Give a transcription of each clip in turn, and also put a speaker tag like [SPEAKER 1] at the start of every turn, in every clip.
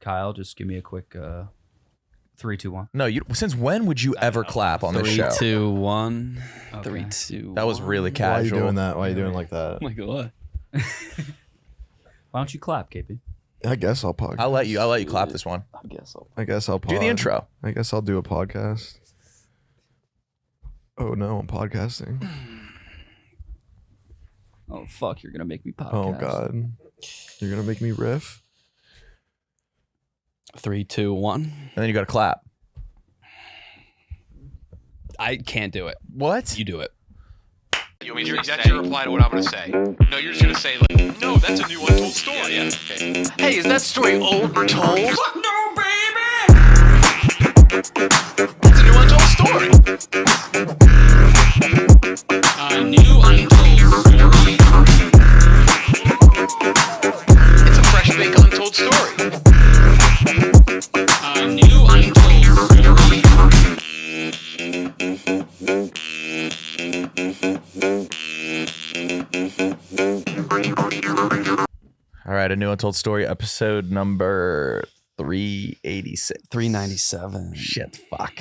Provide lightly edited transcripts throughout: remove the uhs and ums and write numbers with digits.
[SPEAKER 1] Kyle, just give me a quick 3, 2, 1.
[SPEAKER 2] No, since when would you ever clap on this show?
[SPEAKER 3] 3, 2, 1.
[SPEAKER 1] Okay.
[SPEAKER 3] 3, 2.
[SPEAKER 2] That was really
[SPEAKER 4] Why are you
[SPEAKER 2] casual.
[SPEAKER 4] doing that? Why are you doing like that?
[SPEAKER 3] Like what?
[SPEAKER 1] Why don't you clap, KP?
[SPEAKER 4] I guess I'll podcast.
[SPEAKER 2] I'll let you clap this one.
[SPEAKER 4] I guess I'll
[SPEAKER 2] Do the intro.
[SPEAKER 4] I guess I'll do a podcast. Oh no, I'm podcasting.
[SPEAKER 1] Oh fuck, you're gonna make me podcast.
[SPEAKER 4] Oh god, you're gonna make me riff.
[SPEAKER 3] 3, 2, 1.
[SPEAKER 2] And then you got to clap.
[SPEAKER 3] I can't do it.
[SPEAKER 2] What?
[SPEAKER 3] You do it.
[SPEAKER 5] That's your reply to what I'm going to say. No, you're just going to say, like, no, that's a new Untold story. Yeah. Okay. Hey, is that story old or told? Fuck no, baby! That's a new Untold story. A new Untold story. It's a fresh baked Untold story. A new Untold story.
[SPEAKER 2] All right, a new Untold story, episode number 386.
[SPEAKER 3] 397.
[SPEAKER 2] Shit, fuck.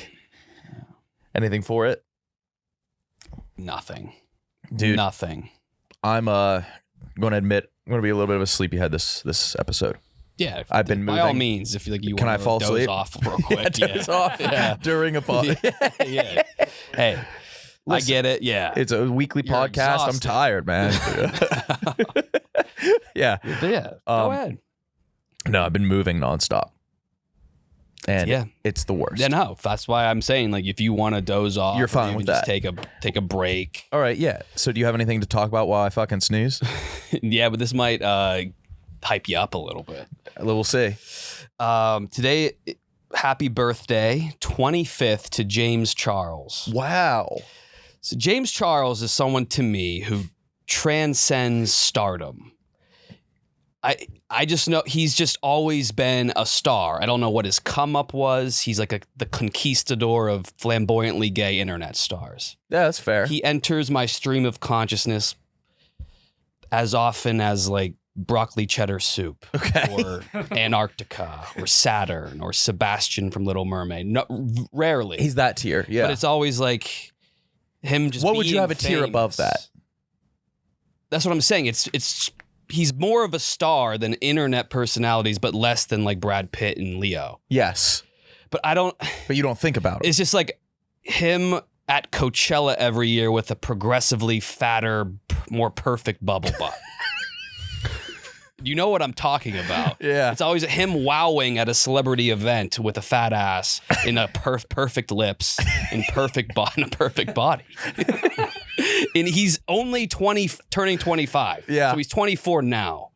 [SPEAKER 2] Anything for it?
[SPEAKER 3] Nothing.
[SPEAKER 2] Dude,
[SPEAKER 3] Nothing.
[SPEAKER 2] I'm going to admit, I'm going to be a little bit of a sleepyhead this episode.
[SPEAKER 3] Yeah.
[SPEAKER 2] I've been
[SPEAKER 3] by all
[SPEAKER 2] moving.
[SPEAKER 3] means, if you
[SPEAKER 2] Can I
[SPEAKER 3] want to
[SPEAKER 2] fall
[SPEAKER 3] doze
[SPEAKER 2] asleep?
[SPEAKER 3] off real quick.
[SPEAKER 2] Doze off during a pod.
[SPEAKER 3] Yeah. Hey, I get it. Yeah.
[SPEAKER 2] It's a weekly
[SPEAKER 3] You're
[SPEAKER 2] podcast. I'm
[SPEAKER 3] exhausted.
[SPEAKER 2] tired, man. Yeah.
[SPEAKER 3] But yeah. Go ahead.
[SPEAKER 2] No, I've been moving nonstop. And
[SPEAKER 3] Yeah.
[SPEAKER 2] it's the worst.
[SPEAKER 3] Yeah, no. That's why I'm saying, like, if you want to doze off,
[SPEAKER 2] You're
[SPEAKER 3] or
[SPEAKER 2] fine
[SPEAKER 3] even
[SPEAKER 2] with
[SPEAKER 3] just
[SPEAKER 2] that.
[SPEAKER 3] Take a break.
[SPEAKER 2] All right, yeah. So do you have anything to talk about while I fucking snooze?
[SPEAKER 3] Yeah, but this might hype you up a little bit.
[SPEAKER 2] We'll see.
[SPEAKER 3] Today, happy birthday, 25th to James Charles.
[SPEAKER 2] Wow.
[SPEAKER 3] So James Charles is someone to me who transcends stardom. I just know he's just always been a star. I don't know what his come up was. He's like the conquistador of flamboyantly gay internet stars.
[SPEAKER 2] Yeah, that's fair.
[SPEAKER 3] He enters my stream of consciousness as often as like broccoli cheddar soup, or Antarctica, or Saturn, or Sebastian from Little Mermaid. No, rarely.
[SPEAKER 2] He's that tier, yeah.
[SPEAKER 3] But it's always like him just.
[SPEAKER 2] What would you
[SPEAKER 3] being
[SPEAKER 2] have a tier
[SPEAKER 3] famous.
[SPEAKER 2] above that?
[SPEAKER 3] That's what I'm saying. It's he's more of a star than internet personalities, but less than like Brad Pitt and Leo.
[SPEAKER 2] Yes.
[SPEAKER 3] But I don't.
[SPEAKER 2] But you don't think about it.
[SPEAKER 3] It's just like him at Coachella every year with a progressively fatter, more perfect bubble butt. You know what I'm talking about.
[SPEAKER 2] Yeah.
[SPEAKER 3] It's always him wowing at a celebrity event with a fat ass in a perfect lips and and a perfect body. And he's only turning 25.
[SPEAKER 2] Yeah.
[SPEAKER 3] So he's 24 now.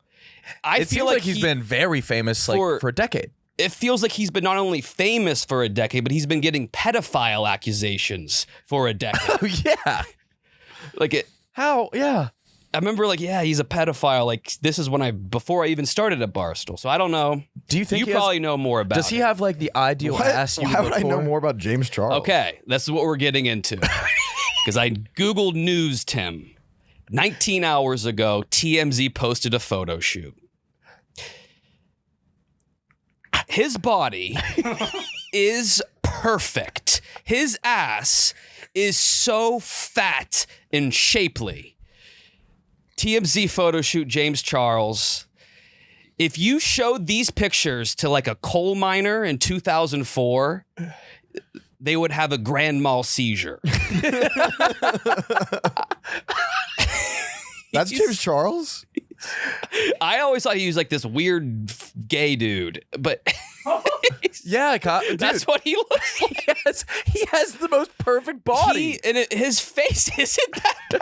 [SPEAKER 3] I
[SPEAKER 2] It
[SPEAKER 3] feel
[SPEAKER 2] seems like he's been very famous for a decade.
[SPEAKER 3] It feels like he's been not only famous for a decade, but he's been getting pedophile accusations for a decade.
[SPEAKER 2] Oh, yeah.
[SPEAKER 3] Like it.
[SPEAKER 2] How? Yeah.
[SPEAKER 3] I remember, like, yeah, he's a pedophile. Like, this is before I even started at Barstool. So I don't know.
[SPEAKER 2] Do you think
[SPEAKER 3] you probably know more about?
[SPEAKER 2] Does he have like the ideal ass?
[SPEAKER 4] Why would I know more about James Charles?
[SPEAKER 3] Okay, that's what we're getting into. Because I Googled news, Tim. 19 hours ago, TMZ posted a photo shoot. His body is perfect. His ass is so fat and shapely. TMZ photo shoot, James Charles. If you showed these pictures to like a coal miner in 2004, they would have a grand mal seizure.
[SPEAKER 4] That's James Charles?
[SPEAKER 3] I always thought he was like this weird gay dude, but
[SPEAKER 2] Yeah, dude,
[SPEAKER 3] that's what he looks like.
[SPEAKER 2] He has the most perfect body.
[SPEAKER 3] His face isn't that bad.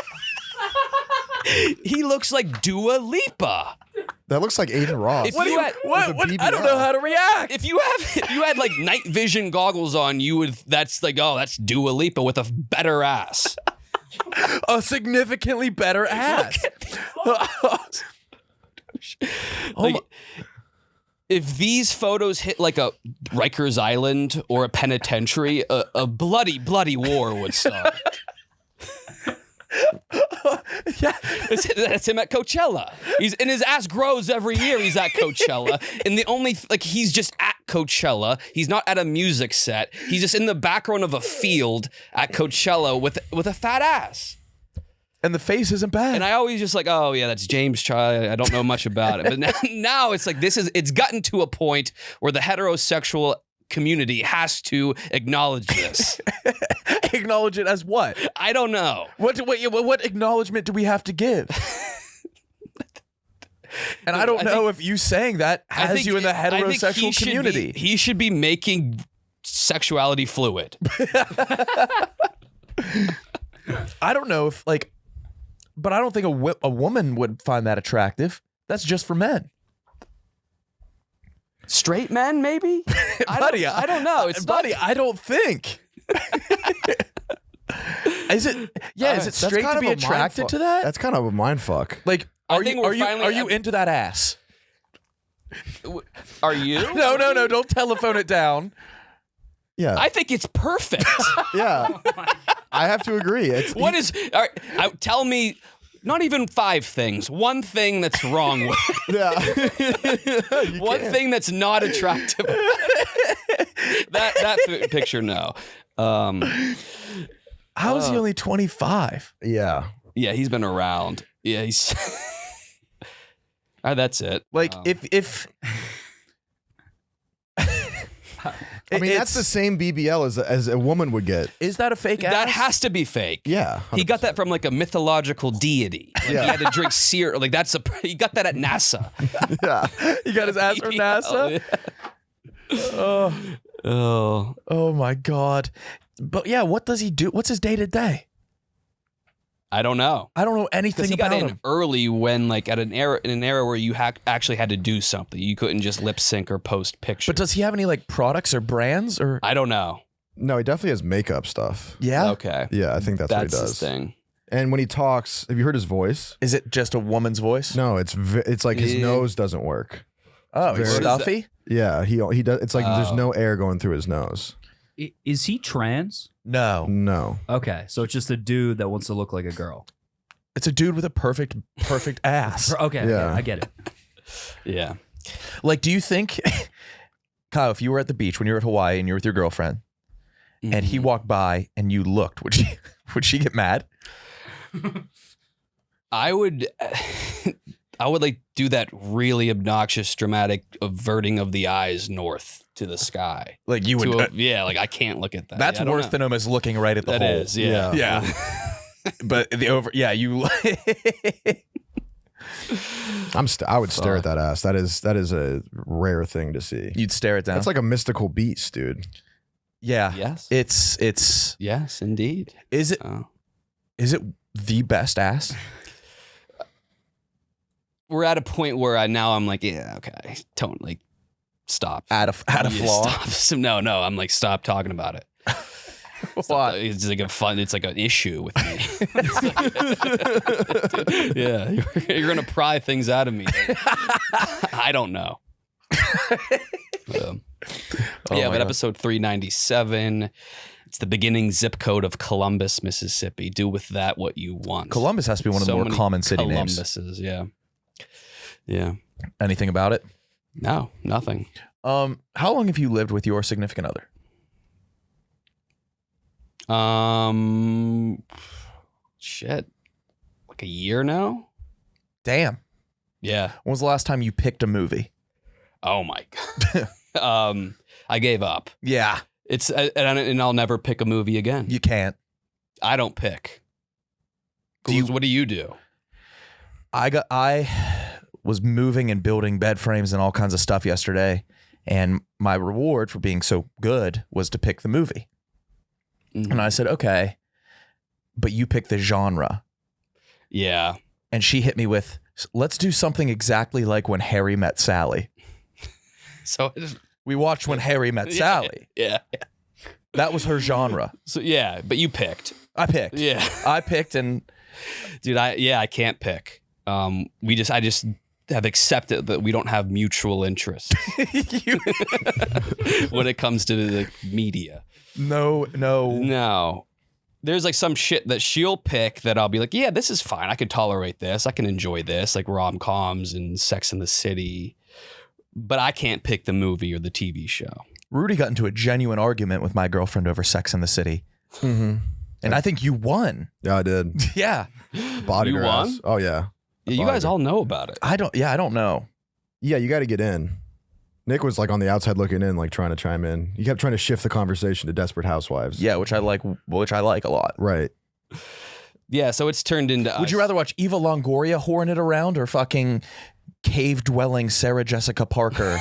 [SPEAKER 3] He looks like Dua Lipa.
[SPEAKER 4] That looks like Aiden Ross.
[SPEAKER 3] If you had-
[SPEAKER 2] what?
[SPEAKER 4] With a
[SPEAKER 2] I don't know how to react.
[SPEAKER 3] If you had like night vision goggles on, that's Dua Lipa with a better ass.
[SPEAKER 2] A significantly better ass.
[SPEAKER 3] Like, if these photos hit like a Rikers Island or a penitentiary, a bloody war would start. That's him at Coachella. And his ass grows every year. He's at Coachella, and he's just at Coachella. He's not at a music set. He's just in the background of a field at Coachella with a fat ass.
[SPEAKER 2] And the face isn't bad.
[SPEAKER 3] And I always just like, oh yeah, that's James Charlie. I don't know much about it. But now it's like it's gotten to a point where the heterosexual community has to acknowledge this.
[SPEAKER 2] Acknowledge it as what?
[SPEAKER 3] I don't know.
[SPEAKER 2] What acknowledgement do we have to give? And I don't know if you saying that has you in the heterosexual community.
[SPEAKER 3] He should be making sexuality fluid.
[SPEAKER 2] I don't know if but I don't think a woman would find that attractive. That's just for men.
[SPEAKER 3] Straight men, maybe?
[SPEAKER 2] Buddy,
[SPEAKER 3] I don't know. It's
[SPEAKER 2] buddy, I don't think. Is it straight to be attracted to that?
[SPEAKER 4] That's kind of a mind fuck.
[SPEAKER 2] Like, are you into that ass?
[SPEAKER 3] Are you?
[SPEAKER 2] No, don't telephone it down.
[SPEAKER 4] Yeah.
[SPEAKER 3] I think it's perfect.
[SPEAKER 4] Yeah. I have to agree.
[SPEAKER 3] Tell me, not even 5 things. One thing that's wrong with it.
[SPEAKER 4] Yeah.
[SPEAKER 3] One thing that's not attractive. that picture, no.
[SPEAKER 2] How is he only 25?
[SPEAKER 4] Yeah.
[SPEAKER 3] Yeah, he's been around. Yeah, he's. That's it.
[SPEAKER 2] Like if.
[SPEAKER 4] I mean, that's the same BBL as a woman would get.
[SPEAKER 2] Is that a fake ass?
[SPEAKER 3] That has to be fake.
[SPEAKER 4] Yeah. 100%.
[SPEAKER 3] He got that from like a mythological deity. Like,
[SPEAKER 4] Yeah.
[SPEAKER 3] He had to drink syrup. Like he got that at NASA.
[SPEAKER 4] Yeah.
[SPEAKER 2] He got his ass from NASA? Oh my God. But yeah, what does he do? What's his day to day?
[SPEAKER 3] I don't know.
[SPEAKER 2] I don't know anything
[SPEAKER 3] He
[SPEAKER 2] about
[SPEAKER 3] got in
[SPEAKER 2] him.
[SPEAKER 3] early when, like, in an era where you actually had to do something. You couldn't just lip sync or post pictures.
[SPEAKER 2] But does he have any like products or brands or?
[SPEAKER 3] I don't know.
[SPEAKER 4] No, he definitely has makeup stuff.
[SPEAKER 2] Yeah.
[SPEAKER 3] Okay.
[SPEAKER 4] Yeah, I think that's what he does.
[SPEAKER 3] His thing.
[SPEAKER 4] And when he talks, have you heard his voice?
[SPEAKER 2] Is it just a woman's voice?
[SPEAKER 4] No, it's like his
[SPEAKER 3] Yeah.
[SPEAKER 4] nose doesn't work.
[SPEAKER 2] Oh, he's
[SPEAKER 4] very-
[SPEAKER 2] stuffy.
[SPEAKER 4] Yeah, he does. It's like there's
[SPEAKER 3] Oh.
[SPEAKER 4] no air going through his nose.
[SPEAKER 1] Is he trans?
[SPEAKER 2] No,
[SPEAKER 4] No.
[SPEAKER 1] Okay, so it's just a dude that wants to look like a girl.
[SPEAKER 2] it's a dude with a perfect ass.
[SPEAKER 1] Okay,
[SPEAKER 4] Yeah.
[SPEAKER 1] I get it.
[SPEAKER 3] Yeah.
[SPEAKER 2] Like, do you think, Kyle, if you were at the beach when you were at Hawaii and you were with your girlfriend, and he walked by and you looked, would she get mad?
[SPEAKER 3] I would like do that really obnoxious, dramatic averting of the eyes north to the sky.
[SPEAKER 2] Like you would.
[SPEAKER 3] Yeah, like I can't look at that.
[SPEAKER 2] That's
[SPEAKER 3] I don't
[SPEAKER 2] worse
[SPEAKER 3] know.
[SPEAKER 2] than almost looking right at the
[SPEAKER 3] That
[SPEAKER 2] hole.
[SPEAKER 3] is, yeah.
[SPEAKER 2] Yeah. But you.
[SPEAKER 4] I would stare at that ass. That is a rare thing to see.
[SPEAKER 2] You'd stare it down.
[SPEAKER 4] That's like a mystical beast, dude.
[SPEAKER 2] yeah.
[SPEAKER 3] Yes.
[SPEAKER 2] It's.
[SPEAKER 3] Yes, indeed.
[SPEAKER 2] Is it?
[SPEAKER 3] Oh.
[SPEAKER 2] Is it the best ass?
[SPEAKER 3] We're at a point where I'm like, yeah, okay, don't like stop.
[SPEAKER 2] At a
[SPEAKER 3] Yeah,
[SPEAKER 2] flaw.
[SPEAKER 3] Stop. No, I'm like, stop talking about it.
[SPEAKER 2] What?
[SPEAKER 3] It's like it's like an issue with me. Yeah, you're gonna pry things out of me. I don't know. But episode 397. It's the beginning zip code of Columbus, Mississippi. Do with that what you want.
[SPEAKER 2] Columbus has to be one of the more
[SPEAKER 3] many
[SPEAKER 2] common city names.
[SPEAKER 3] Columbuses, yeah. Yeah.
[SPEAKER 2] Anything about it?
[SPEAKER 3] No, nothing.
[SPEAKER 2] How long have you lived with your significant other?
[SPEAKER 3] Shit. Like a year now?
[SPEAKER 2] Damn.
[SPEAKER 3] Yeah.
[SPEAKER 2] When was the last time you picked a movie?
[SPEAKER 3] Oh my God. I gave up.
[SPEAKER 2] Yeah.
[SPEAKER 3] And I'll never pick a movie again.
[SPEAKER 2] You can't.
[SPEAKER 3] I don't pick. What do you do?
[SPEAKER 2] I was moving and building bed frames and all kinds of stuff yesterday, and my reward for being so good was to pick the movie.
[SPEAKER 3] Mhm.
[SPEAKER 2] And I said, okay, but you pick the genre.
[SPEAKER 3] Yeah.
[SPEAKER 2] And she hit me with, let's do something exactly like When Harry Met Sally.
[SPEAKER 3] So
[SPEAKER 2] We watched When Harry Met Sally.
[SPEAKER 3] Yeah.
[SPEAKER 2] That was her genre.
[SPEAKER 3] So yeah, but you picked.
[SPEAKER 2] I picked.
[SPEAKER 3] Yeah.
[SPEAKER 2] I picked, and
[SPEAKER 3] Dude, I can't pick. I just have accepted that we don't have mutual interests when it comes to the media.
[SPEAKER 2] no.
[SPEAKER 3] No. there's like some shit that she'll pick that I'll be like, yeah, this is fine. I could tolerate this. I can enjoy this, like rom-coms and Sex and the City. But I can't pick the movie or the TV show.
[SPEAKER 2] Rudy got into a genuine argument with my girlfriend over Sex and the City.
[SPEAKER 4] Mm-hmm.
[SPEAKER 2] And I think you won.
[SPEAKER 4] Yeah, I did.
[SPEAKER 2] Yeah.
[SPEAKER 4] Body
[SPEAKER 3] You
[SPEAKER 4] her
[SPEAKER 3] won?
[SPEAKER 4] ass. Oh yeah.
[SPEAKER 3] Yeah, you guys all know about it.
[SPEAKER 2] I don't know.
[SPEAKER 4] Yeah, you got to get in. Nick was like on the outside looking in, like trying to chime in. He kept trying to shift the conversation to Desperate Housewives.
[SPEAKER 2] Yeah, which I like a lot.
[SPEAKER 4] Right.
[SPEAKER 3] Yeah, so it's turned into
[SPEAKER 2] Would you rather watch Eva Longoria whoring it around or fucking cave-dwelling Sarah Jessica Parker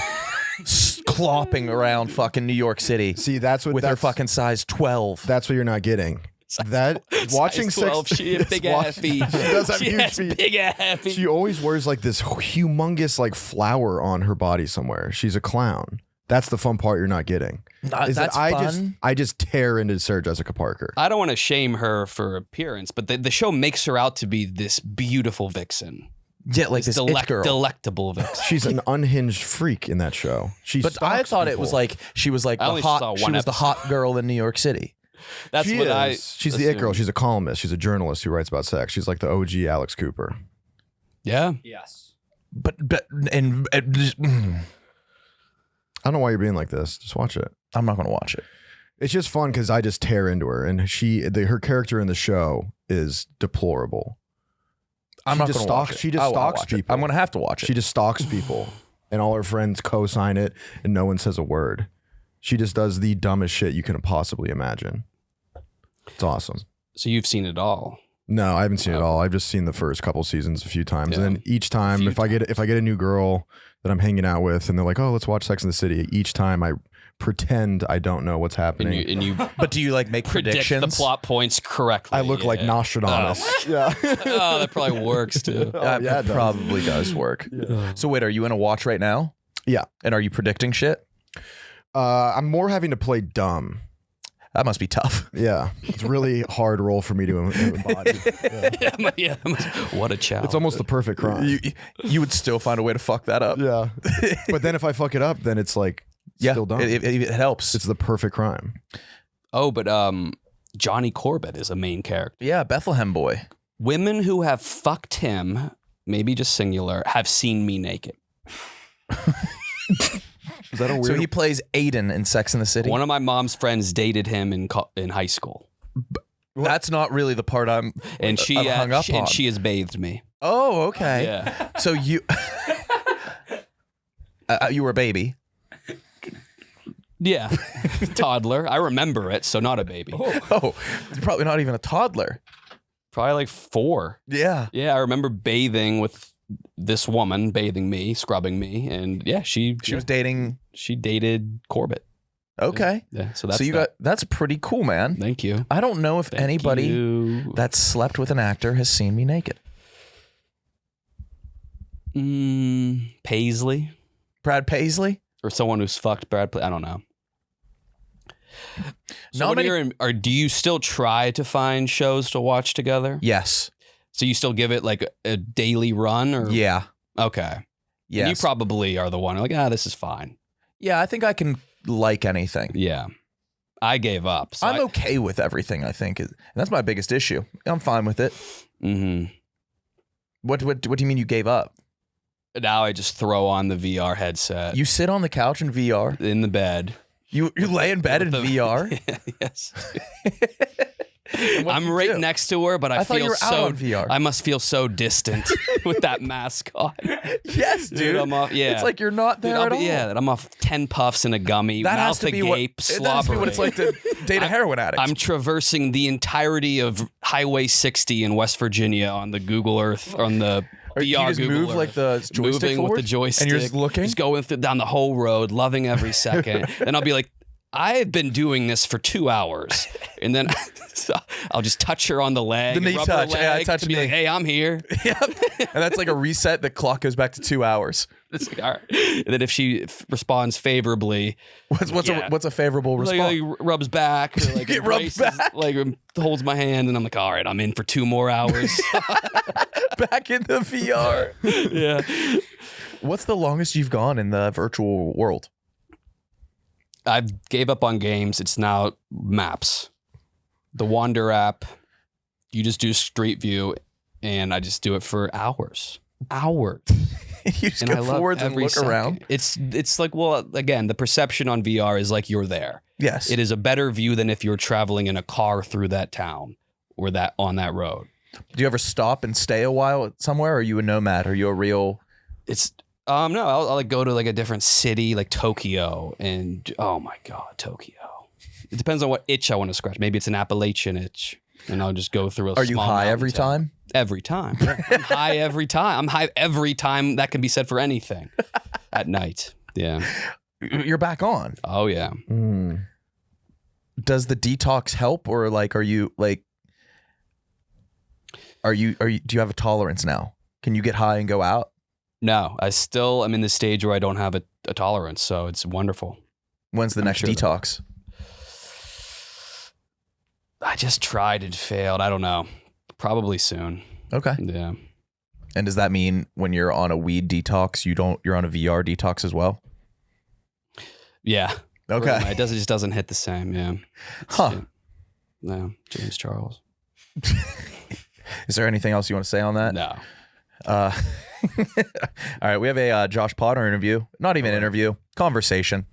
[SPEAKER 2] clopping around fucking New York City
[SPEAKER 4] See, that's what
[SPEAKER 2] with her fucking size 12?
[SPEAKER 4] That's what you're not getting. That watching
[SPEAKER 3] Size 12,
[SPEAKER 4] sex.
[SPEAKER 3] she had big ass feet.
[SPEAKER 4] She does have
[SPEAKER 3] She
[SPEAKER 4] huge
[SPEAKER 3] has
[SPEAKER 4] feet.
[SPEAKER 3] big ass feet.
[SPEAKER 4] She always wears like this humongous like flower on her body somewhere. She's a clown. That's the fun part you're not getting. Is that
[SPEAKER 2] That's
[SPEAKER 4] I
[SPEAKER 2] fun.
[SPEAKER 4] just tear into Sarah Jessica Parker.
[SPEAKER 3] I don't want to shame her for appearance, but the show makes her out to be this beautiful vixen.
[SPEAKER 2] Yeah, like this it girl.
[SPEAKER 3] Delectable vixen.
[SPEAKER 4] She's an unhinged freak in that show.
[SPEAKER 2] But I thought it was like she was like
[SPEAKER 3] I
[SPEAKER 2] the
[SPEAKER 3] only saw
[SPEAKER 2] hot. She
[SPEAKER 3] one
[SPEAKER 2] was the
[SPEAKER 3] episode.
[SPEAKER 2] hot girl in New York City.
[SPEAKER 3] That's
[SPEAKER 4] she
[SPEAKER 3] what
[SPEAKER 4] is. She's the it girl.
[SPEAKER 3] assumed.
[SPEAKER 4] She's a columnist. She's a journalist who writes about sex. She's like the OG Alex Cooper.
[SPEAKER 3] Yeah.
[SPEAKER 1] Yes.
[SPEAKER 2] But and
[SPEAKER 4] I don't know why you're being like this. Just watch it.
[SPEAKER 2] I'm not going to watch it.
[SPEAKER 4] It's just fun because I just tear into her, and her character in the show is deplorable.
[SPEAKER 2] I'm
[SPEAKER 4] She
[SPEAKER 2] not
[SPEAKER 4] just
[SPEAKER 2] going to watch
[SPEAKER 4] stalks-
[SPEAKER 2] it.
[SPEAKER 4] she just
[SPEAKER 2] I won't
[SPEAKER 4] stalks
[SPEAKER 2] watch it.
[SPEAKER 4] people.
[SPEAKER 2] I'm going to have to watch it.
[SPEAKER 4] She just stalks people, and all her friends co-sign it, and no one says a word. She just does the dumbest shit you can possibly imagine. It's awesome.
[SPEAKER 3] So you've seen it all.
[SPEAKER 4] No, I haven't seen it all. I've just seen the first couple seasons a few times,
[SPEAKER 3] Yeah.
[SPEAKER 4] and then each time,
[SPEAKER 3] few
[SPEAKER 4] if I get a new girl that I'm hanging out with, and they're like, "Oh, let's watch Sex and the City," each time I pretend I don't know what's
[SPEAKER 3] And
[SPEAKER 4] happening.
[SPEAKER 3] you
[SPEAKER 2] But do you like make
[SPEAKER 3] predict
[SPEAKER 2] predictions?
[SPEAKER 3] the plot points correctly.
[SPEAKER 4] I look like
[SPEAKER 3] Yeah.
[SPEAKER 4] Nostradamus. Yeah.
[SPEAKER 3] Oh, that probably works too.
[SPEAKER 2] That
[SPEAKER 4] yeah, it does.
[SPEAKER 2] probably does work. So wait, are you in a watch right now?
[SPEAKER 4] Yeah.
[SPEAKER 2] And are you predicting shit?
[SPEAKER 4] I'm more having to play dumb.
[SPEAKER 2] That must be tough.
[SPEAKER 4] Yeah, it's a really hard role for me to embody. Yeah.
[SPEAKER 3] Yeah. What a challenge.
[SPEAKER 4] It's almost the perfect crime.
[SPEAKER 2] You would still find a way to fuck that up.
[SPEAKER 4] Yeah, but then if I fuck it up, then it's like
[SPEAKER 2] Yeah,
[SPEAKER 4] still dumb.
[SPEAKER 2] it helps.
[SPEAKER 4] It's the perfect crime.
[SPEAKER 3] Oh, but Johnny Corbett is a main character.
[SPEAKER 2] Yeah, Bethlehem Boy.
[SPEAKER 3] Women who have fucked him, maybe just singular, have seen me naked.
[SPEAKER 4] Is that a weird?
[SPEAKER 2] So he plays Aiden in Sex and the City.
[SPEAKER 3] One of my mom's friends dated him in high school,
[SPEAKER 2] That's not really the part I'm
[SPEAKER 3] and she
[SPEAKER 2] hung up on.
[SPEAKER 3] and she has bathed me.
[SPEAKER 2] Oh, okay.
[SPEAKER 3] Yeah,
[SPEAKER 2] So you you were a baby.
[SPEAKER 3] yeah, toddler. I remember it, so not a baby.
[SPEAKER 2] Oh, you're probably not even a toddler.
[SPEAKER 3] Probably like 4.
[SPEAKER 2] Yeah.
[SPEAKER 3] Yeah, I remember bathing with this woman, bathing me, scrubbing me, and yeah, she
[SPEAKER 2] was dating.
[SPEAKER 3] she dated Corbett.
[SPEAKER 2] Okay.
[SPEAKER 3] Yeah, so that's
[SPEAKER 2] So that's pretty cool, man.
[SPEAKER 3] Thank you.
[SPEAKER 2] I don't know if
[SPEAKER 3] Thank
[SPEAKER 2] anybody
[SPEAKER 3] you.
[SPEAKER 2] that slept with an actor has seen me naked.
[SPEAKER 3] Paisley
[SPEAKER 2] Brad Paisley?
[SPEAKER 3] or someone who's fucked Brad. I don't know. So
[SPEAKER 2] Not
[SPEAKER 3] what
[SPEAKER 2] many-
[SPEAKER 3] are your, or do you still try to find shows to watch together?
[SPEAKER 2] Yes.
[SPEAKER 3] So you still give it like a daily run, or
[SPEAKER 2] Yeah.
[SPEAKER 3] Okay.
[SPEAKER 2] Yes.
[SPEAKER 3] And you probably are the one like, this is fine.
[SPEAKER 2] Yeah, I think I can like anything.
[SPEAKER 3] Yeah. I gave up. So
[SPEAKER 2] I'm okay with everything, I think. And that's my biggest issue. I'm fine with it.
[SPEAKER 3] Mm-hmm.
[SPEAKER 2] What do you mean you gave up?
[SPEAKER 3] Now I just throw on the VR headset
[SPEAKER 2] You sit on the couch in VR?
[SPEAKER 3] in the bed.
[SPEAKER 2] You lay in bed in
[SPEAKER 3] The-
[SPEAKER 2] VR?
[SPEAKER 3] Yes.
[SPEAKER 2] What
[SPEAKER 3] I'm
[SPEAKER 2] do you
[SPEAKER 3] right
[SPEAKER 2] do?
[SPEAKER 3] next to her, but I
[SPEAKER 2] I thought
[SPEAKER 3] feel
[SPEAKER 2] you were out
[SPEAKER 3] so
[SPEAKER 2] on VR.
[SPEAKER 3] I must feel so distant with that mask on.
[SPEAKER 2] Yes, dude.
[SPEAKER 3] I'm off. Yeah,
[SPEAKER 2] It's like you're not there
[SPEAKER 3] Dude,
[SPEAKER 2] at all.
[SPEAKER 3] Yeah, I'm off 10 puffs and a gummy,
[SPEAKER 2] That has
[SPEAKER 3] mouth
[SPEAKER 2] to be
[SPEAKER 3] agape,
[SPEAKER 2] that has to be what it's like to date a heroin addict.
[SPEAKER 3] I'm traversing the entirety of Highway 60 in West Virginia on the Google Earth, on the
[SPEAKER 2] Or
[SPEAKER 3] VR
[SPEAKER 2] you just
[SPEAKER 3] Google
[SPEAKER 2] move
[SPEAKER 3] Earth.
[SPEAKER 2] like the joystick
[SPEAKER 3] moving
[SPEAKER 2] forward?
[SPEAKER 3] with the joystick,
[SPEAKER 2] And you're just looking?
[SPEAKER 3] just going down the whole road, loving every second. Then I'll be like, I've been doing this for 2 hours, and then I'll just touch her on the leg,
[SPEAKER 2] The knee
[SPEAKER 3] rub her
[SPEAKER 2] touch. Yeah,
[SPEAKER 3] leg
[SPEAKER 2] touch
[SPEAKER 3] to be
[SPEAKER 2] knee.
[SPEAKER 3] like, hey, I'm here.
[SPEAKER 2] Yep. And that's like a reset. The clock goes back to 2 hours.
[SPEAKER 3] It's like, all right. And then if she responds favorably,
[SPEAKER 2] What's a favorable response?
[SPEAKER 3] like rubs back, or like
[SPEAKER 2] Get rubbed
[SPEAKER 3] embraces-
[SPEAKER 2] back.
[SPEAKER 3] like holds my hand, and I'm like, all right, I'm in for 2 more hours.
[SPEAKER 2] Back in the VR.
[SPEAKER 3] Yeah.
[SPEAKER 2] What's the longest you've gone in the virtual world?
[SPEAKER 3] I gave up on games. It's now maps. the Wander app, you just do Street View, and I just do it for hours.
[SPEAKER 2] You just
[SPEAKER 3] And
[SPEAKER 2] go
[SPEAKER 3] I love
[SPEAKER 2] forwards and
[SPEAKER 3] every
[SPEAKER 2] look
[SPEAKER 3] second.
[SPEAKER 2] around.
[SPEAKER 3] It's like, well, again, the perception on VR is like you're there.
[SPEAKER 2] Yes.
[SPEAKER 3] It is a better view than if you're traveling in a car through that town or that on that road.
[SPEAKER 2] Do you ever stop and stay a while somewhere? Or are you a nomad? Are you a real?
[SPEAKER 3] It's no, I'll like go to like a different city, like Tokyo, and oh my god, Tokyo. It depends on what itch I want to scratch. Maybe it's an Appalachian itch, and I'll just go through a.
[SPEAKER 2] Are you
[SPEAKER 3] small
[SPEAKER 2] high
[SPEAKER 3] mountain
[SPEAKER 2] every
[SPEAKER 3] town.
[SPEAKER 2] time?
[SPEAKER 3] Every time. I'm high every time. I'm high every time. That can be said for anything. At night. Yeah.
[SPEAKER 2] You're back on.
[SPEAKER 3] Oh yeah.
[SPEAKER 2] Does the detox help, or like, are you like? Do you have a tolerance now? Can you get high and go out?
[SPEAKER 3] No, I'm in the stage where I don't have a tolerance, so it's wonderful.
[SPEAKER 2] When's the next
[SPEAKER 3] sure that-
[SPEAKER 2] detox?
[SPEAKER 3] I just tried and failed. I don't know. Probably soon.
[SPEAKER 2] Okay.
[SPEAKER 3] Yeah.
[SPEAKER 2] And does that mean when you're on a weed detox, you're on a VR detox as well?
[SPEAKER 3] Yeah.
[SPEAKER 2] Okay.
[SPEAKER 3] It just doesn't hit the same. Yeah.
[SPEAKER 2] Huh.
[SPEAKER 3] No, James Charles.
[SPEAKER 2] Is there anything else you want to say on that?
[SPEAKER 3] No.
[SPEAKER 2] All right. We have a Josh Potter interview. Not even interview. Conversation.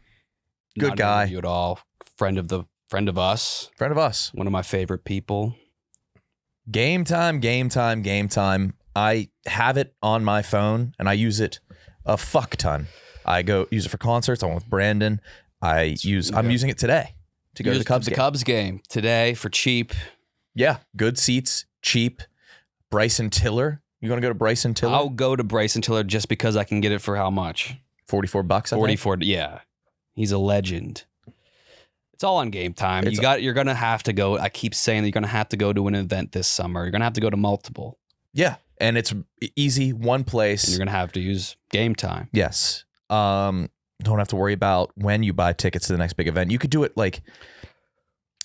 [SPEAKER 2] Good
[SPEAKER 3] Not
[SPEAKER 2] guy.
[SPEAKER 3] You at all. Friend of us.
[SPEAKER 2] Friend of us.
[SPEAKER 3] One of my favorite people.
[SPEAKER 2] Game time. I have it on my phone and I use it a fuck ton. I go use it for concerts. I went with Brandon. I'm using it today to go to the Cubs game.
[SPEAKER 3] Cubs game today for cheap.
[SPEAKER 2] Yeah. Good seats. Cheap. Bryson Tiller. You going to go to Bryson Tiller?
[SPEAKER 3] I'll go to Bryson Tiller just because I can get it for how much?
[SPEAKER 2] $44, I think.
[SPEAKER 3] 44. Yeah. He's a legend. It's all on Game Time. You're going to have to go. I keep saying that you're going to have to go to an event this summer. You're going to have to go to multiple.
[SPEAKER 2] Yeah. And it's easy. One place.
[SPEAKER 3] And you're going to have to use Game Time.
[SPEAKER 2] Yes. Don't have to worry about when you buy tickets to the next big event. You could do it like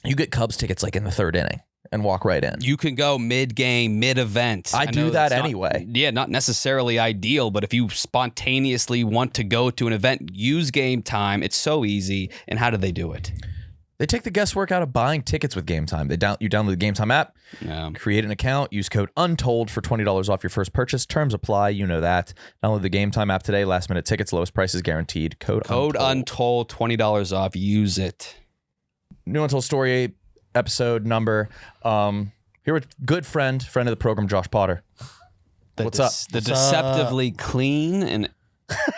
[SPEAKER 2] you get Cubs tickets like in the third inning and walk right in.
[SPEAKER 3] You can go mid-game, mid-event.
[SPEAKER 2] I do
[SPEAKER 3] know
[SPEAKER 2] that
[SPEAKER 3] that's
[SPEAKER 2] anyway.
[SPEAKER 3] Not necessarily ideal, but if you spontaneously want to go to an event, use Game Time. It's so easy. And how do they do it?
[SPEAKER 2] They take the guesswork out of buying tickets with Game Time. You download the Game Time app, create an account, use code Untold for $20 off your first purchase. Terms apply. You know that. Download the Game Time app today. Last minute tickets, lowest prices guaranteed. Code
[SPEAKER 3] Untold, $20 off. Use it.
[SPEAKER 2] New Untold Story episode number. Here with good friend of the program, Josh Potter. What's up?
[SPEAKER 3] The deceptively clean and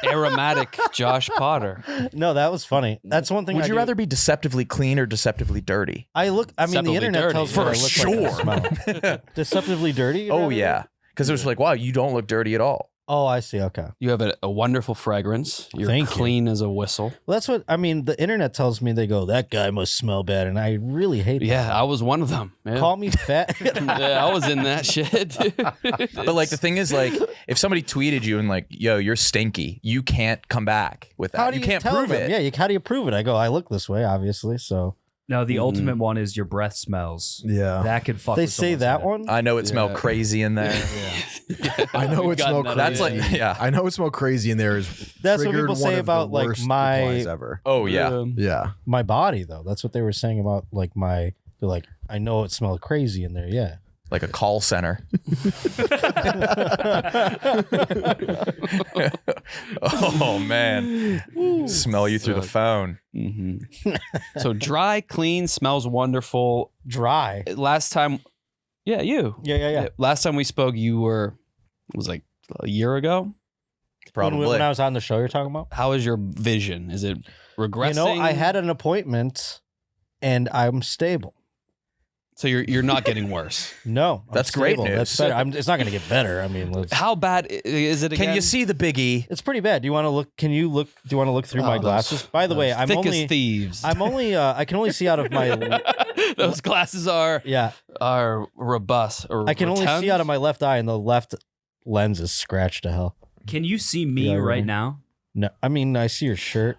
[SPEAKER 3] aromatic Josh Potter.
[SPEAKER 6] No, that was funny. That's one thing.
[SPEAKER 2] Would you rather be deceptively clean or deceptively dirty?
[SPEAKER 6] I mean, the
[SPEAKER 3] Deceptively
[SPEAKER 6] internet
[SPEAKER 3] dirty.
[SPEAKER 6] tells me
[SPEAKER 3] For
[SPEAKER 6] I look like I smell. Deceptively dirty? you'd
[SPEAKER 2] Oh,
[SPEAKER 6] rather?
[SPEAKER 2] yeah. Because it was like, wow, you don't look dirty at all.
[SPEAKER 6] Oh, I see. Okay.
[SPEAKER 3] You have a wonderful fragrance. You're
[SPEAKER 6] Thank you.
[SPEAKER 3] clean as a whistle.
[SPEAKER 6] Well, that's what I mean. The internet tells me, they go, that guy must smell bad, and I really hate
[SPEAKER 3] Yeah,
[SPEAKER 6] that.
[SPEAKER 3] I was one of them. Yeah.
[SPEAKER 6] Call me fat.
[SPEAKER 3] Yeah, I was in that shit.
[SPEAKER 2] But like the thing is, like, if somebody tweeted you and like, yo, you're stinky, you can't come back with that.
[SPEAKER 6] How do
[SPEAKER 2] you can't
[SPEAKER 6] tell
[SPEAKER 2] prove
[SPEAKER 6] them?
[SPEAKER 2] it.
[SPEAKER 6] Yeah, how do you prove it? I go, I look this way, obviously. So
[SPEAKER 1] No, the ultimate one is your breath smells.
[SPEAKER 4] Yeah.
[SPEAKER 1] That could fuck
[SPEAKER 6] they
[SPEAKER 1] with
[SPEAKER 6] say
[SPEAKER 1] someone's
[SPEAKER 6] that
[SPEAKER 1] head.
[SPEAKER 6] one.
[SPEAKER 2] I know it smelled crazy in there.
[SPEAKER 4] I know
[SPEAKER 3] We've
[SPEAKER 4] it
[SPEAKER 3] gotten
[SPEAKER 4] smelled
[SPEAKER 3] that
[SPEAKER 4] crazy.
[SPEAKER 2] That's like, yeah.
[SPEAKER 4] I know it smelled crazy in there. Is
[SPEAKER 6] That's what
[SPEAKER 4] triggered
[SPEAKER 6] people
[SPEAKER 4] one
[SPEAKER 6] say
[SPEAKER 4] of the
[SPEAKER 6] about, like,
[SPEAKER 4] worst
[SPEAKER 6] my-
[SPEAKER 4] replies ever.
[SPEAKER 2] Oh, yeah.
[SPEAKER 4] Yeah.
[SPEAKER 6] My body, though. That's what they were saying about like my. They're like, I know it smelled crazy in there. Yeah.
[SPEAKER 2] Like a call center. Oh, man. Smell you through the phone.
[SPEAKER 3] Mm-hmm. So dry, clean, smells wonderful.
[SPEAKER 6] Dry.
[SPEAKER 3] Last time, you.
[SPEAKER 6] Yeah.
[SPEAKER 3] Last time we spoke, it was like a year ago.
[SPEAKER 2] Probably.
[SPEAKER 6] When I was on the show, you're talking about.
[SPEAKER 3] How is your vision? Is it regressing?
[SPEAKER 6] You know, I had an appointment, and I'm stable.
[SPEAKER 3] So you're not getting worse.
[SPEAKER 6] No, I'm
[SPEAKER 2] That's great
[SPEAKER 6] stable.
[SPEAKER 2] news.
[SPEAKER 6] That's better. It's not going to get better. I mean,
[SPEAKER 3] How bad is it again?
[SPEAKER 2] Can you see the big E?
[SPEAKER 6] it's pretty bad. Do you want to look? Can you look? Do you want to look through my
[SPEAKER 3] those-
[SPEAKER 6] glasses? By the way, I'm
[SPEAKER 3] Thick
[SPEAKER 6] only.
[SPEAKER 3] as thieves.
[SPEAKER 6] I'm only. I can only see out of my.
[SPEAKER 3] Those glasses are
[SPEAKER 6] Yeah,
[SPEAKER 3] robust. Or
[SPEAKER 6] I can only
[SPEAKER 3] rotund?
[SPEAKER 6] see out of my left eye, and the left lens is scratched to hell.
[SPEAKER 1] Can you see me
[SPEAKER 6] Yeah,
[SPEAKER 1] right
[SPEAKER 6] right.
[SPEAKER 1] now?
[SPEAKER 6] No, I mean I see your shirt.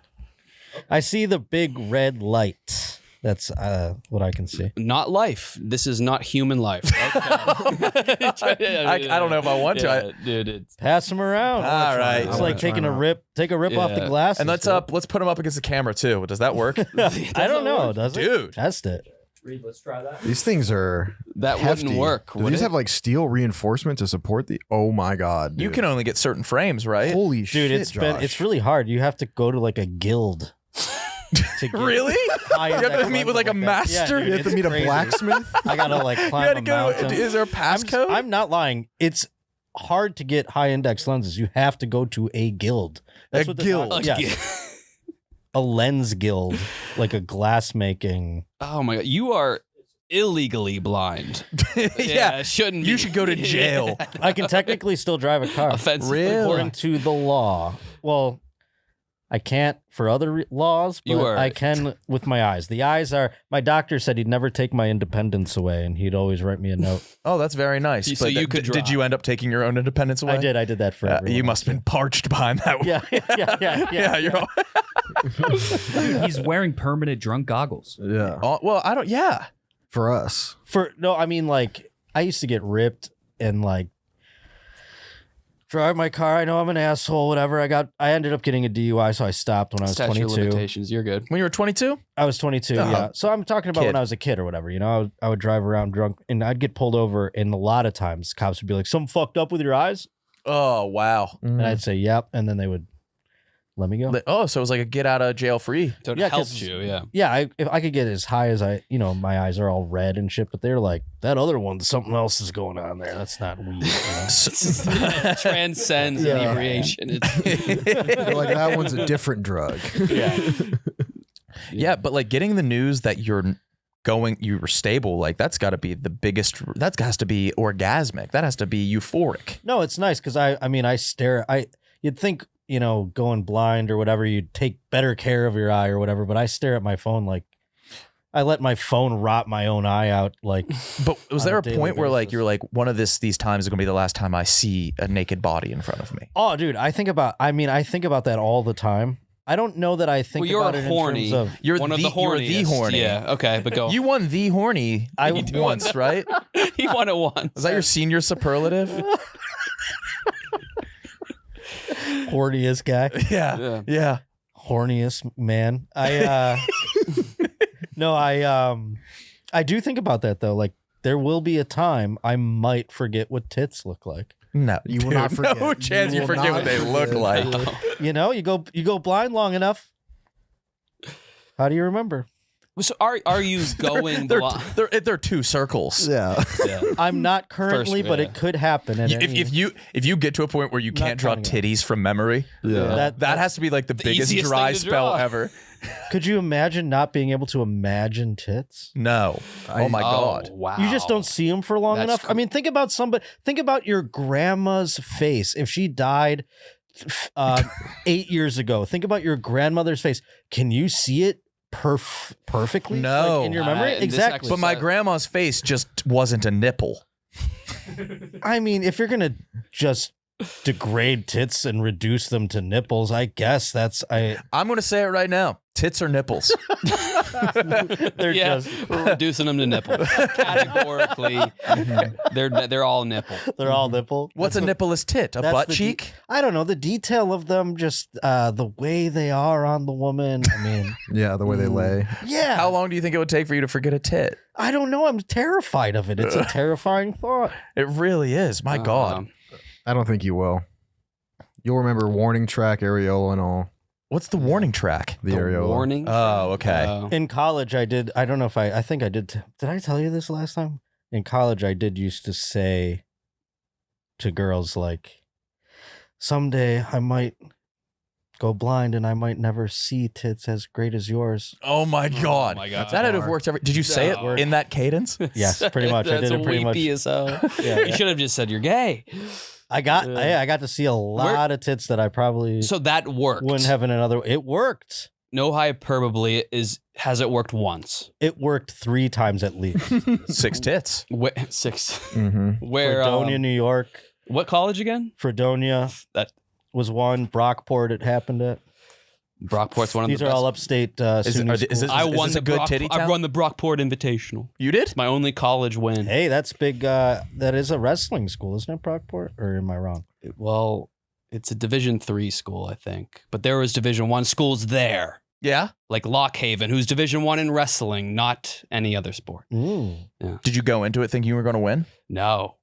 [SPEAKER 6] I see the big red light. That's what I can see.
[SPEAKER 3] Not life. This is not human life. Okay.
[SPEAKER 2] I don't know if I want to.
[SPEAKER 3] Yeah, dude, it's
[SPEAKER 6] Pass them around.
[SPEAKER 2] All right.
[SPEAKER 6] It's like taking a rip. Take a rip off the
[SPEAKER 3] Yeah.
[SPEAKER 6] glass.
[SPEAKER 2] And let's put him up against the camera too. Does that work?
[SPEAKER 6] I don't know. Does it?
[SPEAKER 2] Dude.
[SPEAKER 6] Test it.
[SPEAKER 1] Reed, let's try that.
[SPEAKER 4] These things are
[SPEAKER 3] That
[SPEAKER 4] hefty.
[SPEAKER 3] wouldn't work.
[SPEAKER 4] Do
[SPEAKER 3] Would
[SPEAKER 4] these
[SPEAKER 3] it?
[SPEAKER 4] have like steel reinforcement to support the? Oh my god!
[SPEAKER 2] You
[SPEAKER 4] dude.
[SPEAKER 2] can only get certain frames, right?
[SPEAKER 4] Holy shit,
[SPEAKER 6] Dude, it's really hard. You have to go to like a guild. To get
[SPEAKER 2] Really?
[SPEAKER 6] high
[SPEAKER 2] You have to
[SPEAKER 6] index
[SPEAKER 2] meet with
[SPEAKER 6] lenses
[SPEAKER 2] like a
[SPEAKER 6] that.
[SPEAKER 2] master?
[SPEAKER 6] dude,
[SPEAKER 4] You have to
[SPEAKER 6] it's
[SPEAKER 4] meet
[SPEAKER 6] crazy.
[SPEAKER 4] a blacksmith.
[SPEAKER 6] I gotta like
[SPEAKER 2] You
[SPEAKER 6] climb
[SPEAKER 2] had
[SPEAKER 6] a
[SPEAKER 2] to go.
[SPEAKER 6] mountain.
[SPEAKER 2] Is there a passcode?
[SPEAKER 6] I'm not lying. It's hard to get high index lenses. You have to go to a guild. That's
[SPEAKER 2] A
[SPEAKER 6] what they're
[SPEAKER 2] guild?
[SPEAKER 6] talking-
[SPEAKER 3] Like,
[SPEAKER 6] yes. A lens guild, like a glass making.
[SPEAKER 3] Oh my god, you are illegally blind.
[SPEAKER 2] Yeah.
[SPEAKER 3] Shouldn't
[SPEAKER 2] You
[SPEAKER 3] be.
[SPEAKER 2] should go to jail.
[SPEAKER 6] I can technically still drive a car.
[SPEAKER 3] Offensive.
[SPEAKER 2] Really?
[SPEAKER 6] According to the law. Well, I can't for other laws, but
[SPEAKER 3] You are-
[SPEAKER 6] I can with my eyes. The eyes are. My doctor said he'd never take my independence away, and he'd always write me a note.
[SPEAKER 2] Oh, that's very nice.
[SPEAKER 3] So
[SPEAKER 2] But
[SPEAKER 3] you could
[SPEAKER 2] did
[SPEAKER 3] drive.
[SPEAKER 2] you end up taking your own independence away?
[SPEAKER 6] I did that for everyone.
[SPEAKER 2] You must have been parched behind that one.
[SPEAKER 6] Yeah.
[SPEAKER 2] Yeah, you're all,
[SPEAKER 1] He's wearing permanent drunk goggles.
[SPEAKER 4] Yeah,
[SPEAKER 2] well, I don't. Yeah,
[SPEAKER 4] for us.
[SPEAKER 6] I mean, like, I used to get ripped and like drive my car. I know I'm an asshole, whatever. I ended up getting a DUI, so I stopped when I was
[SPEAKER 3] Statute of
[SPEAKER 6] 22.
[SPEAKER 3] limitations. You're good.
[SPEAKER 2] when you were 22.
[SPEAKER 6] I was 22,
[SPEAKER 2] Oh,
[SPEAKER 6] yeah. So I'm talking about
[SPEAKER 2] kid.
[SPEAKER 6] when I was a kid or whatever. You know, I would drive around drunk, and I'd get pulled over, and a lot of times cops would be like, "Something fucked up with your eyes,"
[SPEAKER 2] Oh wow.
[SPEAKER 6] and I'd say, "Yep," and then they would let me go.
[SPEAKER 2] Oh, so it was like a get out of jail free.
[SPEAKER 3] So it
[SPEAKER 6] Yeah,
[SPEAKER 3] helps
[SPEAKER 6] 'cause-
[SPEAKER 3] you. Yeah.
[SPEAKER 6] Yeah, if I could get as high as my eyes are all red and shit, but they're like, that other one, something else is going on there. That's not weed. You know?
[SPEAKER 3] Transcends
[SPEAKER 6] Yeah.
[SPEAKER 3] inebriation.
[SPEAKER 4] They're like that one's a different drug.
[SPEAKER 2] Yeah, but like getting the news that you were stable, like that's got to be the biggest. That has to be orgasmic. That has to be euphoric.
[SPEAKER 6] No, it's nice because I stare. You'd think, going blind or whatever, you'd take better care of your eye or whatever, but I stare at my phone like I let my phone rot my own eye out. Like,
[SPEAKER 2] But was
[SPEAKER 6] On
[SPEAKER 2] there
[SPEAKER 6] a
[SPEAKER 2] a
[SPEAKER 6] daily
[SPEAKER 2] point where like
[SPEAKER 6] basis.
[SPEAKER 2] you're like these times is gonna be the last time I see a naked body in front of me?
[SPEAKER 6] oh, dude, I think about that all the time. I don't know that I think
[SPEAKER 3] Well, you're
[SPEAKER 6] about it
[SPEAKER 3] horny.
[SPEAKER 6] in terms of.
[SPEAKER 2] You're
[SPEAKER 3] one of
[SPEAKER 2] the
[SPEAKER 3] the horniest.
[SPEAKER 2] You're the horny.
[SPEAKER 3] Yeah. Okay, but go.
[SPEAKER 2] You won the horny
[SPEAKER 6] I
[SPEAKER 2] once, right?
[SPEAKER 3] He won it once.
[SPEAKER 2] Was that your senior superlative?
[SPEAKER 6] Horniest guy.
[SPEAKER 2] Yeah.
[SPEAKER 3] Yeah.
[SPEAKER 6] Horniest man. I do think about that though. Like, there will be a time I might forget what tits look like.
[SPEAKER 2] No,
[SPEAKER 4] You will not forget.
[SPEAKER 2] No chance you
[SPEAKER 4] will
[SPEAKER 2] forget
[SPEAKER 4] not
[SPEAKER 2] what they look
[SPEAKER 4] forget.
[SPEAKER 2] like.
[SPEAKER 6] You go blind long enough. How do you remember?
[SPEAKER 3] So are you going
[SPEAKER 2] They're,
[SPEAKER 3] blind?
[SPEAKER 2] they're two circles.
[SPEAKER 4] Yeah.
[SPEAKER 3] Yeah.
[SPEAKER 6] I'm not currently, but
[SPEAKER 3] yeah.
[SPEAKER 6] it could happen. At any-
[SPEAKER 2] If you get to a point where you
[SPEAKER 6] Not
[SPEAKER 2] can't draw
[SPEAKER 6] counting it.
[SPEAKER 2] titties from memory,
[SPEAKER 4] Yeah.
[SPEAKER 2] that has to be like the biggest
[SPEAKER 3] easiest
[SPEAKER 2] dry
[SPEAKER 3] thing to
[SPEAKER 2] spell
[SPEAKER 3] draw.
[SPEAKER 2] ever.
[SPEAKER 6] Could you imagine not being able to imagine tits?
[SPEAKER 2] No. Oh my god.
[SPEAKER 3] Wow.
[SPEAKER 6] You just don't see them for long
[SPEAKER 3] That's
[SPEAKER 6] enough. I mean, think about somebody. Think about your grandma's face. If she died 8 years ago, think about your grandmother's face. Can you see it perfectly?
[SPEAKER 2] No.
[SPEAKER 6] Like, in your memory,
[SPEAKER 3] This
[SPEAKER 6] exactly.
[SPEAKER 2] But my
[SPEAKER 3] So-
[SPEAKER 2] grandma's face just wasn't a nipple.
[SPEAKER 6] I mean, if you're gonna just degrade tits and reduce them to nipples, I guess
[SPEAKER 2] I'm gonna say it right now. Tits or nipples.
[SPEAKER 6] they're
[SPEAKER 3] Yeah,
[SPEAKER 6] just
[SPEAKER 3] we're reducing them to nipple. Categorically, they're all nipple.
[SPEAKER 6] they're all nipple.
[SPEAKER 2] What's a nippleless tit? A
[SPEAKER 6] That's
[SPEAKER 2] butt
[SPEAKER 6] the
[SPEAKER 2] cheek?
[SPEAKER 6] I don't know the detail of them, just the way they are on the woman. I mean,
[SPEAKER 4] Yeah, the way they lay.
[SPEAKER 6] yeah.
[SPEAKER 2] How long do you think it would take for you to forget a tit?
[SPEAKER 6] I don't know. I'm terrified of it. It's a terrifying thought.
[SPEAKER 2] It really is. My God.
[SPEAKER 4] I don't think you will. You'll remember warning track, areola, and all.
[SPEAKER 2] What's the warning track?
[SPEAKER 4] The
[SPEAKER 3] The
[SPEAKER 4] areola.
[SPEAKER 3] warning.
[SPEAKER 2] Oh, okay.
[SPEAKER 6] In college, I did. I don't know if I think I did. Did I tell you this last time? In college, I did used to say to girls like, someday I might go blind and I might never see tits as great as yours.
[SPEAKER 2] Oh my God.
[SPEAKER 3] my God.
[SPEAKER 2] That would have worked every. Did you say
[SPEAKER 3] No.
[SPEAKER 2] it in that cadence?
[SPEAKER 6] Yes, pretty much. I
[SPEAKER 3] That's
[SPEAKER 6] did it pretty much.
[SPEAKER 3] weepy as hell.
[SPEAKER 6] Yeah,
[SPEAKER 3] You
[SPEAKER 6] yeah.
[SPEAKER 3] should have just said you're gay.
[SPEAKER 6] I got to see a lot of tits that I probably
[SPEAKER 3] So that worked.
[SPEAKER 6] wouldn't have in another. It worked.
[SPEAKER 3] No hyperbole. Has it worked once?
[SPEAKER 6] It worked 3 times at least.
[SPEAKER 2] 6 tits.
[SPEAKER 3] Six.
[SPEAKER 4] Mm-hmm.
[SPEAKER 3] Where?
[SPEAKER 6] Fredonia, New York.
[SPEAKER 3] What college again?
[SPEAKER 6] Fredonia
[SPEAKER 3] That
[SPEAKER 6] was one. Brockport it happened at.
[SPEAKER 3] Brockport's one of
[SPEAKER 6] These
[SPEAKER 3] the
[SPEAKER 6] are
[SPEAKER 3] best.
[SPEAKER 6] all upstate
[SPEAKER 2] Is
[SPEAKER 6] SUNY
[SPEAKER 2] this-
[SPEAKER 6] schools.
[SPEAKER 3] I
[SPEAKER 2] is
[SPEAKER 3] won
[SPEAKER 2] this
[SPEAKER 3] the
[SPEAKER 2] a good
[SPEAKER 3] Brock-
[SPEAKER 2] titty
[SPEAKER 3] I
[SPEAKER 2] town?
[SPEAKER 3] won the Brockport Invitational.
[SPEAKER 2] You did?
[SPEAKER 3] It's my only college win.
[SPEAKER 6] Hey, that's big. That is a wrestling school, isn't it, Brockport? Or am I wrong?
[SPEAKER 3] Well, it's a Division III school, I think, but there was Division I schools there.
[SPEAKER 2] Yeah.
[SPEAKER 3] like Lockhaven, who's Division I in wrestling, not any other sport.
[SPEAKER 6] Ooh.
[SPEAKER 2] Did you go into it thinking you were going to win?
[SPEAKER 3] No.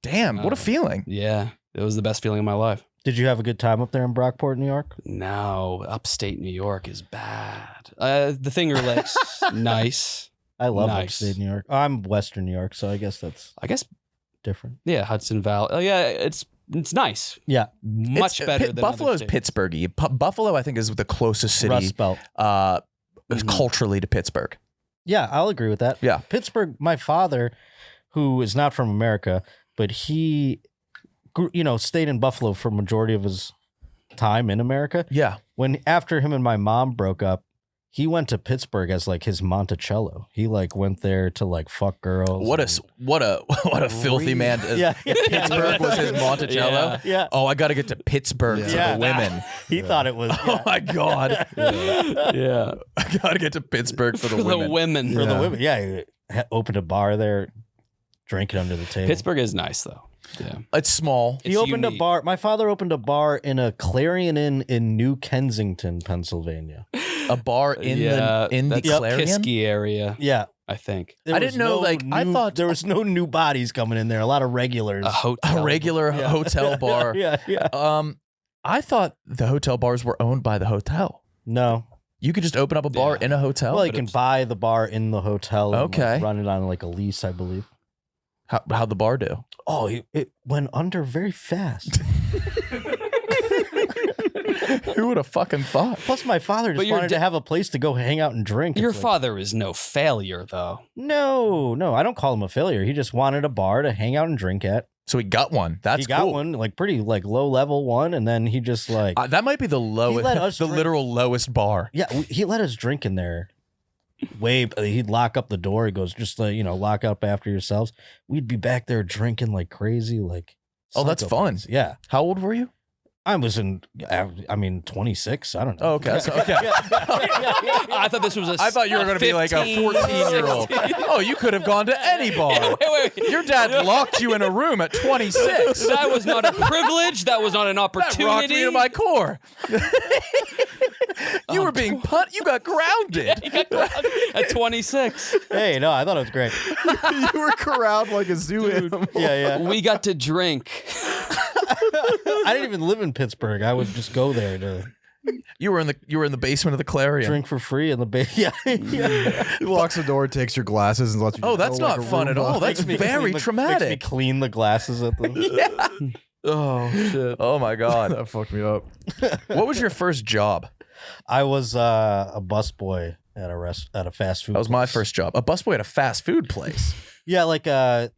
[SPEAKER 2] Damn, what a feeling.
[SPEAKER 3] Yeah. It was the best feeling of my life.
[SPEAKER 6] Did you have a good time up there in Brockport, New York?
[SPEAKER 3] No, upstate New York is bad. The Finger Lakes, nice.
[SPEAKER 6] I love
[SPEAKER 3] Nice.
[SPEAKER 6] upstate New York. I'm Western New York, so I guess that's
[SPEAKER 3] I guess,
[SPEAKER 6] different.
[SPEAKER 3] yeah, Hudson Valley. Oh, yeah, it's nice.
[SPEAKER 6] Yeah.
[SPEAKER 3] Much better than
[SPEAKER 2] Buffalo's
[SPEAKER 3] other states.
[SPEAKER 2] Pittsburghy. Buffalo, I think, is the closest city
[SPEAKER 6] Rust Belt.
[SPEAKER 2] culturally to Pittsburgh.
[SPEAKER 6] Yeah, I'll agree with that.
[SPEAKER 2] Yeah.
[SPEAKER 6] Pittsburgh, my father, who is not from America, but he, stayed in Buffalo for majority of his time in America.
[SPEAKER 2] Yeah.
[SPEAKER 6] When after him and my mom broke up, he went to Pittsburgh as like his Monticello. He like went there to like fuck girls.
[SPEAKER 2] What a filthy man.
[SPEAKER 6] Yeah.
[SPEAKER 2] Pittsburgh was his Monticello.
[SPEAKER 6] Yeah.
[SPEAKER 2] Oh, I got to get to Pittsburgh for
[SPEAKER 6] Yeah.
[SPEAKER 2] the women.
[SPEAKER 6] He thought it was.
[SPEAKER 2] Oh my God.
[SPEAKER 3] Yeah.
[SPEAKER 2] I got to get to Pittsburgh for the
[SPEAKER 3] For
[SPEAKER 2] women.
[SPEAKER 3] the women.
[SPEAKER 6] For the women. Yeah. He opened a bar there, drinking under the table.
[SPEAKER 3] Pittsburgh is nice, though. Yeah.
[SPEAKER 2] It's small.
[SPEAKER 6] He
[SPEAKER 3] It's
[SPEAKER 6] opened
[SPEAKER 3] unique.
[SPEAKER 6] a bar. My father opened a bar in a Clarion Inn in New Kensington, Pennsylvania.
[SPEAKER 2] A bar in
[SPEAKER 3] Yeah,
[SPEAKER 2] the
[SPEAKER 3] that's
[SPEAKER 2] Clarion.
[SPEAKER 3] Kiski area,
[SPEAKER 6] Yeah.
[SPEAKER 3] I think.
[SPEAKER 6] There
[SPEAKER 2] I
[SPEAKER 6] was
[SPEAKER 2] didn't know, like, I thought-
[SPEAKER 6] there was no new bodies coming in there. A lot of regulars.
[SPEAKER 3] A hotel.
[SPEAKER 2] A regular hotel bar.
[SPEAKER 6] Yeah.
[SPEAKER 2] I thought the hotel bars were owned by the hotel.
[SPEAKER 6] No.
[SPEAKER 2] You could just open up a bar
[SPEAKER 3] Yeah.
[SPEAKER 2] in a hotel.
[SPEAKER 6] Well, you can buy the bar in the hotel. And,
[SPEAKER 2] Okay.
[SPEAKER 6] like, run it on like a lease, I believe.
[SPEAKER 2] How'd the bar do?
[SPEAKER 6] Oh, it went under very fast.
[SPEAKER 2] Who would have fucking thought?
[SPEAKER 6] Plus, my father
[SPEAKER 3] But
[SPEAKER 6] just
[SPEAKER 3] your
[SPEAKER 6] wanted to have a place to go hang out and drink.
[SPEAKER 3] Your
[SPEAKER 6] It's like,
[SPEAKER 3] father is no failure, though.
[SPEAKER 6] No, I don't call him a failure. He just wanted a bar to hang out and drink at.
[SPEAKER 2] So he got one. That's
[SPEAKER 6] he got
[SPEAKER 2] cool.
[SPEAKER 6] one, like pretty like low level one, and then he just like
[SPEAKER 2] That might be the
[SPEAKER 6] let us
[SPEAKER 2] lowest, the
[SPEAKER 6] drink.
[SPEAKER 2] literal lowest bar.
[SPEAKER 6] yeah, he let us drink in there. He'd lock up the door. He goes, just lock up after yourselves. We'd be back there drinking like crazy, like
[SPEAKER 2] Oh, that's fun.
[SPEAKER 6] psychopaths. Yeah,
[SPEAKER 2] How old were you?
[SPEAKER 6] I was 26. I don't know.
[SPEAKER 2] Oh, okay. So, okay.
[SPEAKER 3] I thought this was
[SPEAKER 2] I thought you were going to be like a
[SPEAKER 3] 15,
[SPEAKER 2] 14-year-old.
[SPEAKER 3] 16.
[SPEAKER 2] Oh, you could have gone to any bar.
[SPEAKER 3] Wait.
[SPEAKER 2] Your dad locked you in a room at 26.
[SPEAKER 3] That was not a privilege. That was not an
[SPEAKER 2] That
[SPEAKER 3] opportunity.
[SPEAKER 2] rocked me to my core. You were being You got grounded.
[SPEAKER 3] At 26.
[SPEAKER 6] Hey, no, I thought it was great.
[SPEAKER 4] You were corralled like a zoo animal.
[SPEAKER 6] Yeah.
[SPEAKER 3] We got to drink.
[SPEAKER 6] I didn't even live in Pittsburgh. I would just go there to
[SPEAKER 2] You were in the basement of the Clarion.
[SPEAKER 6] drink for free in the yeah.
[SPEAKER 4] He locks the door, takes your glasses, and lets you.
[SPEAKER 2] Oh,
[SPEAKER 4] just
[SPEAKER 2] that's
[SPEAKER 4] go like
[SPEAKER 2] not
[SPEAKER 4] a
[SPEAKER 2] fun at
[SPEAKER 4] Roomba.
[SPEAKER 2] all. That's very
[SPEAKER 6] Makes me
[SPEAKER 2] traumatic.
[SPEAKER 6] clean the glasses at the.
[SPEAKER 3] Oh, shit.
[SPEAKER 2] Oh my God.
[SPEAKER 4] That fucked me up.
[SPEAKER 2] What was your first job?
[SPEAKER 6] I was a busboy at a fast food.
[SPEAKER 2] That was my
[SPEAKER 6] place.
[SPEAKER 2] first job. A busboy at a fast food place.
[SPEAKER 6] Yeah, like a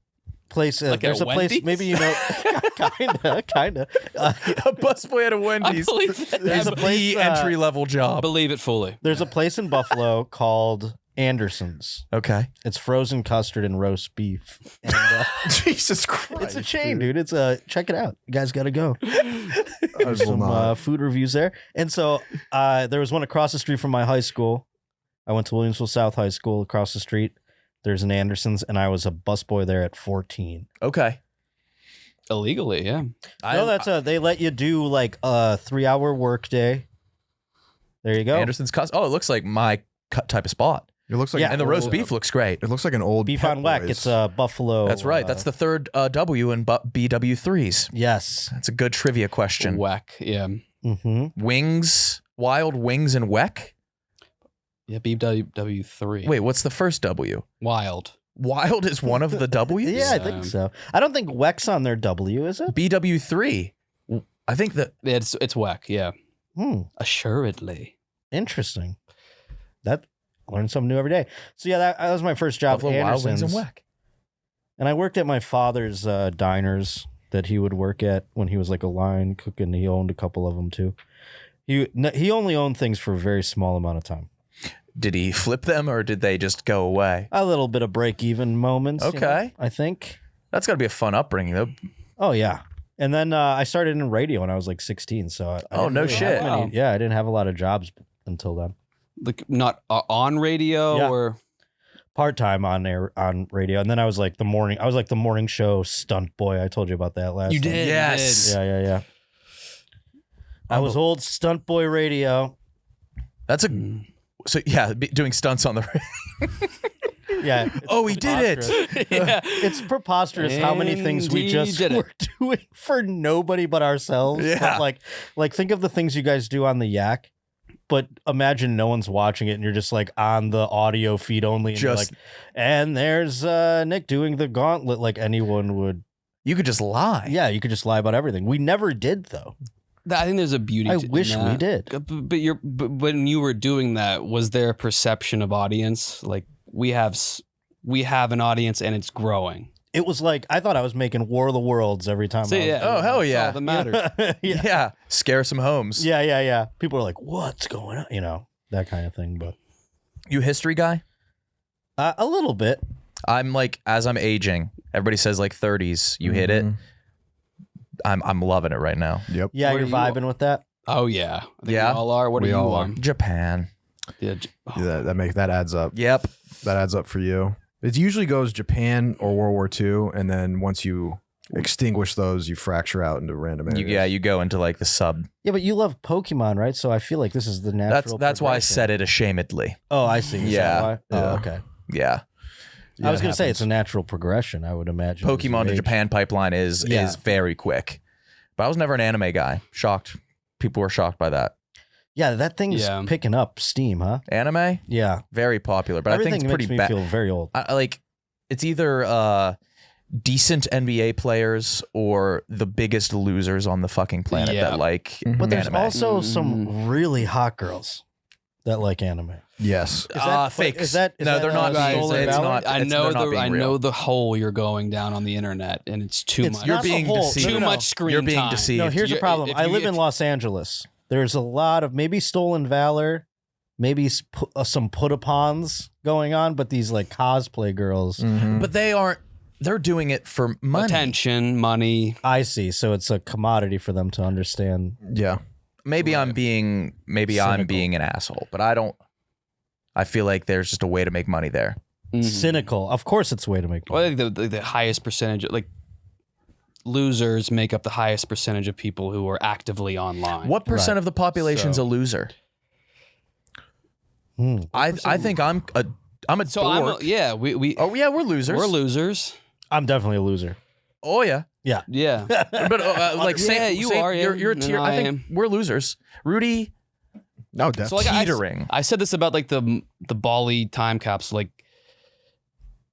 [SPEAKER 6] place.
[SPEAKER 3] Like
[SPEAKER 6] There's
[SPEAKER 3] at
[SPEAKER 6] a place.
[SPEAKER 3] Wendy's?
[SPEAKER 6] Maybe kinda.
[SPEAKER 2] A busboy at a
[SPEAKER 3] I
[SPEAKER 2] Wendy's.
[SPEAKER 3] believe it.
[SPEAKER 6] There's a place,
[SPEAKER 2] The entry level
[SPEAKER 3] I
[SPEAKER 2] job.
[SPEAKER 3] believe it fully.
[SPEAKER 6] There's a place in Buffalo called Anderson's.
[SPEAKER 2] Okay.
[SPEAKER 6] It's frozen custard and roast beef. And,
[SPEAKER 2] Jesus Christ.
[SPEAKER 6] it's a chain, dude. It's check it out. You guys got to go.
[SPEAKER 4] I
[SPEAKER 6] There's
[SPEAKER 4] will
[SPEAKER 6] some
[SPEAKER 4] not.
[SPEAKER 6] food reviews there. And so there was one across the street from my high school. I went to Williamsville South High School. Across the street, there's an Anderson's, and I was a busboy there at 14.
[SPEAKER 2] Okay.
[SPEAKER 3] Illegally, yeah.
[SPEAKER 6] They let you do like a 3-hour work day. There you go.
[SPEAKER 2] Anderson's Cus. Oh, it looks like my type of spot.
[SPEAKER 4] It looks like
[SPEAKER 6] Yeah.
[SPEAKER 2] And the roast beef looks great.
[SPEAKER 4] It looks like an old
[SPEAKER 6] Beef
[SPEAKER 4] Pep
[SPEAKER 6] on whack.
[SPEAKER 4] Boys.
[SPEAKER 6] It's Buffalo.
[SPEAKER 2] That's right. That's the third W in BW3s.
[SPEAKER 6] Yes.
[SPEAKER 2] That's a good trivia question.
[SPEAKER 3] Whack, yeah.
[SPEAKER 6] Mm-hmm.
[SPEAKER 2] Wings, wild wings and weck.
[SPEAKER 3] Yeah, BW3.
[SPEAKER 2] Wait, what's the first W?
[SPEAKER 3] Wild.
[SPEAKER 2] Wild is one of the W's?
[SPEAKER 6] Yeah, I think so. I don't think Weck's on their W, is it?
[SPEAKER 2] BW3. I think that
[SPEAKER 3] It's whack, yeah. Assuredly.
[SPEAKER 6] Interesting. That learn something new every day. So yeah, that was my first job.
[SPEAKER 2] Buffalo Wild Wings and
[SPEAKER 6] Anderson's.
[SPEAKER 2] weck.
[SPEAKER 6] And I worked at my father's diners that he would work at when he was like a line cook, and he owned a couple of them too. He only owned things for a very small amount of time.
[SPEAKER 2] Did he flip them or did they just go away?
[SPEAKER 6] A little bit of break-even moments. you know,
[SPEAKER 2] Okay.
[SPEAKER 6] I think.
[SPEAKER 2] That's got to be a fun upbringing, though.
[SPEAKER 6] Oh yeah. And then I started in radio when I was like 16. So I
[SPEAKER 2] Oh,
[SPEAKER 6] didn't
[SPEAKER 2] no
[SPEAKER 6] really have
[SPEAKER 2] shit.
[SPEAKER 6] many- yeah, I didn't have a lot of jobs until then.
[SPEAKER 3] Like not on radio
[SPEAKER 6] Yeah.
[SPEAKER 3] or
[SPEAKER 6] Part-time on radio, and then I was like the morning show stunt boy. I told you about that last.
[SPEAKER 3] you
[SPEAKER 6] time.
[SPEAKER 3] did.
[SPEAKER 2] Yes.
[SPEAKER 3] you did.
[SPEAKER 6] Yeah. I was old stunt boy radio.
[SPEAKER 2] That's a so yeah, doing stunts on the ring.
[SPEAKER 6] Yeah. it's
[SPEAKER 2] Oh, he did
[SPEAKER 6] preposterous.
[SPEAKER 2] it.
[SPEAKER 3] Yeah.
[SPEAKER 6] It's preposterous how many things we
[SPEAKER 3] Indeed
[SPEAKER 6] just
[SPEAKER 3] did it.
[SPEAKER 6] were doing for nobody but ourselves.
[SPEAKER 2] Yeah.
[SPEAKER 6] But like think of the things you guys do on the Yak, but imagine no one's watching it and you're just like on the audio feed only. And you're
[SPEAKER 2] Just-
[SPEAKER 6] like, and there's Nick doing the gauntlet like anyone would.
[SPEAKER 2] You could just lie.
[SPEAKER 6] Yeah, you could just lie about everything. We never did though.
[SPEAKER 3] I think there's a beauty.
[SPEAKER 6] I
[SPEAKER 3] in
[SPEAKER 6] wish we
[SPEAKER 3] that.
[SPEAKER 6] did.
[SPEAKER 3] But when you were doing that, was there a perception of audience? Like we have an audience and it's growing.
[SPEAKER 6] It was like I thought I was making War of the Worlds every time.
[SPEAKER 3] So,
[SPEAKER 6] I was
[SPEAKER 3] yeah,
[SPEAKER 2] Oh, hell
[SPEAKER 3] that's
[SPEAKER 2] yeah.
[SPEAKER 3] all that matters.
[SPEAKER 2] Yeah. Scare some homes.
[SPEAKER 6] Yeah. People are like, "What's going on?" You know, that kind of thing. But
[SPEAKER 2] You a history guy?
[SPEAKER 6] a little bit.
[SPEAKER 2] I'm like, as I'm aging, everybody says like 30s, you hit it. I'm loving it right now.
[SPEAKER 4] Yep.
[SPEAKER 6] Yeah,
[SPEAKER 3] Where
[SPEAKER 6] you're
[SPEAKER 3] you-
[SPEAKER 6] vibing with that.
[SPEAKER 3] Oh yeah, I think
[SPEAKER 2] Yeah?
[SPEAKER 3] we all are. What
[SPEAKER 4] We
[SPEAKER 3] are you
[SPEAKER 4] all are.
[SPEAKER 3] on?
[SPEAKER 2] Japan.
[SPEAKER 3] Yeah,
[SPEAKER 4] Yeah, that adds up.
[SPEAKER 2] Yep.
[SPEAKER 4] That adds up for you. It usually goes Japan or World War II, and then once you extinguish those, you fracture out into random areas.
[SPEAKER 2] You go into like the sub.
[SPEAKER 6] Yeah, but you love Pokemon, right? So I feel like this is the natural.
[SPEAKER 2] That's why I
[SPEAKER 6] progression.
[SPEAKER 2] said it ashamedly.
[SPEAKER 6] Oh, I see. Is that
[SPEAKER 2] Yeah.
[SPEAKER 6] why? Oh,
[SPEAKER 4] Yeah.
[SPEAKER 6] okay.
[SPEAKER 2] Yeah.
[SPEAKER 6] I was
[SPEAKER 4] it
[SPEAKER 6] going to say it's
[SPEAKER 4] happens.
[SPEAKER 6] a natural progression. I would imagine. as
[SPEAKER 2] Pokemon
[SPEAKER 6] you
[SPEAKER 2] to
[SPEAKER 6] age.
[SPEAKER 2] Japan pipeline is
[SPEAKER 6] Yeah.
[SPEAKER 2] very quick. But I was never an anime guy. Shocked. People were shocked by that.
[SPEAKER 6] Yeah, that thing's
[SPEAKER 3] Yeah.
[SPEAKER 6] picking up steam, huh?
[SPEAKER 2] Anime,
[SPEAKER 6] Yeah,
[SPEAKER 2] very popular, but
[SPEAKER 6] everything
[SPEAKER 2] I think it's
[SPEAKER 6] makes
[SPEAKER 2] pretty
[SPEAKER 6] me
[SPEAKER 2] bad.
[SPEAKER 6] feel very old.
[SPEAKER 2] Like it's either decent NBA players or the biggest losers on the fucking planet
[SPEAKER 3] Yeah.
[SPEAKER 2] that like
[SPEAKER 6] But there's
[SPEAKER 2] anime.
[SPEAKER 6] also some really hot girls that like anime.
[SPEAKER 4] Yes.
[SPEAKER 6] Is that
[SPEAKER 2] fake.
[SPEAKER 6] Is that
[SPEAKER 2] No, they're not.
[SPEAKER 6] Stolen
[SPEAKER 2] It's
[SPEAKER 6] Valor?
[SPEAKER 2] not.
[SPEAKER 3] I
[SPEAKER 2] it's-
[SPEAKER 3] know
[SPEAKER 2] they're not being
[SPEAKER 3] I
[SPEAKER 2] real.
[SPEAKER 3] know the hole you're going down on the internet, and it's too
[SPEAKER 6] It's
[SPEAKER 3] much.
[SPEAKER 2] You're
[SPEAKER 6] not the
[SPEAKER 2] being
[SPEAKER 6] whole-
[SPEAKER 2] deceived.
[SPEAKER 3] too
[SPEAKER 6] no, no,
[SPEAKER 3] much screen
[SPEAKER 2] You're being
[SPEAKER 3] time.
[SPEAKER 2] deceived.
[SPEAKER 6] No, here's the
[SPEAKER 3] You-
[SPEAKER 6] problem.
[SPEAKER 3] if
[SPEAKER 6] I
[SPEAKER 3] you-
[SPEAKER 6] live
[SPEAKER 3] if-
[SPEAKER 6] in Los Angeles. There's a lot of maybe Stolen Valor, maybe some put-upons going on, but these like cosplay girls.
[SPEAKER 2] But they aren't. They're doing it for money.
[SPEAKER 3] attention, money.
[SPEAKER 6] I see. So it's a commodity for them to understand.
[SPEAKER 4] Yeah.
[SPEAKER 2] Maybe I'm being
[SPEAKER 6] Cynical.
[SPEAKER 2] an asshole, but I don't. I feel like there's just a way to make money there.
[SPEAKER 6] Cynical. Of course, it's a way to make
[SPEAKER 3] Well, I
[SPEAKER 6] money.
[SPEAKER 3] think the highest percentage, like losers, make up the highest percentage of people who are actively online.
[SPEAKER 2] What percent
[SPEAKER 6] Right.
[SPEAKER 2] of the population's
[SPEAKER 3] So-
[SPEAKER 2] a loser?
[SPEAKER 6] Hmm.
[SPEAKER 2] I think I'm a
[SPEAKER 3] So
[SPEAKER 2] dork.
[SPEAKER 3] yeah, we
[SPEAKER 2] Oh yeah, we're losers.
[SPEAKER 3] we're losers.
[SPEAKER 6] I'm definitely a loser.
[SPEAKER 2] Oh yeah,
[SPEAKER 3] Yeah,
[SPEAKER 2] but like
[SPEAKER 3] Yeah,
[SPEAKER 2] same,
[SPEAKER 3] you
[SPEAKER 2] same-
[SPEAKER 3] are, yeah,
[SPEAKER 2] You're a
[SPEAKER 3] and
[SPEAKER 2] tier.
[SPEAKER 3] I
[SPEAKER 2] I think
[SPEAKER 3] am.
[SPEAKER 2] we're losers. Rudy
[SPEAKER 4] No,
[SPEAKER 3] so
[SPEAKER 4] definitely.
[SPEAKER 3] like
[SPEAKER 2] teetering.
[SPEAKER 3] I said this about like the Bali time capsule. Like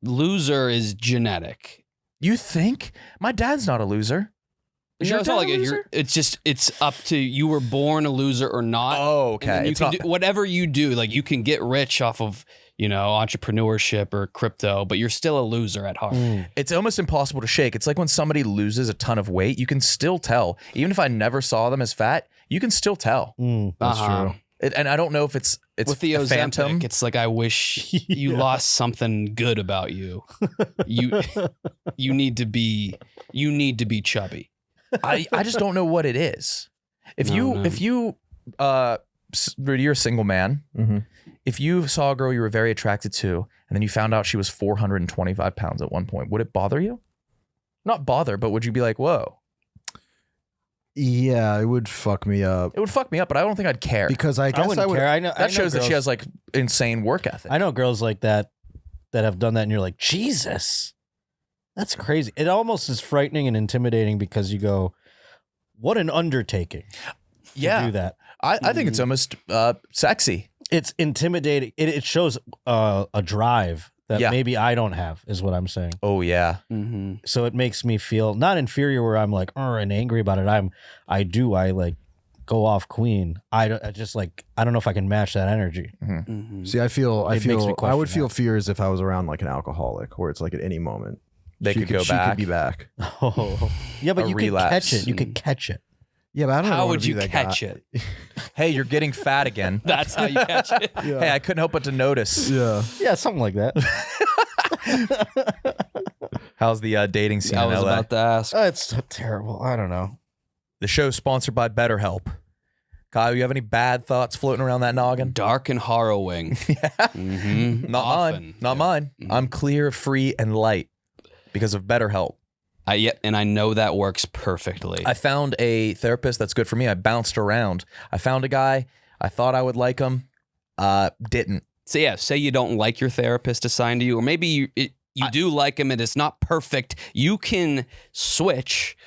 [SPEAKER 3] loser is genetic.
[SPEAKER 2] You think my dad's not a loser? Is
[SPEAKER 3] No,
[SPEAKER 2] your
[SPEAKER 3] it's
[SPEAKER 2] dad
[SPEAKER 3] not like
[SPEAKER 2] a loser?
[SPEAKER 3] it's just it's up to you were born a loser or not.
[SPEAKER 2] Oh,
[SPEAKER 3] And then
[SPEAKER 2] okay.
[SPEAKER 3] you
[SPEAKER 2] It's
[SPEAKER 3] can
[SPEAKER 2] not-
[SPEAKER 3] do whatever you do. Like you can get rich off of entrepreneurship or crypto, but you're still a loser at heart.
[SPEAKER 2] It's almost impossible to shake. It's like when somebody loses a ton of weight, you can still tell. Even if I never saw them as fat, you can still tell.
[SPEAKER 4] That's true.
[SPEAKER 2] And I don't know if it's
[SPEAKER 3] With the
[SPEAKER 2] a
[SPEAKER 3] Ozempic,
[SPEAKER 2] phantom.
[SPEAKER 3] it's like I wish you lost something good about you. You need to be chubby.
[SPEAKER 2] I just don't know what it is. If
[SPEAKER 3] No.
[SPEAKER 2] you Rudy, you're a single man.
[SPEAKER 4] Mhm.
[SPEAKER 2] If you saw a girl you were very attracted to, and then you found out she was 425 pounds at one point, would it bother you? Not bother, but would you be like, whoa?
[SPEAKER 4] Yeah, it would fuck me up
[SPEAKER 2] It would fuck me up, but I don't think I'd care.
[SPEAKER 4] because I guess
[SPEAKER 6] I wouldn't
[SPEAKER 4] would.
[SPEAKER 6] care. I know
[SPEAKER 2] That shows that she has like insane work ethic.
[SPEAKER 6] I know girls like that have done that, and you're like, Jesus, that's crazy. It almost is frightening and intimidating because you go, what an undertaking to
[SPEAKER 2] Yeah.
[SPEAKER 6] do that.
[SPEAKER 2] I think it's almost sexy.
[SPEAKER 6] It's intimidating. It shows a drive that
[SPEAKER 2] Yeah.
[SPEAKER 6] maybe I don't have, is what I'm saying.
[SPEAKER 2] Oh yeah.
[SPEAKER 3] Mm-hmm.
[SPEAKER 6] So it makes me feel not inferior where I'm like, and angry about it. I like go off queen. I don't know if I can match that energy.
[SPEAKER 3] Mm-hmm.
[SPEAKER 4] See, I
[SPEAKER 6] It makes me
[SPEAKER 4] I would
[SPEAKER 6] question
[SPEAKER 4] feel
[SPEAKER 6] that.
[SPEAKER 4] fears if I was around like an alcoholic, where it's like at any moment
[SPEAKER 2] They
[SPEAKER 4] she
[SPEAKER 2] could go
[SPEAKER 4] she
[SPEAKER 2] back.
[SPEAKER 4] could be back.
[SPEAKER 6] Oh, yeah, but
[SPEAKER 2] A
[SPEAKER 6] you
[SPEAKER 2] relapse.
[SPEAKER 6] could catch it. You could catch it.
[SPEAKER 4] Yeah, but I don't know.
[SPEAKER 3] How would you catch it?
[SPEAKER 2] Hey, you're getting fat again.
[SPEAKER 3] That's how you catch it.
[SPEAKER 2] Hey, I couldn't help but to notice.
[SPEAKER 4] Yeah.
[SPEAKER 6] Yeah, something like that.
[SPEAKER 2] How's the dating scene
[SPEAKER 3] I
[SPEAKER 2] in
[SPEAKER 3] was
[SPEAKER 2] LA?
[SPEAKER 3] about to ask.
[SPEAKER 6] It's terrible. I don't know.
[SPEAKER 2] The show's sponsored by BetterHelp. Kyle, you have any bad thoughts floating around that noggin?
[SPEAKER 3] Dark and harrowing. Mm-hmm.
[SPEAKER 2] Not mine. Not mine. I'm clear, free, and light because of BetterHelp.
[SPEAKER 3] And I know that works perfectly.
[SPEAKER 2] I found a therapist that's good for me. I bounced around. I found a guy. I thought I would like him. Didn't.
[SPEAKER 3] So yeah, say you don't like your therapist assigned to you, or maybe you do like him and it's not perfect. You can switch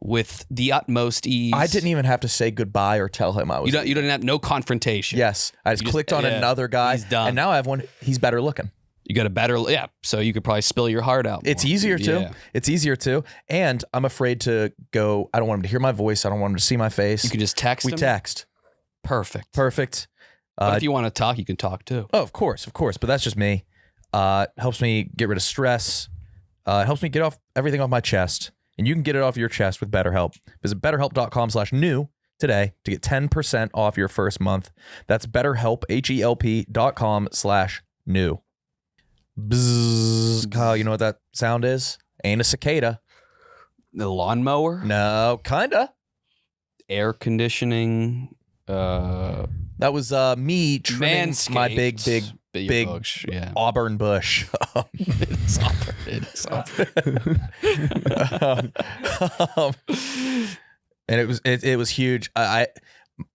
[SPEAKER 3] with the utmost ease.
[SPEAKER 2] I didn't even have to say goodbye or tell him I was.
[SPEAKER 3] You don't have no confrontation.
[SPEAKER 2] Yes, I just clicked on another guy,
[SPEAKER 3] he's done.
[SPEAKER 2] and now I have one. He's better looking.
[SPEAKER 3] You got a better, so you could probably spill your heart out more.
[SPEAKER 2] It's easier too.
[SPEAKER 3] Yeah.
[SPEAKER 2] It's easier too. And I'm afraid to go. I don't want him to hear my voice. I don't want him to see my face.
[SPEAKER 3] You can just text
[SPEAKER 2] We
[SPEAKER 3] him.
[SPEAKER 2] text.
[SPEAKER 3] Perfect.
[SPEAKER 2] But
[SPEAKER 3] if you want to talk, you can talk too.
[SPEAKER 2] Oh, of course. But that's just me. Helps me get rid of stress. Helps me get off everything off my chest. And you can get it off your chest with BetterHelp. Visit betterhelp.com/new today to get 10% off your first month. That's BetterHelp, HELP.com/new. Bzzz. Kyle, you know what that sound is? Ain't a cicada.
[SPEAKER 3] The lawnmower,
[SPEAKER 2] No, kinda.
[SPEAKER 3] air conditioning,
[SPEAKER 2] That was me trimming my big
[SPEAKER 3] bush. Yeah.
[SPEAKER 2] auburn bush.
[SPEAKER 3] It's Auburn.
[SPEAKER 2] And it was huge. I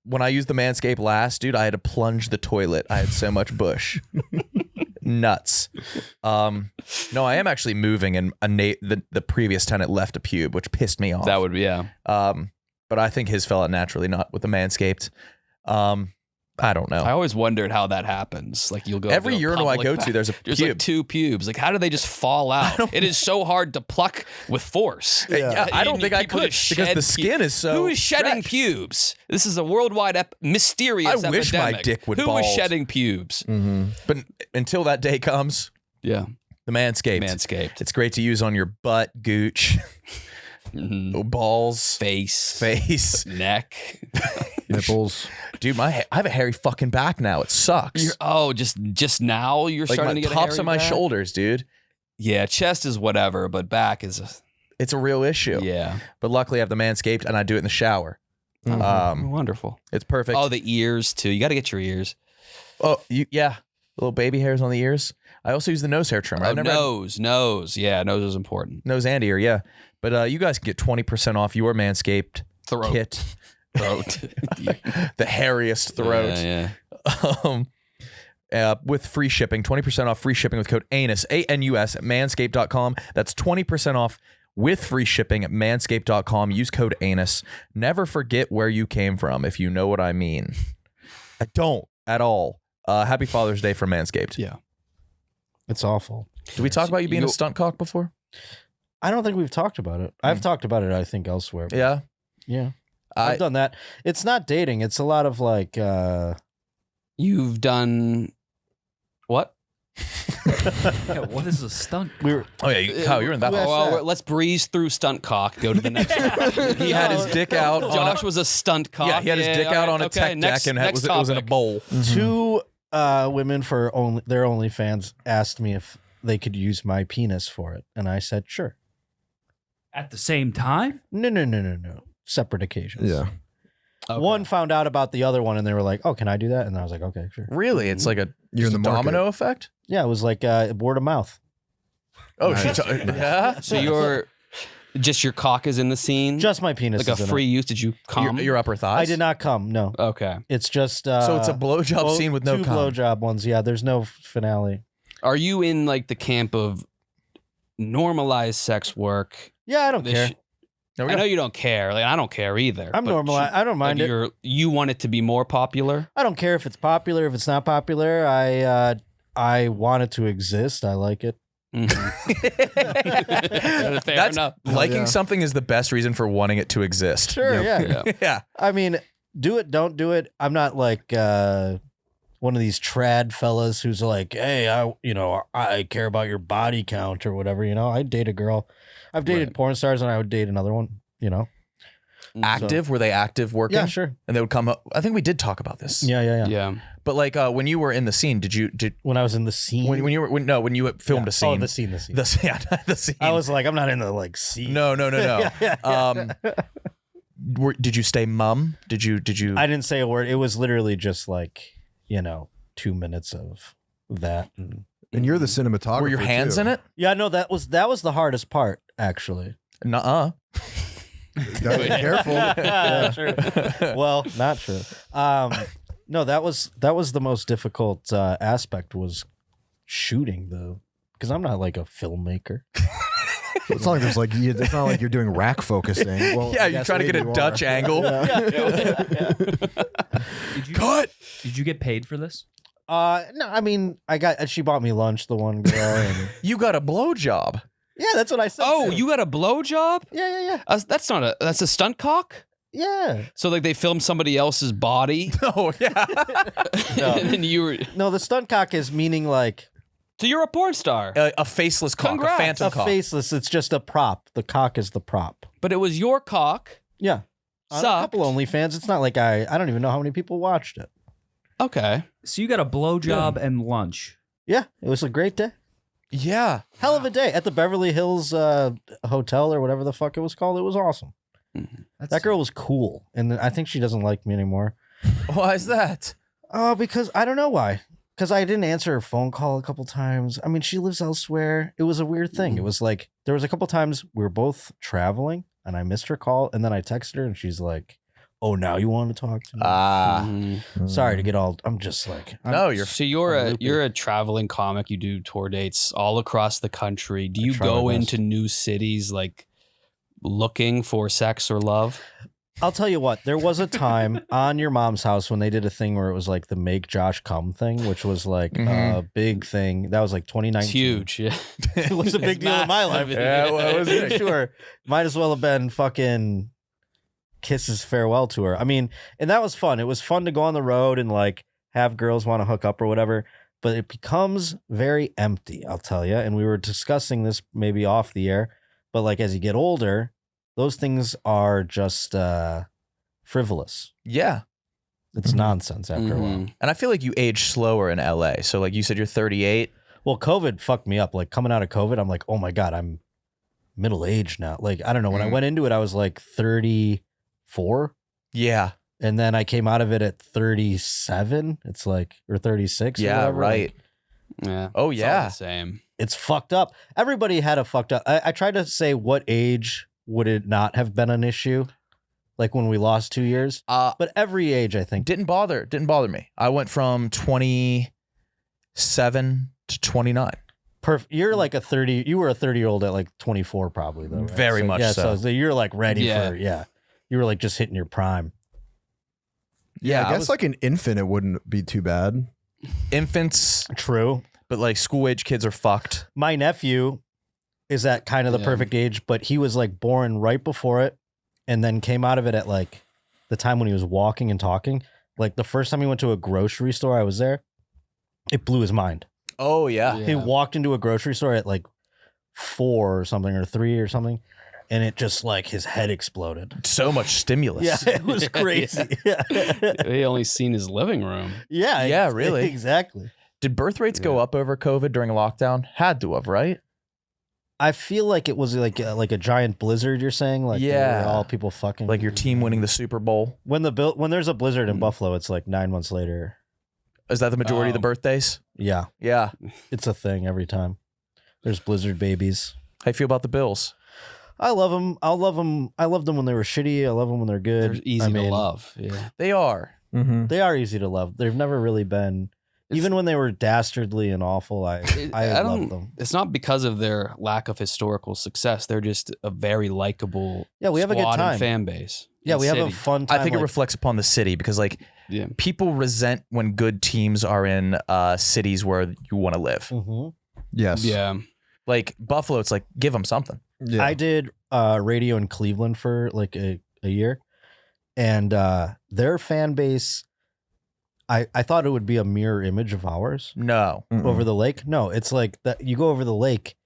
[SPEAKER 2] when I used the Manscaped last, dude, I had to plunge the toilet. I had so much bush. Nuts. No, I am actually moving, and the previous tenant left a pube, which pissed me off.
[SPEAKER 3] That would be, yeah.
[SPEAKER 2] But I think his fell out naturally, not with the Manscaped. I don't know.
[SPEAKER 3] I always wondered how that happens. Like you'll go
[SPEAKER 2] Every
[SPEAKER 3] to a
[SPEAKER 2] urinal I
[SPEAKER 3] public
[SPEAKER 2] go to, there's a
[SPEAKER 3] there's
[SPEAKER 2] pube.
[SPEAKER 3] like 2 pubes. Like how do they just fall out? It is so hard to pluck with force.
[SPEAKER 2] Yeah, I don't think I
[SPEAKER 3] People
[SPEAKER 2] could
[SPEAKER 3] just
[SPEAKER 2] because
[SPEAKER 3] shed
[SPEAKER 2] the skin is so.
[SPEAKER 3] Who is shedding
[SPEAKER 2] fresh.
[SPEAKER 3] pubes? This is a worldwide mysterious
[SPEAKER 2] I wish my
[SPEAKER 3] epidemic.
[SPEAKER 2] dick would
[SPEAKER 3] Who is
[SPEAKER 2] bald.
[SPEAKER 3] shedding pubes?
[SPEAKER 2] But until that day comes,
[SPEAKER 3] Yeah.
[SPEAKER 2] the Manscaped.
[SPEAKER 3] Manscaped.
[SPEAKER 2] It's great to use on your butt, gooch, balls, face.
[SPEAKER 3] Neck.
[SPEAKER 4] Nipples.
[SPEAKER 2] Dude, I have a hairy fucking back now. It sucks.
[SPEAKER 3] Just now you're
[SPEAKER 2] like
[SPEAKER 3] starting
[SPEAKER 2] my
[SPEAKER 3] to get a
[SPEAKER 2] tops
[SPEAKER 3] hairy
[SPEAKER 2] of my
[SPEAKER 3] back?
[SPEAKER 2] shoulders, dude.
[SPEAKER 3] Yeah, chest is whatever, but back is
[SPEAKER 2] It's a real issue.
[SPEAKER 3] yeah.
[SPEAKER 2] But luckily I have the Manscaped and I do it in the shower.
[SPEAKER 3] Wonderful.
[SPEAKER 2] It's perfect.
[SPEAKER 3] Oh, the ears too. You got to get your ears.
[SPEAKER 2] Oh, yeah. Little baby hairs on the ears. I also use the nose hair trimmer.
[SPEAKER 3] Oh,
[SPEAKER 2] I've never had
[SPEAKER 3] nose. Yeah, nose is important.
[SPEAKER 2] nose and ear, yeah. But you guys can get 20% off your Manscaped
[SPEAKER 3] Throat.
[SPEAKER 2] kit.
[SPEAKER 3] Throat.
[SPEAKER 2] The hairiest throat.
[SPEAKER 3] Yeah.
[SPEAKER 2] With free shipping, 20% off free shipping with code ANUS, ANUS at manscaped.com. That's 20% off with free shipping at manscaped.com. Use code ANUS. Never forget where you came from, if you know what I mean. I don't at all. Happy Father's Day for Manscaped.
[SPEAKER 3] Yeah.
[SPEAKER 6] It's awful.
[SPEAKER 2] Did we talk about you being a stunt cock before?
[SPEAKER 6] I don't think we've talked about it. I've talked about it, I think, elsewhere. but
[SPEAKER 2] Yeah.
[SPEAKER 6] Yeah. I've done that. It's not dating. It's a lot of like
[SPEAKER 3] You've done what?
[SPEAKER 1] Yeah, what is a stunt?
[SPEAKER 6] we were
[SPEAKER 2] Oh, yeah. Kyle, you're in that.
[SPEAKER 3] Well, let's breeze through stunt cock. Go to the next one.
[SPEAKER 2] He had his dick out.
[SPEAKER 3] Josh was a stunt cock.
[SPEAKER 2] Yeah, he had his dick out on a
[SPEAKER 3] okay,
[SPEAKER 2] tech deck and it was in a bowl.
[SPEAKER 6] two women for their OnlyFans asked me if they could use my penis for it, and I said sure.
[SPEAKER 1] At the same time?
[SPEAKER 6] No. Separate occasions.
[SPEAKER 4] Yeah.
[SPEAKER 3] Okay.
[SPEAKER 6] One found out about the other one, and they were like, "Oh, can I do that?" And I was like, "Okay, sure."
[SPEAKER 2] Really? It's like a
[SPEAKER 4] You're in the market.
[SPEAKER 2] domino effect?
[SPEAKER 6] Yeah, it was like word of mouth.
[SPEAKER 2] Oh,
[SPEAKER 4] Nice.
[SPEAKER 2] yeah?
[SPEAKER 3] So your cock is in the scene?
[SPEAKER 6] Just my penis.
[SPEAKER 3] like
[SPEAKER 6] is
[SPEAKER 3] a
[SPEAKER 6] in
[SPEAKER 3] free
[SPEAKER 6] it.
[SPEAKER 3] use? Did you come?
[SPEAKER 2] Your upper thighs?
[SPEAKER 6] I did not come. No,
[SPEAKER 3] Okay.
[SPEAKER 6] it's just
[SPEAKER 2] So it's a blowjob scene with no
[SPEAKER 6] two
[SPEAKER 2] cum.
[SPEAKER 6] blowjob ones. Yeah, there's no finale.
[SPEAKER 3] Are you in like the camp of normalized sex work?
[SPEAKER 6] Yeah, I don't
[SPEAKER 3] This
[SPEAKER 6] care.
[SPEAKER 3] sh-
[SPEAKER 2] There we
[SPEAKER 3] I
[SPEAKER 2] go.
[SPEAKER 3] know you don't care. Like I don't care either.
[SPEAKER 6] I'm
[SPEAKER 3] but
[SPEAKER 6] normal. I don't mind it.
[SPEAKER 3] You want it to be more popular?
[SPEAKER 6] I don't care if it's popular, if it's not popular. I want it to exist. I like it.
[SPEAKER 3] Fair
[SPEAKER 2] That's
[SPEAKER 3] enough.
[SPEAKER 2] liking
[SPEAKER 4] yeah.
[SPEAKER 2] something is the best reason for wanting it to exist.
[SPEAKER 6] Sure, yeah.
[SPEAKER 3] Yeah.
[SPEAKER 2] Yeah.
[SPEAKER 6] I mean, do it, don't do it. I'm not like one of these trad fellas who's like, hey, I care about your body count or whatever. I date a girl. I've dated
[SPEAKER 3] Right.
[SPEAKER 6] porn stars, and I would date another one.
[SPEAKER 2] Active? Were they active working?
[SPEAKER 6] Yeah, sure.
[SPEAKER 2] And they would come up. I think we did talk about this.
[SPEAKER 6] Yeah.
[SPEAKER 3] Yeah.
[SPEAKER 2] But like when you were in the scene, did
[SPEAKER 6] When I was in the scene,
[SPEAKER 2] when you filmed a scene?
[SPEAKER 6] Oh, the scene.
[SPEAKER 2] The scene.
[SPEAKER 6] I was like, I'm not in the like scene.
[SPEAKER 2] No.
[SPEAKER 6] Yeah.
[SPEAKER 2] Did you stay mum? Did you?
[SPEAKER 6] I didn't say a word. It was literally just like 2 minutes of that.
[SPEAKER 4] And you're the cinematographer.
[SPEAKER 2] Were your hands
[SPEAKER 4] too.
[SPEAKER 2] in it?
[SPEAKER 6] Yeah, no, that was the hardest part, actually.
[SPEAKER 2] Nuh-uh.
[SPEAKER 4] Gotta be careful.
[SPEAKER 6] Yeah, true. Well, not true. No, that was the most difficult aspect was shooting though, because I'm not like a filmmaker.
[SPEAKER 4] It's not like there's like it's not like you're doing rack focusing. Well,
[SPEAKER 2] Yeah, you're
[SPEAKER 4] yes,
[SPEAKER 2] trying to get
[SPEAKER 4] maybe
[SPEAKER 2] a
[SPEAKER 4] you
[SPEAKER 2] Dutch
[SPEAKER 4] are.
[SPEAKER 2] angle.
[SPEAKER 1] Cut. Did you get paid for this?
[SPEAKER 6] No, I mean, she bought me lunch, the one girl. And,
[SPEAKER 2] You got a blowjob.
[SPEAKER 6] yeah, that's what I said.
[SPEAKER 3] Oh,
[SPEAKER 6] too.
[SPEAKER 3] you got a blowjob?
[SPEAKER 6] Yeah.
[SPEAKER 3] That's a stunt cock?
[SPEAKER 6] Yeah.
[SPEAKER 3] So like they filmed somebody else's body
[SPEAKER 2] Oh yeah.
[SPEAKER 3] and then you were
[SPEAKER 6] No, the stunt cock is meaning like
[SPEAKER 3] so you're a porn star.
[SPEAKER 2] A faceless cock,
[SPEAKER 3] Congrats.
[SPEAKER 2] a phantom
[SPEAKER 6] a
[SPEAKER 2] cock.
[SPEAKER 6] faceless. It's just a prop. The cock is the prop.
[SPEAKER 3] But it was your cock.
[SPEAKER 6] Yeah. On a
[SPEAKER 3] Sucked.
[SPEAKER 6] couple OnlyFans. It's not like I don't even know how many people watched it.
[SPEAKER 3] Okay.
[SPEAKER 1] So you got a blowjob and lunch.
[SPEAKER 6] Yeah, it was a great day.
[SPEAKER 2] Yeah.
[SPEAKER 6] Hell of a day at the Beverly Hills hotel or whatever the fuck it was called. It was awesome. That girl was cool, and I think she doesn't like me anymore.
[SPEAKER 2] Why is that?
[SPEAKER 6] Oh, because I don't know why. Because I didn't answer her phone call a couple times. I mean, she lives elsewhere. It was a weird thing. It was like there was a couple times we were both traveling, and I missed her call, and then I texted her, and she's like, "Oh, now you want to talk to me?"
[SPEAKER 3] Mhm.
[SPEAKER 6] Sorry to get all. I'm just like,
[SPEAKER 2] No, you're
[SPEAKER 3] So you're
[SPEAKER 6] I'm
[SPEAKER 3] a
[SPEAKER 6] loopy.
[SPEAKER 3] you're a traveling comic. You do tour dates all across the country. Do
[SPEAKER 6] I
[SPEAKER 3] you
[SPEAKER 6] try
[SPEAKER 3] go
[SPEAKER 6] my best.
[SPEAKER 3] into new cities like looking for sex or love?
[SPEAKER 6] I'll tell you what. There was a time on Your Mom's House when they did a thing where it was like the Make Josh Come thing, which was like a big thing. That was like 2019.
[SPEAKER 3] It's huge. Yeah.
[SPEAKER 6] It was a big deal in my life.
[SPEAKER 2] Yeah, well, it was big.
[SPEAKER 6] Sure. Might as well have been fucking Kiss's farewell tour. I mean, and that was fun. It was fun to go on the road and like have girls want to hook up or whatever. But it becomes very empty, I'll tell you. And we were discussing this maybe off the air. But like as you get older, those things are just frivolous.
[SPEAKER 2] Yeah.
[SPEAKER 6] It's nonsense after a while.
[SPEAKER 3] Mhm.
[SPEAKER 2] And I feel like you age slower in LA. So like you said, you're 38.
[SPEAKER 6] Well, COVID fucked me up. Like coming out of COVID, I'm like, oh my God, I'm middle aged now. Like, I don't know. When I went into it, I was like 34.
[SPEAKER 2] Yeah.
[SPEAKER 6] And then I came out of it at 37. It's like, or 36. or
[SPEAKER 2] Yeah,
[SPEAKER 6] whatever.
[SPEAKER 2] right.
[SPEAKER 6] Like,
[SPEAKER 3] Yeah.
[SPEAKER 2] Oh,
[SPEAKER 3] It's all
[SPEAKER 2] yeah.
[SPEAKER 3] the same.
[SPEAKER 6] it's fucked up. Everybody had a fucked up. I tried to say what age would it not have been an issue? Like when we lost 2 years. But every age, I think.
[SPEAKER 2] Didn't bother me. I went from 27 to 29.
[SPEAKER 6] You're like a 30. You were a 30-year-old at like 24, probably though. Right?
[SPEAKER 2] Very much
[SPEAKER 6] yeah,
[SPEAKER 2] so.
[SPEAKER 6] So you're like ready
[SPEAKER 3] Yeah.
[SPEAKER 6] for You were like just hitting your prime.
[SPEAKER 4] Yeah, I guess
[SPEAKER 2] was
[SPEAKER 4] like an infant, it wouldn't be too bad.
[SPEAKER 2] infants,
[SPEAKER 6] True.
[SPEAKER 2] but like school age kids are fucked.
[SPEAKER 6] My nephew is at kind of the
[SPEAKER 3] Yeah.
[SPEAKER 6] perfect age, but he was like born right before it, and then came out of it at like the time when he was walking and talking. Like the first time he went to a grocery store, I was there. It blew his mind.
[SPEAKER 2] Oh yeah.
[SPEAKER 6] He walked into a grocery store at like 4 or something or 3 or something, and it just like his head exploded.
[SPEAKER 2] So much stimulus.
[SPEAKER 6] Yeah, it was crazy. Yeah,
[SPEAKER 3] He only seen his living room.
[SPEAKER 2] Yeah, really.
[SPEAKER 6] Exactly.
[SPEAKER 2] Did birth rates go up over COVID during lockdown? Had to have, right?
[SPEAKER 6] I feel like it was like a giant blizzard. You're saying, like, they
[SPEAKER 2] Yeah.
[SPEAKER 6] were all people fucking
[SPEAKER 2] Like your team winning the Super Bowl.
[SPEAKER 6] when there's a blizzard in Buffalo, it's like 9 months later.
[SPEAKER 2] Is that the majority of the
[SPEAKER 3] Oh.
[SPEAKER 2] birthdays?
[SPEAKER 6] Yeah,
[SPEAKER 2] Yeah.
[SPEAKER 6] it's a thing every time. There's blizzard babies.
[SPEAKER 2] How you feel about the Bills?
[SPEAKER 6] I love them. I love them. I loved them when they were shitty. I love them when they're good.
[SPEAKER 3] They're easy
[SPEAKER 6] I
[SPEAKER 3] to
[SPEAKER 6] mean,
[SPEAKER 3] love. Yeah.
[SPEAKER 2] They are.
[SPEAKER 4] Mm-hmm.
[SPEAKER 6] They are easy to love. They've never really been. Even when they were dastardly and awful, I love them.
[SPEAKER 3] It's not because of their lack of historical success. They're just a very likable
[SPEAKER 6] Yeah, we have a good
[SPEAKER 3] squad and
[SPEAKER 6] time.
[SPEAKER 3] fan base.
[SPEAKER 6] Yeah,
[SPEAKER 3] and
[SPEAKER 6] we have a
[SPEAKER 3] city.
[SPEAKER 6] fun time.
[SPEAKER 2] I think it
[SPEAKER 6] like-
[SPEAKER 2] reflects upon the city because like
[SPEAKER 3] Yeah.
[SPEAKER 2] people resent when good teams are in cities where you want to live.
[SPEAKER 6] Mhm.
[SPEAKER 4] Yes.
[SPEAKER 3] Yeah.
[SPEAKER 2] Like Buffalo, it's like give them something.
[SPEAKER 4] Yeah.
[SPEAKER 6] I did radio in Cleveland for like a year, and their fan base, I thought it would be a mirror image of ours
[SPEAKER 2] No,
[SPEAKER 6] over the lake. No, it's like that. You go over the lake,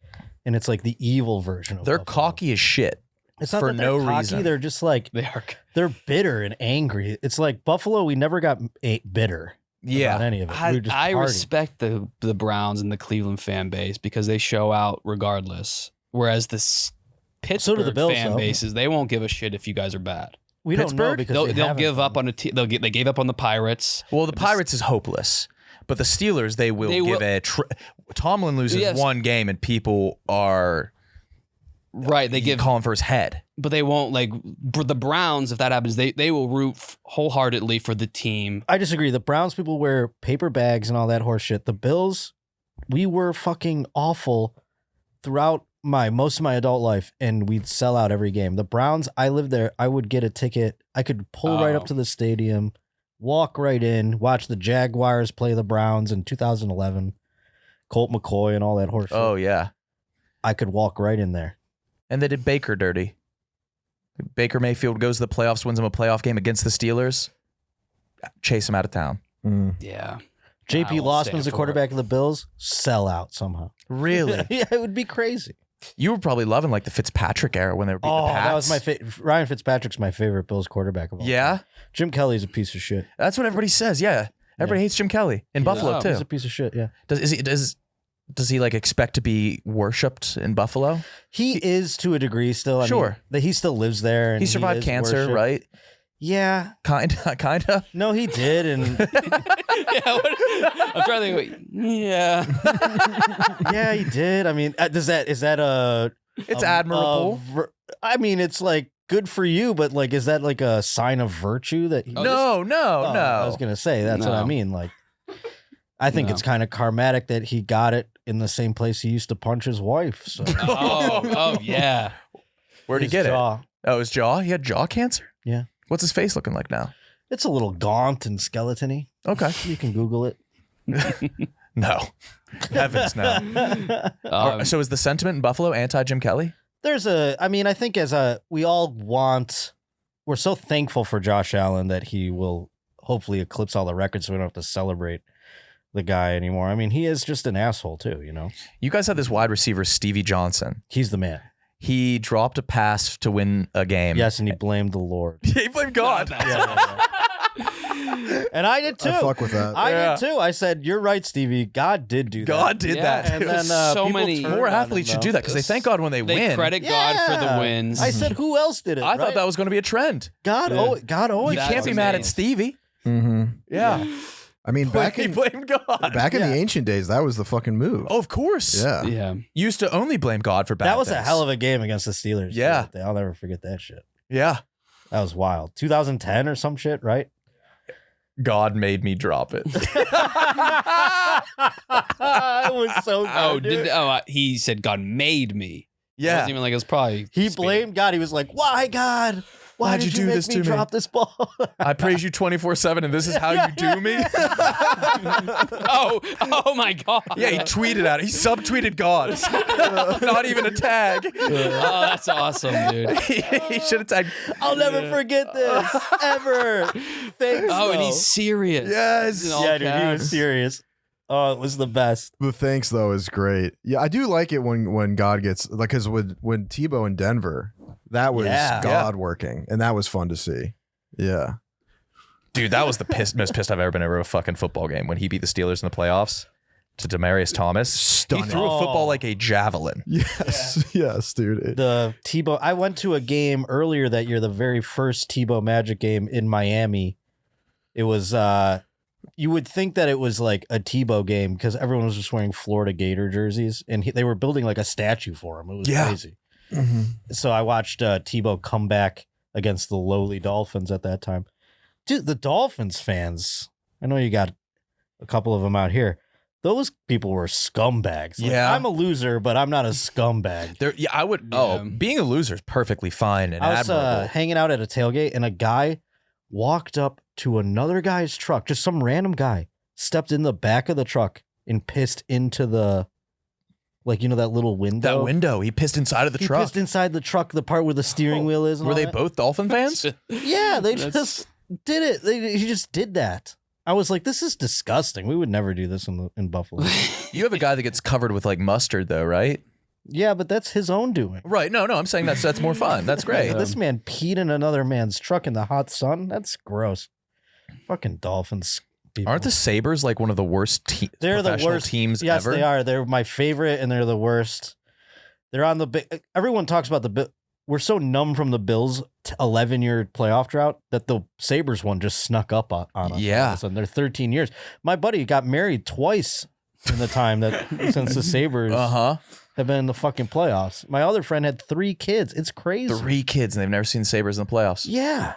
[SPEAKER 6] and it's like the evil version of
[SPEAKER 2] they're
[SPEAKER 6] Buffalo.
[SPEAKER 2] cocky as shit.
[SPEAKER 6] It's not
[SPEAKER 2] for
[SPEAKER 6] that they're
[SPEAKER 2] no
[SPEAKER 6] cocky,
[SPEAKER 2] reason.
[SPEAKER 6] They're just like
[SPEAKER 3] They are.
[SPEAKER 6] they're bitter and angry. It's like Buffalo. We never got bitter about any of it. We were just
[SPEAKER 3] I
[SPEAKER 6] partying.
[SPEAKER 3] respect the Browns and the Cleveland fan base because they show out regardless. Whereas the Pittsburgh
[SPEAKER 6] Bills,
[SPEAKER 3] fan
[SPEAKER 6] though.
[SPEAKER 3] bases, they won't give a shit if you guys are bad.
[SPEAKER 6] We don't know
[SPEAKER 2] Pittsburgh?
[SPEAKER 6] because
[SPEAKER 3] They'll
[SPEAKER 6] they haven't
[SPEAKER 3] give up
[SPEAKER 6] been.
[SPEAKER 3] on a team. They gave up on the Pirates.
[SPEAKER 2] Well, the Pirates is hopeless, but the Steelers they will
[SPEAKER 3] They
[SPEAKER 2] give
[SPEAKER 3] will-
[SPEAKER 2] a. Tomlin loses
[SPEAKER 3] Yes.
[SPEAKER 2] one game and people are
[SPEAKER 3] Right, they give,
[SPEAKER 2] call him for his head.
[SPEAKER 3] but they won't like the Browns. If that happens, they will root wholeheartedly for the team.
[SPEAKER 6] I disagree. The Browns people wear paper bags and all that horse shit. The Bills, we were fucking awful throughout most of my adult life, and we'd sell out every game. The Browns, I lived there. I would get a ticket. I could pull right up to the stadium, walk right in, watch the Jaguars play the Browns in 2011, Colt McCoy and all that horse shit.
[SPEAKER 2] Oh yeah,
[SPEAKER 6] I could walk right in there.
[SPEAKER 2] and they did Baker dirty. Baker Mayfield goes to the playoffs, wins him a playoff game against the Steelers, chase him out of town.
[SPEAKER 3] Yeah. I
[SPEAKER 6] JP
[SPEAKER 3] won't
[SPEAKER 6] Losman's
[SPEAKER 3] stand
[SPEAKER 6] the
[SPEAKER 3] for
[SPEAKER 6] quarterback of the Bills. Sell out somehow.
[SPEAKER 2] Really?
[SPEAKER 6] Yeah, it would be crazy.
[SPEAKER 2] You were probably loving like the Fitzpatrick era when they were beating
[SPEAKER 6] Oh,
[SPEAKER 2] the Pats.
[SPEAKER 6] that was my favorite. Ryan Fitzpatrick's my favorite Bills quarterback of all
[SPEAKER 2] Yeah,
[SPEAKER 6] time. Jim Kelly's a piece of shit.
[SPEAKER 2] that's what everybody says. Yeah, everybody hates Jim Kelly in Buffalo
[SPEAKER 3] Oh.
[SPEAKER 2] too.
[SPEAKER 6] He's a piece of shit. Yeah,
[SPEAKER 2] Does he like expect to be worshipped in Buffalo?
[SPEAKER 6] he is to a degree still. I
[SPEAKER 2] Sure.
[SPEAKER 6] mean, that he still lives there. And
[SPEAKER 2] He survived
[SPEAKER 6] is
[SPEAKER 2] cancer,
[SPEAKER 6] worshipped.
[SPEAKER 2] right?
[SPEAKER 6] Yeah.
[SPEAKER 2] Kinda.
[SPEAKER 6] No, he did, and
[SPEAKER 3] Yeah, I'm trying to think. Yeah.
[SPEAKER 6] yeah, he did. I mean, is that a?
[SPEAKER 2] It's admirable.
[SPEAKER 6] I mean, it's like good for you, but like, is that like a sign of virtue that? He,
[SPEAKER 2] No.
[SPEAKER 6] I was gonna say that's what I
[SPEAKER 3] No.
[SPEAKER 6] mean. Like, I think
[SPEAKER 3] No.
[SPEAKER 6] it's kind of karmatic that he got it in the same place he used to punch his wife. So
[SPEAKER 3] Oh, yeah.
[SPEAKER 2] Where'd he
[SPEAKER 6] his
[SPEAKER 2] get
[SPEAKER 6] jaw,
[SPEAKER 2] it? Oh, his jaw? He had jaw cancer?
[SPEAKER 6] Yeah.
[SPEAKER 2] What's his face looking like now?
[SPEAKER 6] It's a little gaunt and skeleton-y.
[SPEAKER 2] Okay.
[SPEAKER 6] You can Google it.
[SPEAKER 2] No. Heavens no. So is the sentiment in Buffalo anti-Jim Kelly?
[SPEAKER 6] I think we're so thankful for Josh Allen that he will hopefully eclipse all the records so we don't have to celebrate the guy anymore. I mean, he is just an asshole too, you know?
[SPEAKER 2] You guys have this wide receiver, Stevie Johnson.
[SPEAKER 6] He's the man.
[SPEAKER 2] He dropped a pass to win a game.
[SPEAKER 6] Yes, and he blamed the Lord.
[SPEAKER 2] He blamed God.
[SPEAKER 6] And I did too.
[SPEAKER 4] I fuck with that.
[SPEAKER 6] I
[SPEAKER 2] Yeah.
[SPEAKER 6] did too. I said, "You're right, Stevie. God did do that."
[SPEAKER 2] God did
[SPEAKER 3] Yeah,
[SPEAKER 2] that.
[SPEAKER 6] And
[SPEAKER 2] It
[SPEAKER 6] then
[SPEAKER 2] was-
[SPEAKER 3] so
[SPEAKER 6] people
[SPEAKER 3] many-
[SPEAKER 6] turned
[SPEAKER 2] more
[SPEAKER 6] on
[SPEAKER 2] athletes
[SPEAKER 6] him,
[SPEAKER 2] should
[SPEAKER 6] though.
[SPEAKER 2] do that because they thank God when they
[SPEAKER 3] They
[SPEAKER 2] win.
[SPEAKER 3] credit God for the wins.
[SPEAKER 6] I said, "Who else did it?"
[SPEAKER 2] I thought
[SPEAKER 6] right?
[SPEAKER 2] that was going to be a trend.
[SPEAKER 6] God.
[SPEAKER 3] Yeah.
[SPEAKER 6] God always.
[SPEAKER 2] You
[SPEAKER 3] That's
[SPEAKER 2] can't be mad at
[SPEAKER 3] amazing.
[SPEAKER 2] Stevie.
[SPEAKER 4] Mm-hmm.
[SPEAKER 2] Yeah.
[SPEAKER 4] I mean, back
[SPEAKER 2] He
[SPEAKER 4] in
[SPEAKER 2] blamed God.
[SPEAKER 4] back in
[SPEAKER 6] Yeah.
[SPEAKER 4] the ancient days, that was the fucking move.
[SPEAKER 2] Oh, of course.
[SPEAKER 4] Yeah.
[SPEAKER 3] Yeah.
[SPEAKER 2] Used to only blame God for bad
[SPEAKER 6] That was a
[SPEAKER 2] things.
[SPEAKER 6] hell of a game against the Steelers.
[SPEAKER 2] Yeah.
[SPEAKER 6] I'll never forget that shit.
[SPEAKER 2] Yeah.
[SPEAKER 6] That was wild. 2010 or some shit, right?
[SPEAKER 2] God made me drop it.
[SPEAKER 6] It was so good.
[SPEAKER 3] He said God made me. It
[SPEAKER 2] Yeah.
[SPEAKER 3] wasn't even like it was probably.
[SPEAKER 6] He
[SPEAKER 3] speed.
[SPEAKER 6] blamed God. He was like, "Why, God? Why
[SPEAKER 2] Why'd
[SPEAKER 6] did
[SPEAKER 2] you do
[SPEAKER 6] make
[SPEAKER 2] this
[SPEAKER 6] me
[SPEAKER 2] to me?"
[SPEAKER 6] drop this ball?"
[SPEAKER 2] I praise you 24/7 and this is how you do me?
[SPEAKER 3] Oh my God.
[SPEAKER 2] Yeah, he tweeted at it. He subtweeted God. Not even a tag.
[SPEAKER 3] Oh, that's awesome, dude.
[SPEAKER 2] He should have tagged.
[SPEAKER 6] I'll never forget this ever. Thanks.
[SPEAKER 3] Oh, and
[SPEAKER 6] though.
[SPEAKER 3] he's serious.
[SPEAKER 2] Yes.
[SPEAKER 3] In all
[SPEAKER 6] Yeah, dude, he was
[SPEAKER 3] caps.
[SPEAKER 6] serious. Oh, it was the best.
[SPEAKER 4] The thanks though is great. Yeah, I do like it when God gets like because when Tebow in Denver, that was
[SPEAKER 6] Yeah.
[SPEAKER 4] God working, and that was fun to see. Yeah,
[SPEAKER 2] Dude, that was the most pissed I've ever been over a fucking football game when he beat the Steelers in the playoffs to Demarius Thomas.
[SPEAKER 4] Stunning.
[SPEAKER 2] He threw a football like a javelin.
[SPEAKER 4] yes, yes, dude.
[SPEAKER 6] The Tebow. I went to a game earlier that year, the very first Tebow Magic game in Miami. It was. You would think that it was like a Tebow game because everyone was just wearing Florida Gator jerseys, and they were building like a statue for him. It was
[SPEAKER 2] Yeah.
[SPEAKER 6] crazy.
[SPEAKER 4] Mhm.
[SPEAKER 6] So I watched Tebow come back against the lowly Dolphins at that time. Dude, the Dolphins fans, I know you got a couple of them out here. Those people were scumbags. Like,
[SPEAKER 2] Yeah.
[SPEAKER 6] I'm a loser, but I'm not a scumbag.
[SPEAKER 2] I would.
[SPEAKER 3] Yeah.
[SPEAKER 2] Oh, being a loser is perfectly fine and
[SPEAKER 6] I was
[SPEAKER 2] admirable.
[SPEAKER 6] hanging out at a tailgate, and a guy walked up to another guy's truck, just some random guy, stepped in the back of the truck and pissed into the, like, you know, that little window.
[SPEAKER 2] That window, he pissed inside of the
[SPEAKER 6] He
[SPEAKER 2] truck.
[SPEAKER 6] pissed inside the truck, the part where the steering wheel is. And
[SPEAKER 2] Were
[SPEAKER 6] all
[SPEAKER 2] they
[SPEAKER 6] that.
[SPEAKER 2] both Dolphin fans?
[SPEAKER 6] Yeah, they
[SPEAKER 3] That's-
[SPEAKER 6] just did it. He just did that. I was like, this is disgusting. We would never do this in Buffalo.
[SPEAKER 2] You have a guy that gets covered with like mustard, though, right?
[SPEAKER 6] Yeah, but that's his own doing.
[SPEAKER 2] Right. No, I'm saying that's more fun. That's great.
[SPEAKER 6] This man peed in another man's truck in the hot sun. That's gross. Fucking Dolphins. People.
[SPEAKER 2] Aren't the Sabres like one of the worst
[SPEAKER 6] They're the
[SPEAKER 2] professional
[SPEAKER 6] worst
[SPEAKER 2] teams
[SPEAKER 6] Yes,
[SPEAKER 2] ever?
[SPEAKER 6] they are. They're my favorite, and they're the worst. They're on the big. Everyone talks about the. We're so numb from the Bills' 11-year playoff drought that the Sabres one just snuck up on us.
[SPEAKER 2] Yeah.
[SPEAKER 6] All of a sudden. They're 13 years. My buddy got married twice in the time that since the Sabres
[SPEAKER 2] Uh huh.
[SPEAKER 6] have been in the fucking playoffs. My other friend had 3 kids. It's crazy.
[SPEAKER 2] 3 kids, and they've never seen the Sabres in the playoffs.
[SPEAKER 6] Yeah.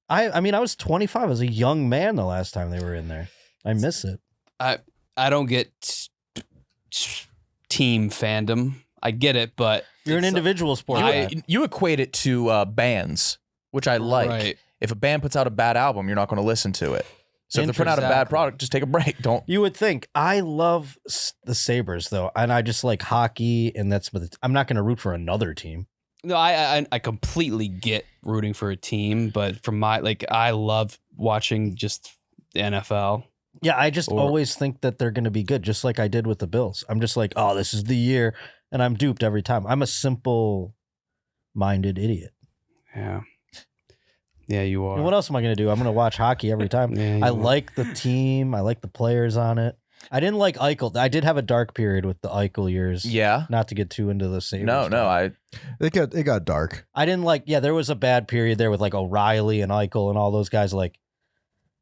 [SPEAKER 6] I mean, I was 25. I was a young man the last time they were in there. I miss it.
[SPEAKER 3] I don't get team fandom. I get it, but
[SPEAKER 6] You're an individual sport.
[SPEAKER 2] You equate it to bands, which I like.
[SPEAKER 3] Right.
[SPEAKER 2] If a band puts out a bad album, you're not going to listen to it. So if they're putting out a bad
[SPEAKER 3] Exactly.
[SPEAKER 2] product, just take a break. Don't.
[SPEAKER 6] You would think. I love the Sabres, though, and I just like hockey, and that's what I'm not going to root for another team.
[SPEAKER 3] No, I completely get rooting for a team, but from I love watching just the NFL.
[SPEAKER 6] Yeah, I just always think that they're going to be good, just like I did with the Bills. I'm just like, oh, this is the year, and I'm duped every time. I'm a simple-minded idiot.
[SPEAKER 3] Yeah. Yeah, you are.
[SPEAKER 6] And what else am I going to do? I'm going to watch hockey every time.
[SPEAKER 3] Yeah,
[SPEAKER 6] I like the team. I like the players on it. I didn't like Eichel. I did have a dark period with the Eichel years.
[SPEAKER 2] Yeah.
[SPEAKER 6] Not to get too into the Sabres.
[SPEAKER 2] No.
[SPEAKER 4] It got dark.
[SPEAKER 6] I didn't like. Yeah, there was a bad period there with like O'Reilly and Eichel and all those guys. Like,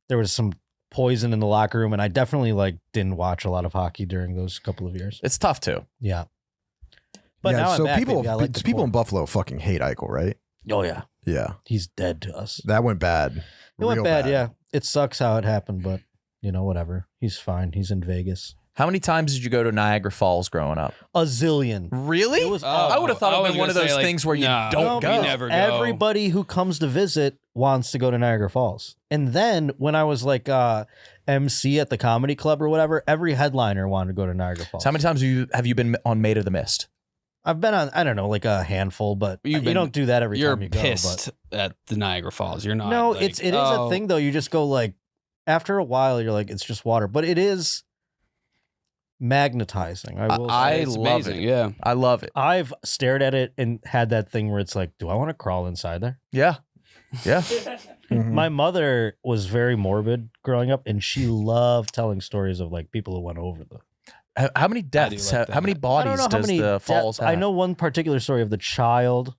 [SPEAKER 6] there was some poison in the locker room, and I definitely like didn't watch a lot of hockey during those couple of years.
[SPEAKER 2] It's tough too.
[SPEAKER 6] Yeah. But
[SPEAKER 4] yeah,
[SPEAKER 6] now I'm
[SPEAKER 4] so
[SPEAKER 6] back,
[SPEAKER 4] people
[SPEAKER 6] baby. I like the
[SPEAKER 4] people
[SPEAKER 6] core.
[SPEAKER 4] in Buffalo fucking hate Eichel, right?
[SPEAKER 6] Oh yeah,
[SPEAKER 4] Yeah,
[SPEAKER 6] he's dead to us.
[SPEAKER 4] that went bad.
[SPEAKER 6] It went
[SPEAKER 4] Real
[SPEAKER 6] bad. Yeah, it sucks how it happened, but whatever. He's fine. He's in Vegas.
[SPEAKER 2] How many times did you go to Niagara Falls growing up?
[SPEAKER 6] A zillion.
[SPEAKER 2] Really?
[SPEAKER 6] It was-
[SPEAKER 2] I would have thought it would have been one of those things where you don't go.
[SPEAKER 3] we never go.
[SPEAKER 6] Everybody who comes to visit wants to go to Niagara Falls. And then when I was like MC at the comedy club or whatever, every headliner wanted to go to Niagara Falls.
[SPEAKER 2] So how many times have you been on Maid of the Mist?
[SPEAKER 6] I've been on, I don't know, like a handful, but you don't do that every
[SPEAKER 3] You're
[SPEAKER 6] time you go.
[SPEAKER 3] pissed at the Niagara Falls. You're not.
[SPEAKER 6] No,
[SPEAKER 3] like,
[SPEAKER 6] it is a thing though. You just go like, after a while, you're like, it's just water. But it is magnetizing. I will say.
[SPEAKER 2] I
[SPEAKER 3] It's
[SPEAKER 2] love
[SPEAKER 3] amazing,
[SPEAKER 2] it.
[SPEAKER 3] yeah.
[SPEAKER 2] I love it.
[SPEAKER 6] I've stared at it and had that thing where it's like, do I want to crawl inside there?
[SPEAKER 2] Yeah. Yeah.
[SPEAKER 4] Mhm.
[SPEAKER 6] My mother was very morbid growing up, and she loved telling stories of like people who went over the.
[SPEAKER 2] How many deaths?
[SPEAKER 3] like
[SPEAKER 2] How many
[SPEAKER 3] that.
[SPEAKER 6] I don't
[SPEAKER 2] bodies
[SPEAKER 6] know how
[SPEAKER 2] does
[SPEAKER 6] many
[SPEAKER 2] the falls have?
[SPEAKER 6] I know one particular story of the child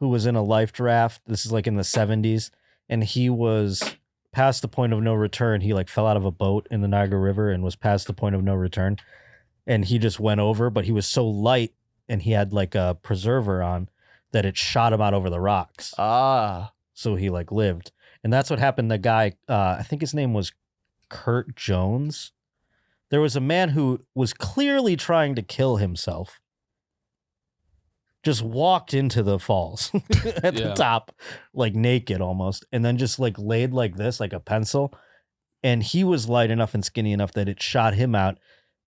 [SPEAKER 6] who was in a life draft. This is like in the 70s, and he was past the point of no return. He like fell out of a boat in the Niagara River and was past the point of no return, and he just went over. But he was so light, and he had like a preserver on that it shot him out over the rocks.
[SPEAKER 2] Ah.
[SPEAKER 6] So he like lived, and that's what happened. The guy, I think his name was Kurt Jones. There was a man who was clearly trying to kill himself. Just walked into the falls at the
[SPEAKER 3] Yeah.
[SPEAKER 6] top, like naked almost, and then just like laid like this, like a pencil. And he was light enough and skinny enough that it shot him out,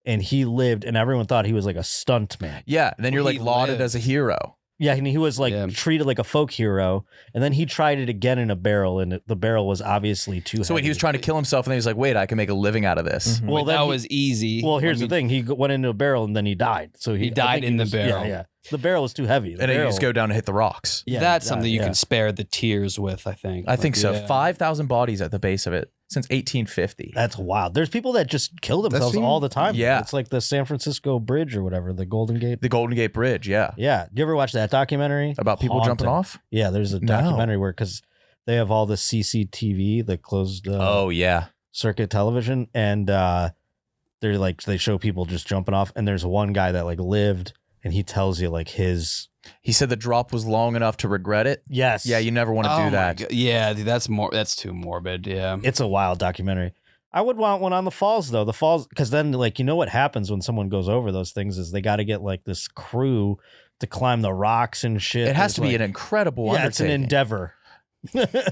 [SPEAKER 6] and he lived. And everyone thought he was like a stunt man.
[SPEAKER 2] Yeah. And then you're like
[SPEAKER 3] He
[SPEAKER 2] lauded
[SPEAKER 3] lived.
[SPEAKER 2] as a hero.
[SPEAKER 6] Yeah, and he was like
[SPEAKER 3] Yeah.
[SPEAKER 6] treated like a folk hero. And then he tried it again in a barrel, and the barrel was obviously too
[SPEAKER 2] So wait,
[SPEAKER 6] heavy.
[SPEAKER 2] he was trying to kill himself, and then he was like, "Wait, I can make a living out of this."
[SPEAKER 4] Mhm.
[SPEAKER 6] Well,
[SPEAKER 3] That
[SPEAKER 6] then he-
[SPEAKER 3] was easy.
[SPEAKER 6] Well, here's
[SPEAKER 3] I mean,
[SPEAKER 6] the thing. He went into a barrel and then he died. So
[SPEAKER 3] He
[SPEAKER 6] I
[SPEAKER 3] died
[SPEAKER 6] think
[SPEAKER 3] in the
[SPEAKER 6] was-
[SPEAKER 3] barrel.
[SPEAKER 6] Yeah. The barrel was too heavy. The
[SPEAKER 2] And then you
[SPEAKER 6] barrel,
[SPEAKER 2] just go down and hit the rocks.
[SPEAKER 6] yeah,
[SPEAKER 3] That's
[SPEAKER 6] he
[SPEAKER 3] something
[SPEAKER 6] died,
[SPEAKER 3] you
[SPEAKER 6] yeah.
[SPEAKER 3] can spare the tears with, I think.
[SPEAKER 2] I think so.
[SPEAKER 3] Yeah.
[SPEAKER 2] 5,000 bodies at the base of it since 1850.
[SPEAKER 6] That's wild. There's people that just kill themselves
[SPEAKER 4] seems-
[SPEAKER 6] all the time.
[SPEAKER 2] Yeah.
[SPEAKER 6] It's like the San Francisco Bridge or whatever, the Golden Gate.
[SPEAKER 2] The Golden Gate Bridge, yeah.
[SPEAKER 6] Yeah. Do you ever watch that documentary?
[SPEAKER 2] About people jumping
[SPEAKER 6] Haunting.
[SPEAKER 2] off?
[SPEAKER 6] Yeah, there's a
[SPEAKER 2] No.
[SPEAKER 6] documentary where, because they have all the CCTV, the closed
[SPEAKER 2] Oh, yeah.
[SPEAKER 6] circuit television, and they're like, they show people just jumping off. And there's one guy that like lived, and he tells you like his.
[SPEAKER 2] He said the drop was long enough to regret it.
[SPEAKER 6] Yes.
[SPEAKER 2] Yeah, you never want to
[SPEAKER 3] Oh
[SPEAKER 2] do
[SPEAKER 3] my
[SPEAKER 2] that.
[SPEAKER 3] God. Yeah, dude, that's too morbid. Yeah.
[SPEAKER 6] It's a wild documentary. I would want one on the falls though. The falls, because then like what happens when someone goes over those things is they got to get like this crew to climb the rocks and shit.
[SPEAKER 2] It has
[SPEAKER 6] It's
[SPEAKER 2] to be
[SPEAKER 6] like,
[SPEAKER 2] an incredible
[SPEAKER 6] yeah, it's an
[SPEAKER 2] undertaking.
[SPEAKER 6] endeavor.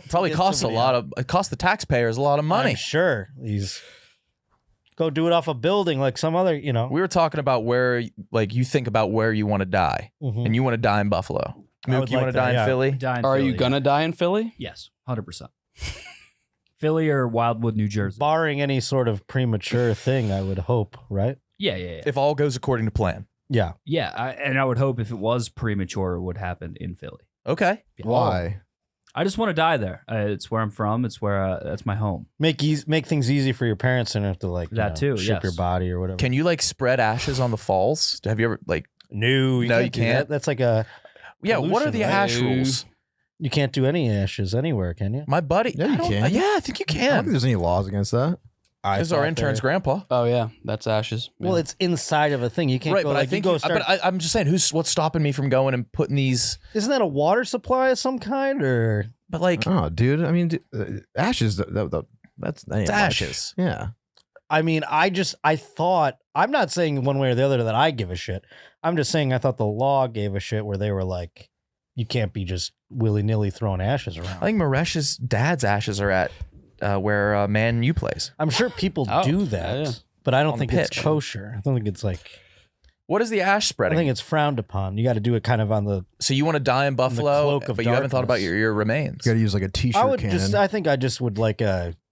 [SPEAKER 2] Probably
[SPEAKER 6] Get
[SPEAKER 2] costs
[SPEAKER 6] somebody
[SPEAKER 2] it costs the taxpayers a lot of money.
[SPEAKER 6] I'm sure he's go do it off a building like some other.
[SPEAKER 2] We were talking about where, like, you think about where you want to die,
[SPEAKER 6] Mhm.
[SPEAKER 2] and you want to die in Buffalo.
[SPEAKER 6] I
[SPEAKER 2] Mook,
[SPEAKER 6] would
[SPEAKER 2] you
[SPEAKER 6] like
[SPEAKER 2] want to
[SPEAKER 6] that,
[SPEAKER 2] die in
[SPEAKER 6] yeah.
[SPEAKER 2] Philly?
[SPEAKER 1] Die in
[SPEAKER 3] Are
[SPEAKER 1] Philly,
[SPEAKER 3] you gonna die in Philly?
[SPEAKER 1] Yes, 100%. Philly or Wildwood, New Jersey.
[SPEAKER 6] barring any sort of premature thing. I would hope, right?
[SPEAKER 1] Yeah.
[SPEAKER 2] If all goes according to plan.
[SPEAKER 6] Yeah.
[SPEAKER 1] Yeah, and I would hope if it was premature, it would happen in Philly.
[SPEAKER 2] Okay.
[SPEAKER 4] Why?
[SPEAKER 1] I just want to die there. It's where I'm from. It's where that's my home.
[SPEAKER 6] Make things easy for your parents and have to like
[SPEAKER 1] That too,
[SPEAKER 6] ship
[SPEAKER 1] yes.
[SPEAKER 6] your body or whatever.
[SPEAKER 2] Can you like spread ashes on the falls? Have you ever like?
[SPEAKER 6] No,
[SPEAKER 2] No, you
[SPEAKER 6] do
[SPEAKER 2] can't.
[SPEAKER 6] that. That's like a
[SPEAKER 2] Yeah. What are the
[SPEAKER 6] Pollution, right?
[SPEAKER 2] ash rules?
[SPEAKER 6] you can't do any ashes anywhere, can you?
[SPEAKER 2] My buddy.
[SPEAKER 4] Yeah, you
[SPEAKER 2] I don't-
[SPEAKER 4] can.
[SPEAKER 2] Yeah, I think you
[SPEAKER 4] I don't think
[SPEAKER 2] can.
[SPEAKER 4] there's any laws against that.
[SPEAKER 2] This is our intern's grandpa.
[SPEAKER 3] Oh yeah, that's ashes.
[SPEAKER 6] Well,
[SPEAKER 3] Yeah.
[SPEAKER 6] it's inside of a thing. You can't
[SPEAKER 2] Right,
[SPEAKER 6] go
[SPEAKER 2] but
[SPEAKER 6] like
[SPEAKER 2] I think.
[SPEAKER 6] you go start.
[SPEAKER 2] But I'm just saying, what's stopping me from going and putting these?
[SPEAKER 6] Isn't that a water supply of some kind, or
[SPEAKER 2] But like,
[SPEAKER 4] Oh, dude. I mean, ashes. That ain't
[SPEAKER 2] it's
[SPEAKER 4] much.
[SPEAKER 2] ashes.
[SPEAKER 4] Yeah.
[SPEAKER 6] I mean, I thought, I'm not saying one way or the other that I give a shit. I'm just saying I thought the law gave a shit where they were like, you can't be just willy nilly throwing ashes around.
[SPEAKER 2] I think Maresh's dad's ashes are at where Man U plays.
[SPEAKER 6] I'm sure people
[SPEAKER 3] Oh,
[SPEAKER 6] do that,
[SPEAKER 3] yeah.
[SPEAKER 6] but I don't
[SPEAKER 2] On
[SPEAKER 6] think
[SPEAKER 2] the
[SPEAKER 6] it's
[SPEAKER 2] pitch.
[SPEAKER 6] kosher. I don't think it's like,
[SPEAKER 2] What is the ash
[SPEAKER 6] I
[SPEAKER 2] spreading?
[SPEAKER 6] think it's frowned upon. You got to do it kind of on the.
[SPEAKER 2] So you want to die in Buffalo,
[SPEAKER 6] cloak of
[SPEAKER 2] but you haven't thought about
[SPEAKER 6] darkness.
[SPEAKER 2] your remains.
[SPEAKER 4] You got to use like a t-shirt cannon.
[SPEAKER 6] I think I just would like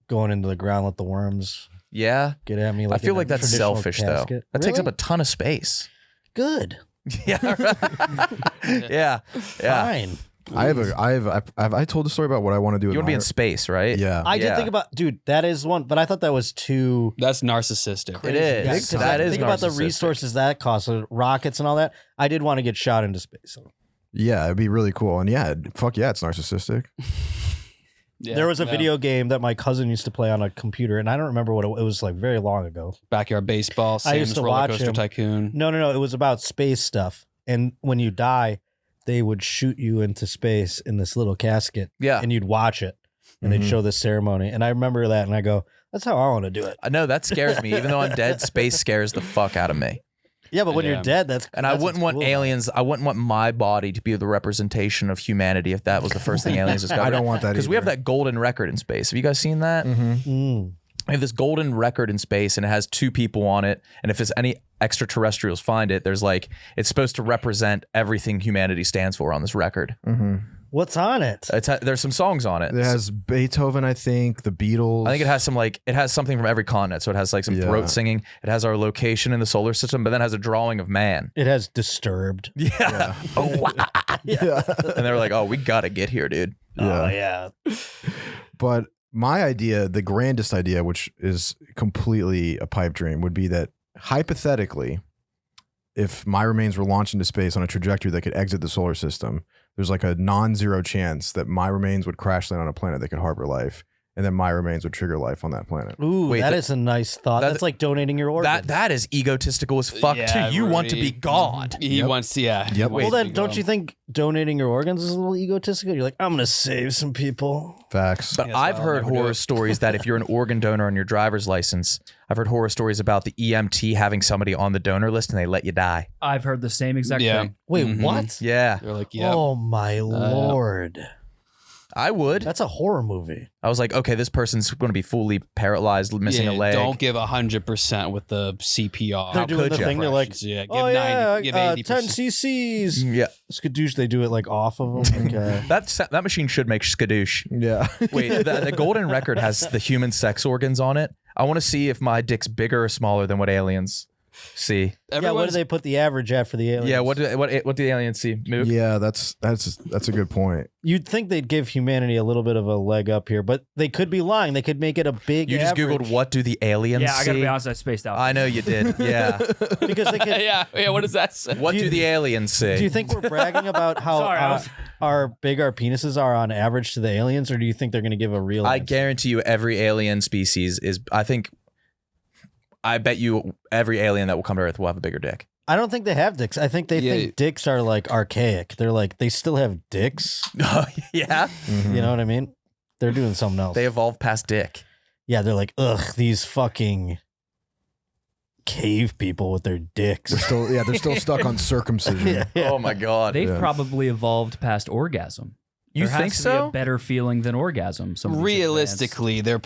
[SPEAKER 6] going into the ground, let the worms
[SPEAKER 2] Yeah,
[SPEAKER 6] get at me.
[SPEAKER 2] I
[SPEAKER 6] Like
[SPEAKER 2] feel
[SPEAKER 6] in a
[SPEAKER 2] like that's
[SPEAKER 6] traditional
[SPEAKER 2] selfish
[SPEAKER 6] casket.
[SPEAKER 2] though. That takes up
[SPEAKER 6] Really?
[SPEAKER 2] a ton of space.
[SPEAKER 6] Good.
[SPEAKER 2] Yeah, right. yeah.
[SPEAKER 6] Fine.
[SPEAKER 4] I told the story about what I want to do.
[SPEAKER 2] You want to be in space, right?
[SPEAKER 4] Yeah.
[SPEAKER 6] I did
[SPEAKER 2] Yeah.
[SPEAKER 6] think about, dude, that is one, but I thought that was too.
[SPEAKER 3] That's narcissistic.
[SPEAKER 2] It is.
[SPEAKER 6] Yeah,
[SPEAKER 2] Big
[SPEAKER 6] 'cause
[SPEAKER 2] time.
[SPEAKER 6] I
[SPEAKER 2] That is
[SPEAKER 6] think about the
[SPEAKER 2] narcissistic.
[SPEAKER 6] resources that costs, rockets and all that. I did want to get shot into space. So.
[SPEAKER 4] Yeah, it'd be really cool. And yeah, fuck yeah, it's narcissistic.
[SPEAKER 3] Yeah,
[SPEAKER 6] There was a
[SPEAKER 3] yeah.
[SPEAKER 6] video game that my cousin used to play on a computer, and I don't remember what it was like very long ago.
[SPEAKER 3] Backyard baseball.
[SPEAKER 6] I used
[SPEAKER 3] Sam's
[SPEAKER 6] to
[SPEAKER 3] roller
[SPEAKER 6] watch
[SPEAKER 3] coaster
[SPEAKER 6] him.
[SPEAKER 3] tycoon.
[SPEAKER 6] No. It was about space stuff. And when you die, they would shoot you into space in this little casket.
[SPEAKER 2] Yeah.
[SPEAKER 6] And you'd watch it, and they'd show this ceremony. And I remember that, and I go, that's how I want to do it.
[SPEAKER 2] I know that scares me. Even though I'm dead, space scares the fuck out of me.
[SPEAKER 6] Yeah, but when
[SPEAKER 3] Yeah.
[SPEAKER 6] you're dead, that's
[SPEAKER 2] And I
[SPEAKER 6] that's
[SPEAKER 2] wouldn't
[SPEAKER 6] what's
[SPEAKER 2] want
[SPEAKER 6] cool.
[SPEAKER 2] aliens. I wouldn't want my body to be the representation of humanity if that was the first thing aliens discovered.
[SPEAKER 4] I don't want that
[SPEAKER 2] because we have
[SPEAKER 4] either.
[SPEAKER 2] that golden record in space. Have you guys seen that?
[SPEAKER 6] Mm.
[SPEAKER 2] We have this golden record in space, and it has 2 people on it. And if it's any extraterrestrials find it, there's like it's supposed to represent everything humanity stands for on this record.
[SPEAKER 6] What's on it?
[SPEAKER 2] There's some songs on it.
[SPEAKER 4] It has Beethoven, I think, the Beatles.
[SPEAKER 2] I think it has something from every continent. So it has like some
[SPEAKER 4] Yeah.
[SPEAKER 2] throat singing. It has our location in the solar system, but then has a drawing of man.
[SPEAKER 6] It has Disturbed.
[SPEAKER 2] Yeah. Oh, wow.
[SPEAKER 4] Yeah.
[SPEAKER 2] And they were like, "Oh, we gotta get here, dude."
[SPEAKER 6] Oh, yeah.
[SPEAKER 4] But my idea, the grandest idea, which is completely a pipe dream, would be that hypothetically, if my remains were launched into space on a trajectory that could exit the solar system, there's like a non-zero chance that my remains would crash land on a planet that could harbor life, and then my remains would trigger life on that planet.
[SPEAKER 6] Ooh,
[SPEAKER 2] Wait,
[SPEAKER 6] that is a nice thought.
[SPEAKER 2] that-
[SPEAKER 6] That's like donating your organs.
[SPEAKER 2] That is egotistical as fuck
[SPEAKER 3] Yeah,
[SPEAKER 2] too. You want to
[SPEAKER 3] Rudy.
[SPEAKER 2] be God.
[SPEAKER 3] He wants, yeah. he
[SPEAKER 4] Yep.
[SPEAKER 3] wants
[SPEAKER 6] Well,
[SPEAKER 3] to
[SPEAKER 6] then,
[SPEAKER 3] be
[SPEAKER 6] don't
[SPEAKER 3] God.
[SPEAKER 6] you think donating your organs is a little egotistical? You're like, I'm going to save some people.
[SPEAKER 4] Facts.
[SPEAKER 2] But
[SPEAKER 3] Yes,
[SPEAKER 2] I've
[SPEAKER 3] I'll
[SPEAKER 2] heard
[SPEAKER 3] never do
[SPEAKER 2] horror
[SPEAKER 3] it.
[SPEAKER 2] stories that if you're an organ donor on your driver's license, I've heard horror stories about the EMT having somebody on the donor list and they let you die.
[SPEAKER 1] I've heard the same exact
[SPEAKER 3] Yeah.
[SPEAKER 1] thing.
[SPEAKER 6] Wait,
[SPEAKER 3] Mhm.
[SPEAKER 6] what?
[SPEAKER 2] Yeah,
[SPEAKER 3] They're like, yeah.
[SPEAKER 6] Oh, my Lord.
[SPEAKER 2] I would.
[SPEAKER 6] That's a horror movie.
[SPEAKER 2] I was like, okay, this person's going to be fully paralyzed, missing a leg.
[SPEAKER 3] Don't give 100% with the CPR.
[SPEAKER 6] They're doing
[SPEAKER 2] could
[SPEAKER 6] the
[SPEAKER 2] you?
[SPEAKER 6] thing. They're like,
[SPEAKER 3] Yeah, give
[SPEAKER 6] oh,
[SPEAKER 3] 90,
[SPEAKER 6] yeah,
[SPEAKER 3] give
[SPEAKER 6] 10
[SPEAKER 3] 80%.
[SPEAKER 6] cc's.
[SPEAKER 2] Yeah,
[SPEAKER 6] Skadoosh, they do it like off of them. Like,
[SPEAKER 2] that machine should make skadoosh.
[SPEAKER 4] Yeah.
[SPEAKER 2] Wait, the golden record has the human sex organs on it. I want to see if my dick's bigger or smaller than what aliens see.
[SPEAKER 6] yeah, what do
[SPEAKER 3] Everyone's-
[SPEAKER 6] they put the average at for the aliens?
[SPEAKER 2] Yeah, what do the aliens see? Mook?
[SPEAKER 4] Yeah, that's a good point.
[SPEAKER 6] You'd think they'd give humanity a little bit of a leg up here, but they could be lying. They could make it a big
[SPEAKER 2] You just
[SPEAKER 6] average.
[SPEAKER 2] Googled what do the aliens
[SPEAKER 1] Yeah, I gotta
[SPEAKER 2] see?
[SPEAKER 1] be honest, I spaced out.
[SPEAKER 2] I know you did. Yeah.
[SPEAKER 6] Because they could.
[SPEAKER 3] yeah, what does that say?
[SPEAKER 2] What do the aliens see?
[SPEAKER 6] Do you think we're bragging about how
[SPEAKER 1] Sorry, I was-
[SPEAKER 6] our big our penises are on average to the aliens, or do you think they're going to give a real?
[SPEAKER 2] I
[SPEAKER 6] answer?
[SPEAKER 2] guarantee you every alien species is I bet you every alien that will come to Earth will have a bigger dick.
[SPEAKER 6] I don't think they have dicks. I think they
[SPEAKER 3] Yeah.
[SPEAKER 6] think dicks are like archaic. They're like they still have dicks.
[SPEAKER 2] Yeah.
[SPEAKER 6] You know what I mean? They're doing something else.
[SPEAKER 2] They evolved past dick.
[SPEAKER 6] Yeah, they're like, ugh, these fucking cave people with their dicks.
[SPEAKER 4] They're still stuck on circumcision.
[SPEAKER 6] Yeah.
[SPEAKER 2] Oh my god.
[SPEAKER 1] They've
[SPEAKER 4] Yeah.
[SPEAKER 1] probably evolved past orgasm.
[SPEAKER 2] You
[SPEAKER 1] There
[SPEAKER 2] think
[SPEAKER 1] has to be
[SPEAKER 2] so?
[SPEAKER 1] a better feeling than orgasm. Some of these
[SPEAKER 3] Realistically, they're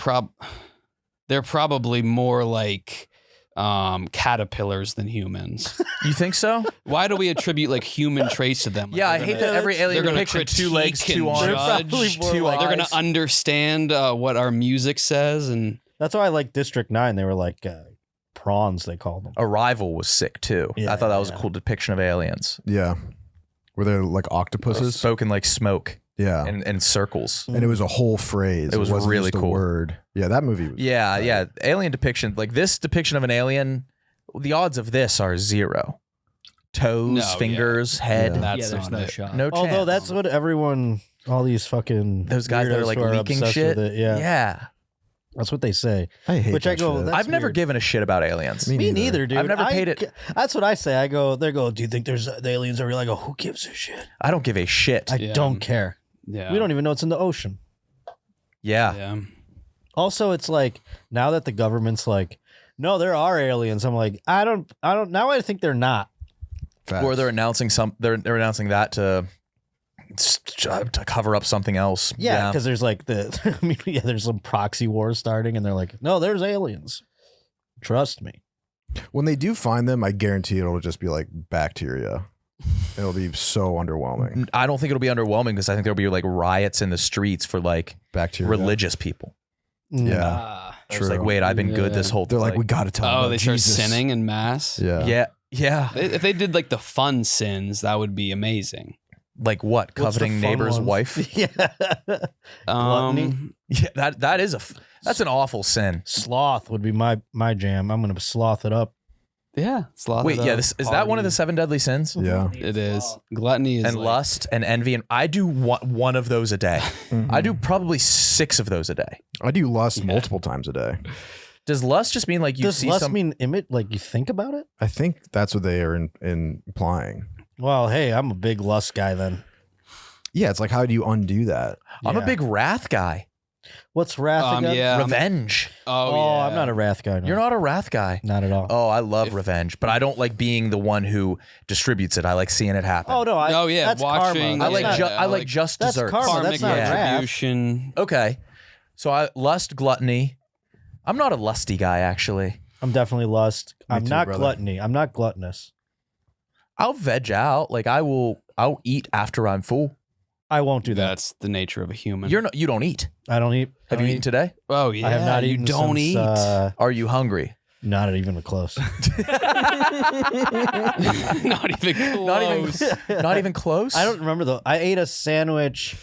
[SPEAKER 3] probably more like caterpillars than humans.
[SPEAKER 2] You think so?
[SPEAKER 3] Why do we attribute like human traits to them? Like,
[SPEAKER 2] Yeah, I
[SPEAKER 3] they're
[SPEAKER 2] hate
[SPEAKER 3] gonna-
[SPEAKER 2] that every alien
[SPEAKER 3] they're gonna
[SPEAKER 2] depiction 2 legs,
[SPEAKER 3] critique
[SPEAKER 2] 2
[SPEAKER 3] and
[SPEAKER 2] arms,
[SPEAKER 6] They're probably
[SPEAKER 3] judge.
[SPEAKER 6] more
[SPEAKER 2] 2
[SPEAKER 6] like-
[SPEAKER 3] They're gonna
[SPEAKER 2] eyes.
[SPEAKER 3] understand what our music says, and
[SPEAKER 6] That's why I like District 9. They were like prawns, they called them.
[SPEAKER 2] Arrival was sick too.
[SPEAKER 6] Yeah,
[SPEAKER 2] I thought that was
[SPEAKER 6] yeah.
[SPEAKER 2] a cool depiction of aliens.
[SPEAKER 4] Yeah. Were they like octopuses?
[SPEAKER 2] Spoken like smoke
[SPEAKER 4] Yeah.
[SPEAKER 2] and circles.
[SPEAKER 4] And it was a whole phrase.
[SPEAKER 2] It was
[SPEAKER 4] wasn't
[SPEAKER 2] really
[SPEAKER 4] just a
[SPEAKER 2] cool.
[SPEAKER 4] word. Yeah, that movie was
[SPEAKER 2] Yeah, yeah. Alien depiction, like this depiction of an alien, the odds of this are 0. Toes,
[SPEAKER 3] No, yeah.
[SPEAKER 2] fingers, head.
[SPEAKER 4] Yeah.
[SPEAKER 3] that's
[SPEAKER 1] Yeah, there's
[SPEAKER 3] not
[SPEAKER 1] no
[SPEAKER 3] it.
[SPEAKER 1] shot.
[SPEAKER 2] No chance.
[SPEAKER 6] Although that's what everyone, all these fucking
[SPEAKER 2] those guys that are
[SPEAKER 6] weirdos
[SPEAKER 2] like
[SPEAKER 6] who
[SPEAKER 2] leaking
[SPEAKER 6] obsessed
[SPEAKER 2] shit.
[SPEAKER 6] with it, yeah.
[SPEAKER 2] Yeah.
[SPEAKER 6] That's what they say.
[SPEAKER 4] I hate
[SPEAKER 6] Which
[SPEAKER 4] that
[SPEAKER 6] I go,
[SPEAKER 4] shit.
[SPEAKER 6] that's
[SPEAKER 2] I've never
[SPEAKER 6] weird.
[SPEAKER 2] given a shit about aliens.
[SPEAKER 6] Me neither, dude.
[SPEAKER 2] I've never paid it.
[SPEAKER 6] That's what I say. I go, they go, do you think there's the aliens are real? I go, who gives a shit?
[SPEAKER 2] I don't give a shit.
[SPEAKER 6] I
[SPEAKER 3] Yeah.
[SPEAKER 6] don't care.
[SPEAKER 3] Yeah.
[SPEAKER 6] We don't even know it's in the ocean.
[SPEAKER 2] Yeah.
[SPEAKER 3] Yeah.
[SPEAKER 6] Also, it's like now that the government's like, no, there are aliens. I'm like, I don't. Now I think they're not.
[SPEAKER 4] Facts.
[SPEAKER 2] Or they're announcing they're announcing that to cover up something else.
[SPEAKER 6] Yeah, because there's like I mean, yeah, there's some proxy war starting, and they're like, no, there's aliens. Trust me.
[SPEAKER 4] When they do find them, I guarantee it'll just be like bacteria. It'll be so underwhelming.
[SPEAKER 2] I don't think it'll be underwhelming because I think there'll be like riots in the streets for like
[SPEAKER 4] Bacteria.
[SPEAKER 2] religious people.
[SPEAKER 4] Yeah.
[SPEAKER 2] It's like, wait, I've been good this whole
[SPEAKER 4] They're like, we got to tell them
[SPEAKER 3] Oh,
[SPEAKER 4] about
[SPEAKER 3] they start
[SPEAKER 4] Jesus.
[SPEAKER 3] sinning in mass.
[SPEAKER 4] Yeah.
[SPEAKER 2] Yeah.
[SPEAKER 3] If they did like the fun sins, that would be amazing.
[SPEAKER 2] Like what?
[SPEAKER 6] What's the
[SPEAKER 2] Coveting
[SPEAKER 6] fun
[SPEAKER 2] neighbor's
[SPEAKER 6] ones?
[SPEAKER 2] wife?
[SPEAKER 6] Yeah. Gluttony?
[SPEAKER 2] Yeah, that's an awful sin.
[SPEAKER 6] Sloth would be my jam. I'm gonna sloth it up.
[SPEAKER 3] Yeah.
[SPEAKER 2] Wait, yeah, is that one of the 7 deadly sins?
[SPEAKER 4] Yeah.
[SPEAKER 3] It is. Gluttony is
[SPEAKER 2] And
[SPEAKER 3] like,
[SPEAKER 2] lust and envy, and I do one of those a day.
[SPEAKER 4] Mhm.
[SPEAKER 2] I do probably 6 of those a day.
[SPEAKER 4] I do lust multiple times a day.
[SPEAKER 2] Does lust just mean like you
[SPEAKER 6] Does
[SPEAKER 2] see
[SPEAKER 6] lust
[SPEAKER 2] some?
[SPEAKER 6] mean image? Like you think about it?
[SPEAKER 4] I think that's what they are implying.
[SPEAKER 6] Well, hey, I'm a big lust guy then.
[SPEAKER 4] Yeah, it's like, how do you undo that?
[SPEAKER 2] I'm a
[SPEAKER 6] Yeah.
[SPEAKER 2] big wrath guy.
[SPEAKER 6] What's wrath again?
[SPEAKER 3] yeah.
[SPEAKER 2] Revenge.
[SPEAKER 3] Oh,
[SPEAKER 6] Oh,
[SPEAKER 3] yeah.
[SPEAKER 6] I'm not a wrath guy. No.
[SPEAKER 2] You're not a wrath guy.
[SPEAKER 6] Not at all.
[SPEAKER 2] Oh, I love revenge, but I don't like being the one who distributes it. I like seeing it happen.
[SPEAKER 6] Oh, no.
[SPEAKER 3] Oh, yeah,
[SPEAKER 6] That's
[SPEAKER 3] watching-
[SPEAKER 6] karma.
[SPEAKER 2] I like
[SPEAKER 6] That's not-
[SPEAKER 2] I like just
[SPEAKER 6] that's
[SPEAKER 2] desserts.
[SPEAKER 6] karma.
[SPEAKER 3] Karmic
[SPEAKER 6] That's not wrath.
[SPEAKER 3] retribution.
[SPEAKER 2] Okay, so I lust, gluttony. I'm not a lusty guy actually.
[SPEAKER 6] I'm definitely lust. I'm
[SPEAKER 4] too,
[SPEAKER 6] not
[SPEAKER 4] brother.
[SPEAKER 6] gluttony. I'm not gluttonous.
[SPEAKER 2] I'll veg out. Like I'll eat after I'm full.
[SPEAKER 6] I won't do that.
[SPEAKER 3] That's the nature of a human.
[SPEAKER 2] You don't eat.
[SPEAKER 6] I don't eat.
[SPEAKER 2] Have
[SPEAKER 6] I
[SPEAKER 2] you
[SPEAKER 6] don't
[SPEAKER 2] eaten today?
[SPEAKER 3] Oh, yeah.
[SPEAKER 6] I have not
[SPEAKER 3] you
[SPEAKER 6] eaten.
[SPEAKER 3] don't
[SPEAKER 6] since,
[SPEAKER 3] eat.
[SPEAKER 2] Are you hungry?
[SPEAKER 6] Not even close.
[SPEAKER 3] Not even close.
[SPEAKER 2] Not even not even close.
[SPEAKER 6] I don't remember though. I ate a sandwich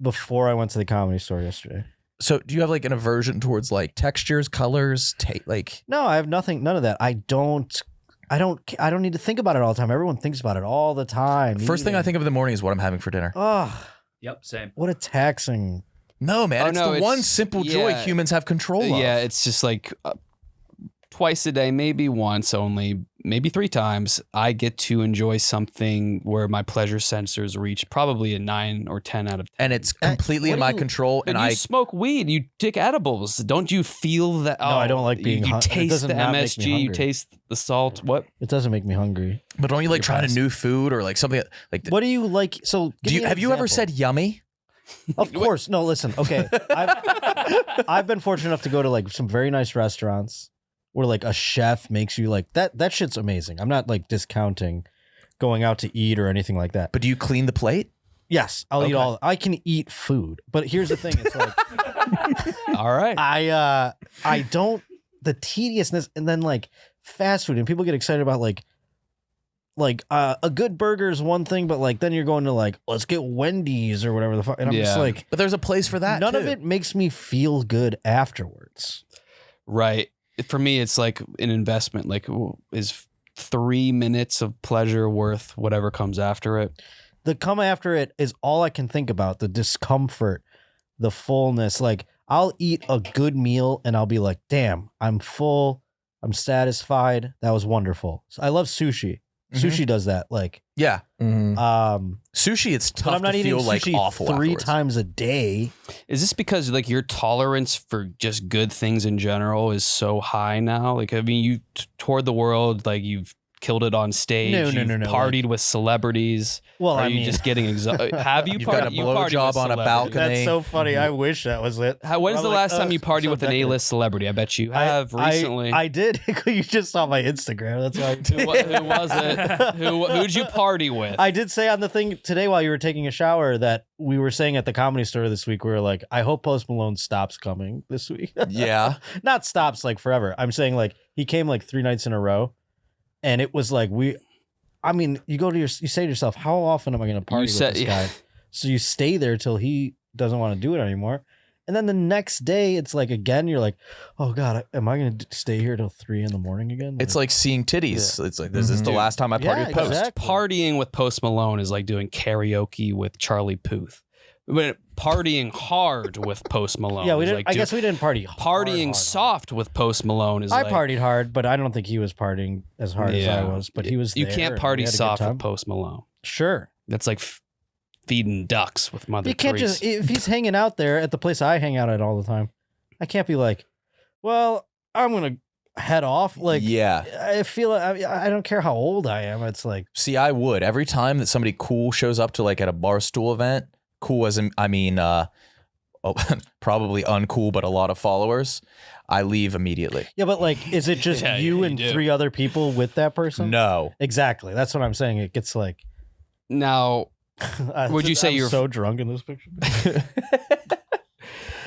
[SPEAKER 6] before I went to the Comedy Store yesterday.
[SPEAKER 2] So do you have like an aversion towards like textures, colors, like?
[SPEAKER 6] No, I have nothing. None of that. I don't need to think about it all the time. Everyone thinks about it all the time.
[SPEAKER 2] First thing I think of in the morning is what I'm having for dinner.
[SPEAKER 6] Oh,
[SPEAKER 1] Yep, same.
[SPEAKER 6] what a taxing.
[SPEAKER 2] No, man,
[SPEAKER 3] Oh,
[SPEAKER 2] it's
[SPEAKER 3] no,
[SPEAKER 2] the
[SPEAKER 3] it's-
[SPEAKER 2] one simple joy
[SPEAKER 3] yeah.
[SPEAKER 2] humans have control of.
[SPEAKER 3] Yeah, it's just like twice a day, maybe once only, maybe 3 times. I get to enjoy something where my pleasure sensors reach probably a 9 or 10 out of 10.
[SPEAKER 2] And it's completely
[SPEAKER 6] what
[SPEAKER 2] in
[SPEAKER 6] do
[SPEAKER 2] my
[SPEAKER 6] you-
[SPEAKER 2] control.
[SPEAKER 3] When
[SPEAKER 2] And
[SPEAKER 3] you
[SPEAKER 2] I
[SPEAKER 3] smoke weed, you take edibles. Don't you feel that?
[SPEAKER 6] No, I don't like being
[SPEAKER 3] You
[SPEAKER 6] it
[SPEAKER 3] taste
[SPEAKER 6] doesn't
[SPEAKER 3] the
[SPEAKER 6] not make me
[SPEAKER 3] MSG. You
[SPEAKER 6] hungry.
[SPEAKER 3] taste the salt. What?
[SPEAKER 6] It doesn't make me hungry.
[SPEAKER 2] but don't you like
[SPEAKER 3] You're
[SPEAKER 2] trying a
[SPEAKER 3] fast.
[SPEAKER 2] new food or like something like?
[SPEAKER 6] What do you like? So
[SPEAKER 2] Do you have you ever said yummy?
[SPEAKER 6] Of course. No, listen. Okay. I've been fortunate enough to go to like some very nice restaurants where like a chef makes you like that shit's amazing. I'm not like discounting going out to eat or anything like that.
[SPEAKER 2] But do you clean the plate?
[SPEAKER 6] Yes, I'll eat
[SPEAKER 2] Okay.
[SPEAKER 6] all. I can eat food. But here's the thing, it's like
[SPEAKER 3] All right.
[SPEAKER 6] I don't the tediousness and then like fast food and people get excited about like a good burger is one thing, but like then you're going to like let's get Wendy's or whatever the fuck, and I'm just
[SPEAKER 3] Yeah.
[SPEAKER 6] like
[SPEAKER 2] But there's a place for that.
[SPEAKER 6] none of
[SPEAKER 2] too.
[SPEAKER 6] it makes me feel good afterwards.
[SPEAKER 3] Right. For me, it's like an investment. Like, is 3 minutes of pleasure worth whatever comes after it?
[SPEAKER 6] The come after it is all I can think about. The discomfort, the fullness. Like I'll eat a good meal and I'll be like, damn, I'm full. I'm satisfied. That was wonderful. So I love sushi.
[SPEAKER 2] Mhm.
[SPEAKER 6] Sushi does that. Like,
[SPEAKER 2] Yeah, sushi. It's
[SPEAKER 6] but
[SPEAKER 2] tough
[SPEAKER 6] I'm not
[SPEAKER 2] to
[SPEAKER 6] eating
[SPEAKER 2] feel like
[SPEAKER 6] sushi
[SPEAKER 2] awful
[SPEAKER 6] 3
[SPEAKER 2] afterwards.
[SPEAKER 6] times a day.
[SPEAKER 3] Is this because like your tolerance for just good things in general is so high now? Like, I mean, you toured the world, like you've killed it on stage.
[SPEAKER 6] No,
[SPEAKER 3] you've
[SPEAKER 6] no.
[SPEAKER 3] partied with celebrities.
[SPEAKER 6] Well,
[SPEAKER 3] Are
[SPEAKER 6] I
[SPEAKER 3] you
[SPEAKER 6] mean,
[SPEAKER 3] just getting exhausted? Have you
[SPEAKER 2] You've got a
[SPEAKER 3] you partied
[SPEAKER 2] blowjob
[SPEAKER 3] with
[SPEAKER 2] on a
[SPEAKER 3] celebrities?
[SPEAKER 2] balcony.
[SPEAKER 6] that's so funny. I wish that was it.
[SPEAKER 3] When's
[SPEAKER 6] I'm
[SPEAKER 3] the
[SPEAKER 6] like,
[SPEAKER 3] last time you partied
[SPEAKER 6] so
[SPEAKER 3] with an
[SPEAKER 6] decorative.
[SPEAKER 3] A-list celebrity? I bet you have recently.
[SPEAKER 6] I did. You just saw my Instagram. That's why.
[SPEAKER 3] Who was it? Who'd you party with?
[SPEAKER 6] I did say on the thing today while you were taking a shower that we were saying at the Comedy Store this week, we were like, I hope Post Malone stops coming this week.
[SPEAKER 2] Yeah,
[SPEAKER 6] Not stops like forever. I'm saying like he came like 3 nights in a row, and it was like I mean, you say to yourself, how often am I going to party with this guy? So you stay there till he doesn't want to do it anymore. And then the next day, it's like, again, you're like, oh God, am I going to stay here till 3 a.m. again?
[SPEAKER 2] it's like seeing titties. It's like this is the
[SPEAKER 4] Mhm.
[SPEAKER 2] last time I partied with Post.
[SPEAKER 6] exactly.
[SPEAKER 3] Partying with Post Malone is like doing karaoke with Charlie Puth. But partying hard with Post Malone.
[SPEAKER 6] Yeah, we
[SPEAKER 3] is
[SPEAKER 6] didn't.
[SPEAKER 3] like,
[SPEAKER 6] I guess we didn't party.
[SPEAKER 3] partying
[SPEAKER 6] hard.
[SPEAKER 3] soft with Post Malone is
[SPEAKER 6] I
[SPEAKER 3] like,
[SPEAKER 6] partied hard, but I don't think he was partying as hard as I was. But he was.
[SPEAKER 3] You
[SPEAKER 6] there
[SPEAKER 3] can't
[SPEAKER 6] and we
[SPEAKER 3] party
[SPEAKER 6] had a good
[SPEAKER 3] soft
[SPEAKER 6] time.
[SPEAKER 3] with Post Malone.
[SPEAKER 6] Sure.
[SPEAKER 3] That's like feeding ducks with Mother
[SPEAKER 6] You can't
[SPEAKER 3] Teresa.
[SPEAKER 6] just if he's hanging out there at the place I hang out at all the time. I can't be like, well, I'm gonna head off. Like,
[SPEAKER 2] Yeah.
[SPEAKER 6] I feel I don't care how old I am. It's like,
[SPEAKER 2] See, I would. Every time that somebody cool shows up to like at a Barstool event, cool as in, I mean, probably uncool, but a lot of followers, I leave immediately.
[SPEAKER 6] yeah, but like, is it just
[SPEAKER 3] Yeah,
[SPEAKER 6] you
[SPEAKER 3] you
[SPEAKER 6] and
[SPEAKER 3] do.
[SPEAKER 6] 3 other people with that person?
[SPEAKER 2] No.
[SPEAKER 6] Exactly. That's what I'm saying. It gets like.
[SPEAKER 3] Now, Would you say
[SPEAKER 6] I'm
[SPEAKER 3] you're-
[SPEAKER 6] so drunk in this picture?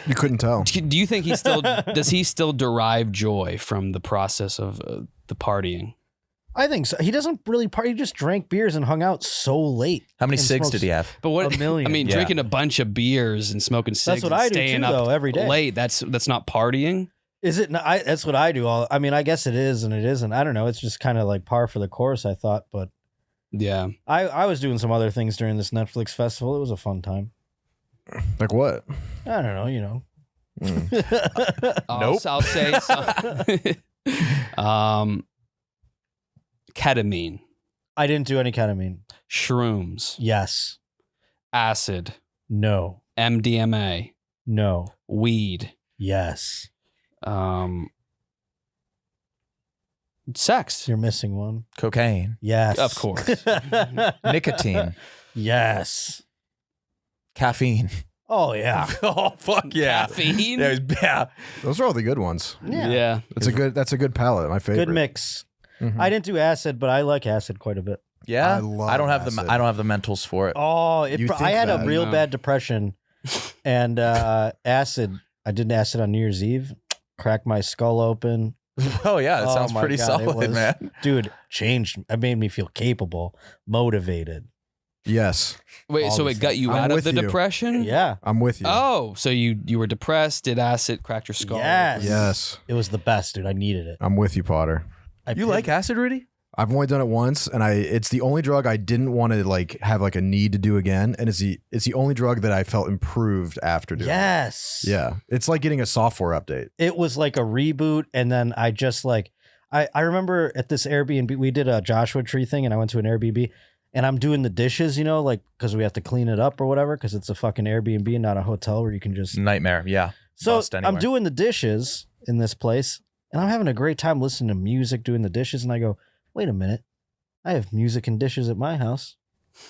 [SPEAKER 4] You couldn't tell.
[SPEAKER 3] do you think does he still derive joy from the process of the partying?
[SPEAKER 6] I think so. He doesn't really party. He just drank beers and hung out so late.
[SPEAKER 2] How many
[SPEAKER 6] And
[SPEAKER 2] cigs
[SPEAKER 6] smokes-
[SPEAKER 2] did he have?
[SPEAKER 3] But what
[SPEAKER 6] A million.
[SPEAKER 3] I mean,
[SPEAKER 2] Yeah.
[SPEAKER 3] drinking a bunch of beers and smoking cigs
[SPEAKER 6] That's what
[SPEAKER 3] and
[SPEAKER 6] I do
[SPEAKER 3] staying
[SPEAKER 6] too,
[SPEAKER 3] up
[SPEAKER 6] though, every day.
[SPEAKER 3] late. That's not partying.
[SPEAKER 6] Is it? Not, that's what I do. I mean, I guess it is and it isn't. I don't know. It's just kind of like par for the course, I thought. But
[SPEAKER 3] Yeah.
[SPEAKER 6] I was doing some other things during this Netflix festival. It was a fun time.
[SPEAKER 4] Like what?
[SPEAKER 6] I don't know. You know.
[SPEAKER 2] Nope.
[SPEAKER 3] I'll say ketamine,
[SPEAKER 6] I didn't do any ketamine.
[SPEAKER 3] shrooms,
[SPEAKER 6] Yes.
[SPEAKER 3] acid,
[SPEAKER 6] No.
[SPEAKER 3] MDMA,
[SPEAKER 6] No.
[SPEAKER 3] weed,
[SPEAKER 6] Yes.
[SPEAKER 3] sex.
[SPEAKER 6] You're missing one.
[SPEAKER 2] Cocaine,
[SPEAKER 6] Yes.
[SPEAKER 3] Of course.
[SPEAKER 2] nicotine,
[SPEAKER 6] Yes.
[SPEAKER 2] caffeine.
[SPEAKER 6] Oh yeah.
[SPEAKER 2] Oh, fuck yeah.
[SPEAKER 3] Caffeine.
[SPEAKER 2] Yeah.
[SPEAKER 4] Those are all the good ones.
[SPEAKER 3] Yeah.
[SPEAKER 4] That's a good palette. My favorite.
[SPEAKER 6] Good mix.
[SPEAKER 4] Mhm.
[SPEAKER 6] I didn't do acid, but I like acid quite a bit.
[SPEAKER 2] Yeah.
[SPEAKER 4] I love
[SPEAKER 2] I don't have
[SPEAKER 4] acid.
[SPEAKER 2] I don't have the mentals for it.
[SPEAKER 6] Oh,
[SPEAKER 4] You
[SPEAKER 6] I
[SPEAKER 4] think
[SPEAKER 6] had a
[SPEAKER 4] that.
[SPEAKER 6] real
[SPEAKER 3] No.
[SPEAKER 6] bad depression, and acid. I did acid on New Year's Eve. Cracked my skull open,
[SPEAKER 2] Oh yeah, that
[SPEAKER 6] Oh
[SPEAKER 2] sounds
[SPEAKER 6] my
[SPEAKER 2] pretty
[SPEAKER 6] God, it
[SPEAKER 2] solid,
[SPEAKER 6] was-
[SPEAKER 2] man.
[SPEAKER 6] dude. Changed. It made me feel capable, motivated.
[SPEAKER 4] Yes,
[SPEAKER 3] Wait,
[SPEAKER 6] All
[SPEAKER 3] so
[SPEAKER 6] the
[SPEAKER 3] it got you
[SPEAKER 4] I'm
[SPEAKER 3] out of
[SPEAKER 4] with
[SPEAKER 3] the
[SPEAKER 4] you.
[SPEAKER 3] depression?
[SPEAKER 6] Yeah.
[SPEAKER 4] I'm with you.
[SPEAKER 3] Oh, so you were depressed, did acid, cracked your skull.
[SPEAKER 6] Yes.
[SPEAKER 4] Yes,
[SPEAKER 6] It was the best, dude. I needed it.
[SPEAKER 4] I'm with you, Potter.
[SPEAKER 2] You like acid, Rudy?
[SPEAKER 4] I've only done it once, and it's the only drug I didn't want to like have like a need to do again, and it's the only drug that I felt improved after doing.
[SPEAKER 6] Yes.
[SPEAKER 4] It. Yeah, it's like getting a software update.
[SPEAKER 6] It was like a reboot, and then I just like I remember at this Airbnb we did a Joshua Tree thing, and I went to an Airbnb, and I'm doing the dishes, you know, like because we have to clean it up or whatever, because it's a fucking Airbnb, not a hotel where you can just.
[SPEAKER 2] Nightmare. Yeah.
[SPEAKER 6] So
[SPEAKER 2] Bust
[SPEAKER 6] I'm
[SPEAKER 2] anywhere.
[SPEAKER 6] doing the dishes in this place, and I'm having a great time listening to music, doing the dishes, and I go, wait a minute, I have music and dishes at my house.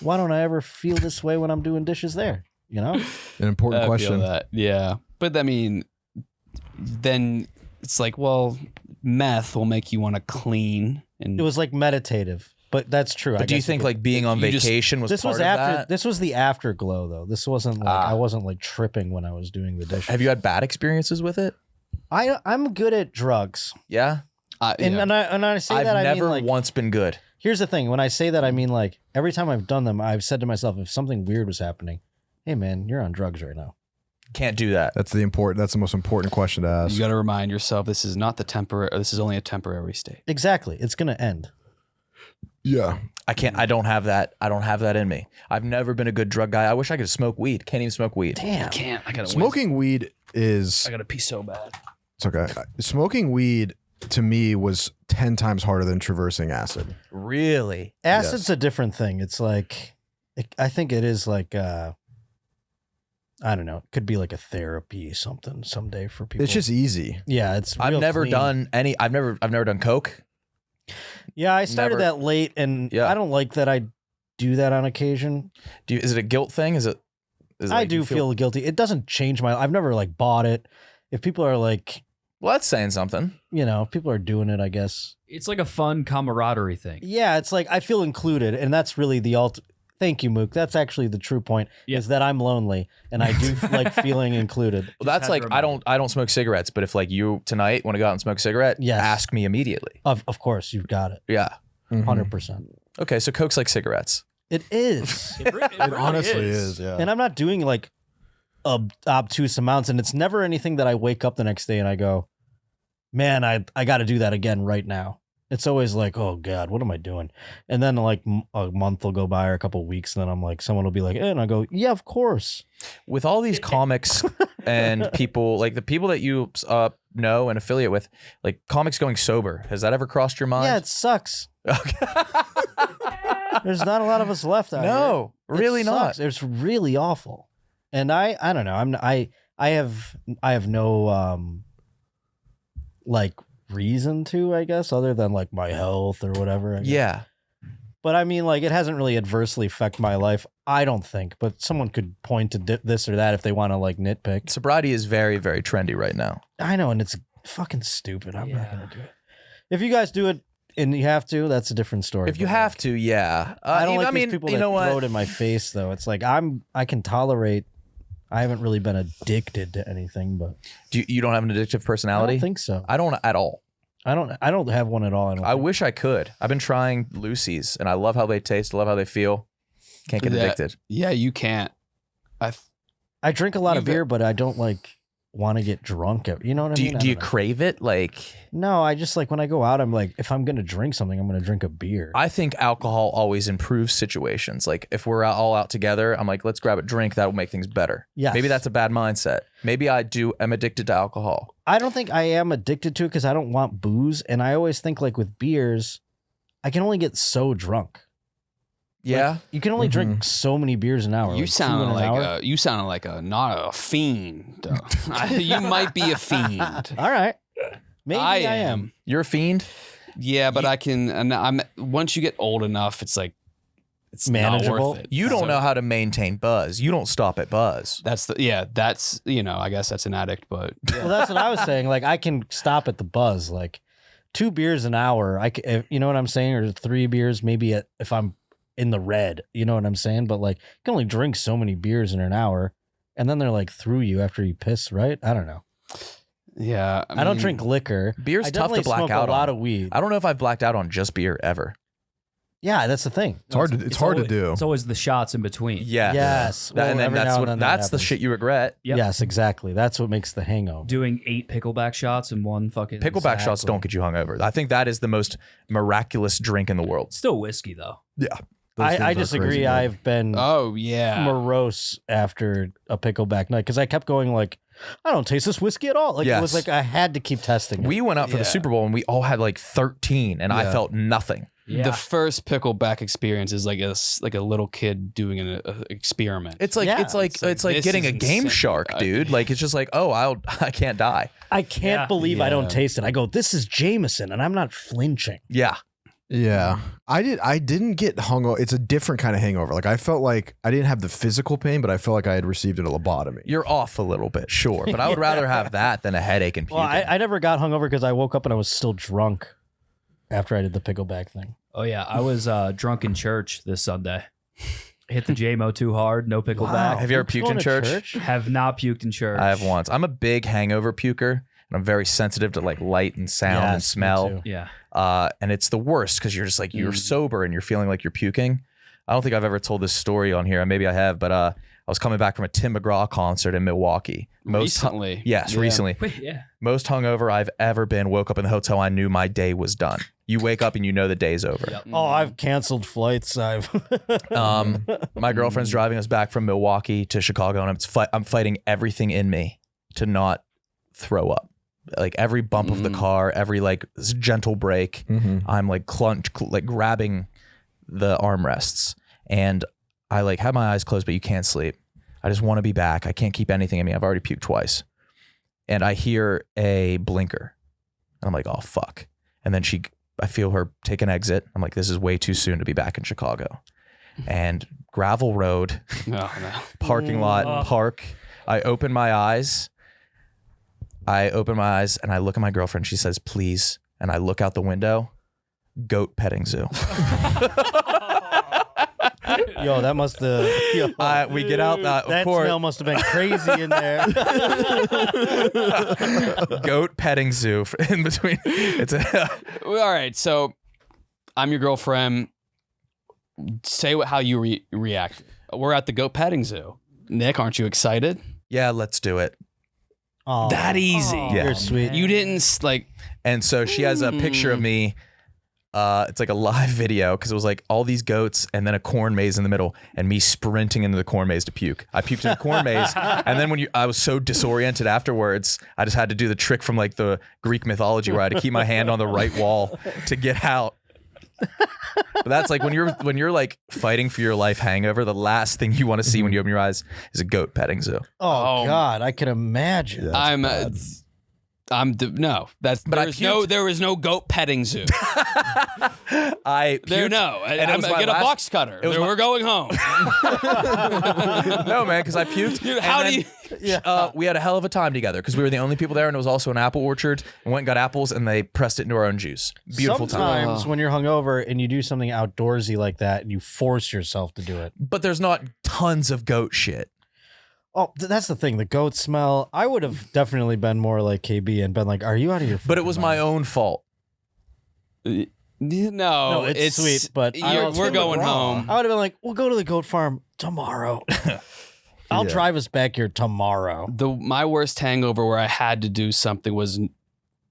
[SPEAKER 6] Why don't I ever feel this way when I'm doing dishes there? You know?
[SPEAKER 4] An important
[SPEAKER 3] I feel
[SPEAKER 4] question.
[SPEAKER 3] that. Yeah. But I mean, then it's like, well, meth will make you want to clean. And
[SPEAKER 6] It was like meditative, but that's true. I
[SPEAKER 2] But do you
[SPEAKER 6] guess
[SPEAKER 2] think
[SPEAKER 6] it-
[SPEAKER 2] like being on
[SPEAKER 3] You just-
[SPEAKER 2] vacation was
[SPEAKER 6] this
[SPEAKER 2] part
[SPEAKER 6] was
[SPEAKER 2] of
[SPEAKER 6] after
[SPEAKER 2] that?
[SPEAKER 6] this was the afterglow though. This wasn't like
[SPEAKER 2] Ah.
[SPEAKER 6] I wasn't like tripping when I was doing the dishes.
[SPEAKER 2] Have you had bad experiences with it?
[SPEAKER 6] I'm good at drugs,
[SPEAKER 2] Yeah.
[SPEAKER 6] and
[SPEAKER 3] yeah.
[SPEAKER 6] and I say
[SPEAKER 2] I've
[SPEAKER 6] that I
[SPEAKER 2] never
[SPEAKER 6] mean like
[SPEAKER 2] once been good.
[SPEAKER 6] here's the thing. When I say that I mean like every time I've done them, I've said to myself, if something weird was happening, hey man, you're on drugs right now.
[SPEAKER 2] Can't do that.
[SPEAKER 4] That's the most important question to ask.
[SPEAKER 3] you got to remind yourself this is not the temporary. This is only a temporary state.
[SPEAKER 6] Exactly, it's gonna end.
[SPEAKER 4] Yeah,
[SPEAKER 2] I can't. I don't have that. I don't have that in me. I've never been a good drug guy. I wish I could smoke weed. Can't even smoke weed.
[SPEAKER 6] Damn.
[SPEAKER 3] Can't. I gotta
[SPEAKER 4] smoking weed is
[SPEAKER 3] I gotta pee so bad.
[SPEAKER 4] it's okay. Smoking weed to me was 10 times harder than traversing acid.
[SPEAKER 2] Really?
[SPEAKER 6] Acid's a different thing. It's like I think it is like I don't know. It could be like a therapy something someday for people.
[SPEAKER 4] It's just easy.
[SPEAKER 6] yeah. It's
[SPEAKER 2] I've
[SPEAKER 6] real
[SPEAKER 2] never
[SPEAKER 6] clean.
[SPEAKER 2] done any. I've never done coke.
[SPEAKER 6] Yeah, I started
[SPEAKER 2] Never-
[SPEAKER 6] that late, and
[SPEAKER 2] Yeah.
[SPEAKER 6] I don't like that I do that on occasion.
[SPEAKER 2] Is it a guilt thing? Is it?
[SPEAKER 6] I
[SPEAKER 2] like
[SPEAKER 6] do
[SPEAKER 2] you
[SPEAKER 6] feel guilty. It doesn't change my. I've never like bought it. If people are like,
[SPEAKER 2] Well, that's saying something.
[SPEAKER 6] you know, people are doing it, I guess.
[SPEAKER 1] It's like a fun camaraderie thing.
[SPEAKER 6] Yeah, it's like I feel included, and that's really the Thank you, Mook. That's actually the true point.
[SPEAKER 1] Yeah.
[SPEAKER 6] Is that I'm lonely, and I do like feeling included.
[SPEAKER 2] Well, that's
[SPEAKER 1] had
[SPEAKER 2] like
[SPEAKER 1] to
[SPEAKER 2] I
[SPEAKER 1] remind
[SPEAKER 2] don't smoke cigarettes. But if like you tonight want to go out and smoke a cigarette,
[SPEAKER 6] Yes.
[SPEAKER 2] ask me immediately.
[SPEAKER 6] Of course, you've got it.
[SPEAKER 2] Yeah.
[SPEAKER 4] Mhm.
[SPEAKER 6] 100%.
[SPEAKER 2] Okay. So coke's like cigarettes.
[SPEAKER 6] It is.
[SPEAKER 1] It
[SPEAKER 4] It honestly is. Yeah.
[SPEAKER 6] And I'm not doing like obtuse amounts, and it's never anything that I wake up the next day and I go, man, I got to do that again right now. It's always like, oh God, what am I doing? And then like a month will go by or a couple of weeks, and then I'm like, someone will be like, and I go, yeah, of course.
[SPEAKER 2] With all these comics and people, like the people that you know and affiliate with, like comics going sober, has that ever crossed your mind?
[SPEAKER 6] Yeah, it sucks.
[SPEAKER 2] Okay.
[SPEAKER 6] There's not a lot of us left out
[SPEAKER 2] No,
[SPEAKER 6] here. It
[SPEAKER 2] really
[SPEAKER 6] sucks.
[SPEAKER 2] not.
[SPEAKER 6] It's really awful. And I don't know. I have no like reason to, I guess, other than like my health or whatever. I guess.
[SPEAKER 2] Yeah.
[SPEAKER 6] But I mean, like, it hasn't really adversely affected my life, I don't think. But someone could point to this or that if they want to like nitpick.
[SPEAKER 2] Sobriety is very, very trendy right now.
[SPEAKER 6] I know, and it's fucking stupid. I'm not gonna do it. If you guys do it and you have to, that's a different story.
[SPEAKER 2] If you
[SPEAKER 6] But,
[SPEAKER 2] have
[SPEAKER 6] like,
[SPEAKER 2] to, yeah.
[SPEAKER 6] I don't like
[SPEAKER 2] I
[SPEAKER 6] these
[SPEAKER 2] mean,
[SPEAKER 6] people
[SPEAKER 2] you
[SPEAKER 6] that
[SPEAKER 2] know what?
[SPEAKER 6] throw it in my face, though. It's like I can tolerate. I haven't really been addicted to anything, but
[SPEAKER 2] You don't have an addictive
[SPEAKER 6] I
[SPEAKER 2] personality?
[SPEAKER 6] don't think so.
[SPEAKER 2] I don't at all.
[SPEAKER 6] I don't have one at all. I don't.
[SPEAKER 2] I
[SPEAKER 6] think.
[SPEAKER 2] wish I could. I've been trying Lucy's, and I love how they taste. I love how they feel. Can't get
[SPEAKER 3] Yeah.
[SPEAKER 2] addicted.
[SPEAKER 3] Yeah, you can't.
[SPEAKER 6] I drink a lot of
[SPEAKER 3] You've-
[SPEAKER 6] beer, but I don't like want to get drunk. You know what I mean? I
[SPEAKER 2] Do you
[SPEAKER 6] don't know.
[SPEAKER 2] crave it? Like,
[SPEAKER 6] No, I just like when I go out, I'm like, if I'm gonna drink something, I'm gonna drink a beer.
[SPEAKER 2] I think alcohol always improves situations. Like, if we're all out together, I'm like, let's grab a drink. That will make things better.
[SPEAKER 6] Yes.
[SPEAKER 2] Maybe that's a bad mindset. Maybe I am addicted to alcohol.
[SPEAKER 6] I don't think I am addicted to it because I don't want booze, and I always think like with beers, I can only get so drunk.
[SPEAKER 2] Yeah.
[SPEAKER 6] You can only drink so many beers an hour.
[SPEAKER 3] You
[SPEAKER 6] like 2
[SPEAKER 3] sound
[SPEAKER 6] in an
[SPEAKER 3] like
[SPEAKER 6] hour.
[SPEAKER 3] you sounded like not a fiend. You might be a fiend.
[SPEAKER 6] All right, maybe I
[SPEAKER 3] I
[SPEAKER 6] am.
[SPEAKER 2] You're a fiend?
[SPEAKER 3] Yeah, but I can. And I'm once you get old enough, it's like it's
[SPEAKER 6] Manageable.
[SPEAKER 3] Not worth it.
[SPEAKER 2] You don't
[SPEAKER 3] So
[SPEAKER 2] know how to maintain buzz. You don't stop at buzz.
[SPEAKER 3] That's I guess that's an addict, but
[SPEAKER 6] Well, that's what I was saying. Like I can stop at the buzz. Like 2 beers an hour. You know what I'm saying, or 3 beers maybe if I'm in the red. You know what I'm saying? But like you can only drink so many beers in an hour, and then they're like through you after you piss. Right? I don't know.
[SPEAKER 3] yeah,
[SPEAKER 6] I don't
[SPEAKER 3] mean,
[SPEAKER 6] drink liquor.
[SPEAKER 2] Beer's
[SPEAKER 6] I
[SPEAKER 2] tough to
[SPEAKER 6] definitely
[SPEAKER 2] black
[SPEAKER 6] smoke
[SPEAKER 2] out
[SPEAKER 6] a lot
[SPEAKER 2] on.
[SPEAKER 6] of weed.
[SPEAKER 2] I don't know if I've blacked out on just beer ever.
[SPEAKER 6] Yeah, that's the thing.
[SPEAKER 4] It's hard to
[SPEAKER 1] always,
[SPEAKER 4] do.
[SPEAKER 1] It's always the shots in between.
[SPEAKER 2] Yeah.
[SPEAKER 6] Yes.
[SPEAKER 2] That- and
[SPEAKER 6] Well,
[SPEAKER 2] then
[SPEAKER 6] every now and then that
[SPEAKER 2] that's the
[SPEAKER 6] happens.
[SPEAKER 2] shit you regret.
[SPEAKER 1] Yep.
[SPEAKER 6] Yes, exactly. That's what makes the hangover.
[SPEAKER 1] Doing 8 pickleback shots in one fucking.
[SPEAKER 2] Pickleback shots don't get you hungover. I think that is the most miraculous drink in the world.
[SPEAKER 1] Still whiskey though.
[SPEAKER 4] Yeah. Those things
[SPEAKER 6] I
[SPEAKER 4] are
[SPEAKER 6] disagree.
[SPEAKER 4] crazy, man.
[SPEAKER 6] I've been
[SPEAKER 3] Oh yeah,
[SPEAKER 6] morose after a pickleback night because I kept going like, I don't taste this whiskey at all. Like it was
[SPEAKER 2] Yes.
[SPEAKER 6] like I had to keep testing it.
[SPEAKER 2] We went out for the
[SPEAKER 3] Yeah.
[SPEAKER 2] Super Bowl and we all had like 13 and I
[SPEAKER 4] Yeah.
[SPEAKER 2] felt nothing.
[SPEAKER 1] Yeah.
[SPEAKER 3] The first pickleback experience is like a little kid doing an experiment.
[SPEAKER 2] It's like
[SPEAKER 6] Yeah.
[SPEAKER 2] it's like
[SPEAKER 3] It's like, this
[SPEAKER 2] getting
[SPEAKER 3] is
[SPEAKER 2] a game
[SPEAKER 3] insane.
[SPEAKER 2] shark, dude. Like it's just like, oh, I can't die.
[SPEAKER 6] I can't
[SPEAKER 1] Yeah.
[SPEAKER 6] believe I don't
[SPEAKER 3] Yeah.
[SPEAKER 6] taste it. I go, this is Jameson, and I'm not flinching.
[SPEAKER 2] Yeah.
[SPEAKER 4] Yeah. I didn't get hungover. It's a different kind of hangover. Like I felt like I didn't have the physical pain, but I felt like I had received a lobotomy.
[SPEAKER 2] You're off a little bit, sure, but I would rather have that than a headache and
[SPEAKER 6] Well,
[SPEAKER 2] puking.
[SPEAKER 6] I never got hungover because I woke up and I was still drunk after I did the pickleback thing.
[SPEAKER 1] Oh yeah, I was drunk in church this Sunday. Hit the JMO too hard. No pickleback.
[SPEAKER 2] Have you ever
[SPEAKER 6] Folks
[SPEAKER 2] puked in
[SPEAKER 6] going to
[SPEAKER 2] church?
[SPEAKER 1] Have not puked in church.
[SPEAKER 2] I have once. I'm a big hangover puker, and I'm very sensitive to like light and sound and
[SPEAKER 6] Yes, me
[SPEAKER 2] smell.
[SPEAKER 6] too.
[SPEAKER 1] Yeah.
[SPEAKER 2] And it's the worst because you're just like you're sober and you're feeling like you're puking. I don't think I've ever told this story on here. Maybe I have, but I was coming back from a Tim McGraw concert in Milwaukee.
[SPEAKER 3] Recently.
[SPEAKER 2] Yes,
[SPEAKER 3] Yeah.
[SPEAKER 2] recently.
[SPEAKER 1] Wait, yeah.
[SPEAKER 2] Most hungover I've ever been. Woke up in the hotel. I knew my day was done. You wake up and you know the day's over.
[SPEAKER 1] Yep.
[SPEAKER 6] Oh, I've canceled flights.
[SPEAKER 2] My girlfriend's driving us back from Milwaukee to Chicago, and I'm fighting everything in me to not throw up. Like every bump of the car, every like gentle brake, I'm like like grabbing the armrests, and I like have my eyes closed, but you can't sleep. I just want to be back. I can't keep anything in me. I've already puked twice, and I hear a blinker, and I'm like, oh fuck. And then I feel her take an exit. I'm like, this is way too soon to be back in Chicago. And gravel road,
[SPEAKER 3] No, no.
[SPEAKER 2] parking lot, park. I open my eyes and I look at my girlfriend. She says, please. And I look out the window, goat petting zoo.
[SPEAKER 6] Yo, that must have.
[SPEAKER 2] We get out, of
[SPEAKER 6] That
[SPEAKER 2] course,
[SPEAKER 6] smell must have been crazy in there.
[SPEAKER 2] goat petting zoo in between. It's
[SPEAKER 3] All right, so I'm your girlfriend. Say how you react. We're at the goat petting zoo. Nick, aren't you excited?
[SPEAKER 2] yeah, let's do it.
[SPEAKER 6] Aw.
[SPEAKER 3] That easy.
[SPEAKER 2] Yeah.
[SPEAKER 6] You're sweet.
[SPEAKER 3] You didn't like.
[SPEAKER 2] And so she has a picture of me it's like a live video because it was like all these goats and then a corn maze in the middle and me sprinting into the corn maze to puke. I puked in the corn maze, and then I was so disoriented afterwards, I just had to do the trick from like the Greek mythology where I had to keep my hand on the right wall to get out. But that's like when you're like fighting for your life hangover, the last thing you want to see when you open your eyes is a goat petting zoo.
[SPEAKER 6] Oh God, I can imagine.
[SPEAKER 4] Yeah.
[SPEAKER 3] No. There is no goat petting zoo.
[SPEAKER 2] I
[SPEAKER 3] There
[SPEAKER 2] puked,
[SPEAKER 3] no.
[SPEAKER 2] and it
[SPEAKER 3] I'm
[SPEAKER 2] was
[SPEAKER 3] gonna
[SPEAKER 2] my
[SPEAKER 3] get a
[SPEAKER 2] last-
[SPEAKER 3] box cutter.
[SPEAKER 2] it was my-
[SPEAKER 3] We're going home.
[SPEAKER 2] No, man, because I puked.
[SPEAKER 3] Dude,
[SPEAKER 2] and
[SPEAKER 3] how
[SPEAKER 2] then,
[SPEAKER 3] do you?
[SPEAKER 2] we had a hell of a time together because we were the only people there, and it was also an apple orchard. And went and got apples, and they pressed it into our own juice. Beautiful time.
[SPEAKER 6] Sometimes when you're hungover and you do something outdoorsy like that, and you force yourself to do it.
[SPEAKER 2] But there's not tons of goat shit.
[SPEAKER 6] Oh, that's the thing. The goat smell. I would have definitely been more like KB and been like, "Are you out of your?"
[SPEAKER 2] But it was my own fault.
[SPEAKER 3] No,
[SPEAKER 6] it's sweet, but
[SPEAKER 3] we're going home.
[SPEAKER 6] I would have been like, "We'll go to the goat farm tomorrow." I'll drive us back here tomorrow.
[SPEAKER 3] My worst hangover where I had to do something was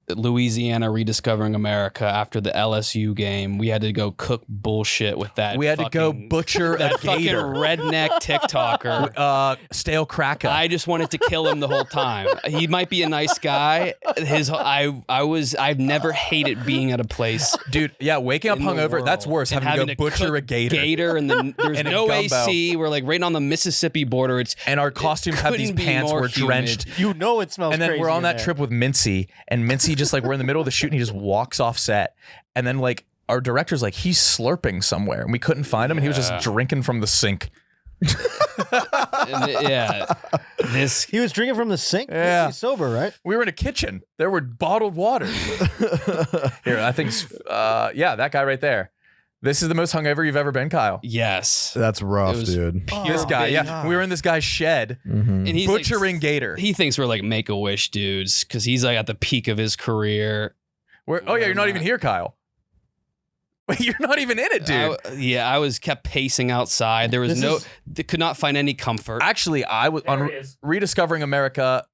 [SPEAKER 3] Louisiana rediscovering America after the LSU game. We had to go cook bullshit with that.
[SPEAKER 2] We had to go butcher a
[SPEAKER 3] that fucking
[SPEAKER 2] gator.
[SPEAKER 3] redneck TikToker.
[SPEAKER 2] Stale cracker.
[SPEAKER 3] I just wanted to kill him the whole time. He might be a nice guy. I've never hated being at a place.
[SPEAKER 2] Dude, yeah, waking up
[SPEAKER 3] in the
[SPEAKER 2] hungover,
[SPEAKER 3] world
[SPEAKER 2] that's worse.
[SPEAKER 3] and
[SPEAKER 2] Having to go butcher
[SPEAKER 3] cook
[SPEAKER 2] a gator.
[SPEAKER 3] and then there's
[SPEAKER 2] And a
[SPEAKER 3] no
[SPEAKER 2] gumbo.
[SPEAKER 3] AC. We're like right on the Mississippi border. It's
[SPEAKER 2] And our costumes have these
[SPEAKER 3] couldn't be
[SPEAKER 2] pants
[SPEAKER 3] more
[SPEAKER 2] were
[SPEAKER 3] humid.
[SPEAKER 2] drenched.
[SPEAKER 6] You know it smells.
[SPEAKER 2] And then
[SPEAKER 6] crazy
[SPEAKER 2] we're on
[SPEAKER 6] in
[SPEAKER 2] that
[SPEAKER 6] there.
[SPEAKER 2] trip with Mincy, and Mincy just like we're in the middle of the shoot and he just walks off set. And then like our director's like, he's slurping somewhere, and we couldn't find him, and he was just drinking from the sink.
[SPEAKER 3] This
[SPEAKER 6] He was drinking from the sink.
[SPEAKER 2] Yeah.
[SPEAKER 6] He's sober, right?
[SPEAKER 2] We were in a kitchen. There were bottled water. Here, I think, that guy right there. This is the most hungover you've ever been, Kyle.
[SPEAKER 3] yes,
[SPEAKER 4] That's rough,
[SPEAKER 3] It was
[SPEAKER 4] dude.
[SPEAKER 2] This guy,
[SPEAKER 3] big.
[SPEAKER 2] yeah. We were in this guy's shed
[SPEAKER 3] and he's like,
[SPEAKER 2] butchering gator.
[SPEAKER 3] He thinks we're like Make-A-Wish dudes because he's like at the peak of his career.
[SPEAKER 2] Oh yeah, you're not even here, Kyle. Wait, you're not even in it, dude.
[SPEAKER 3] I was kept pacing outside. There was they could not find any comfort.
[SPEAKER 2] Actually, I was on Rediscovering America.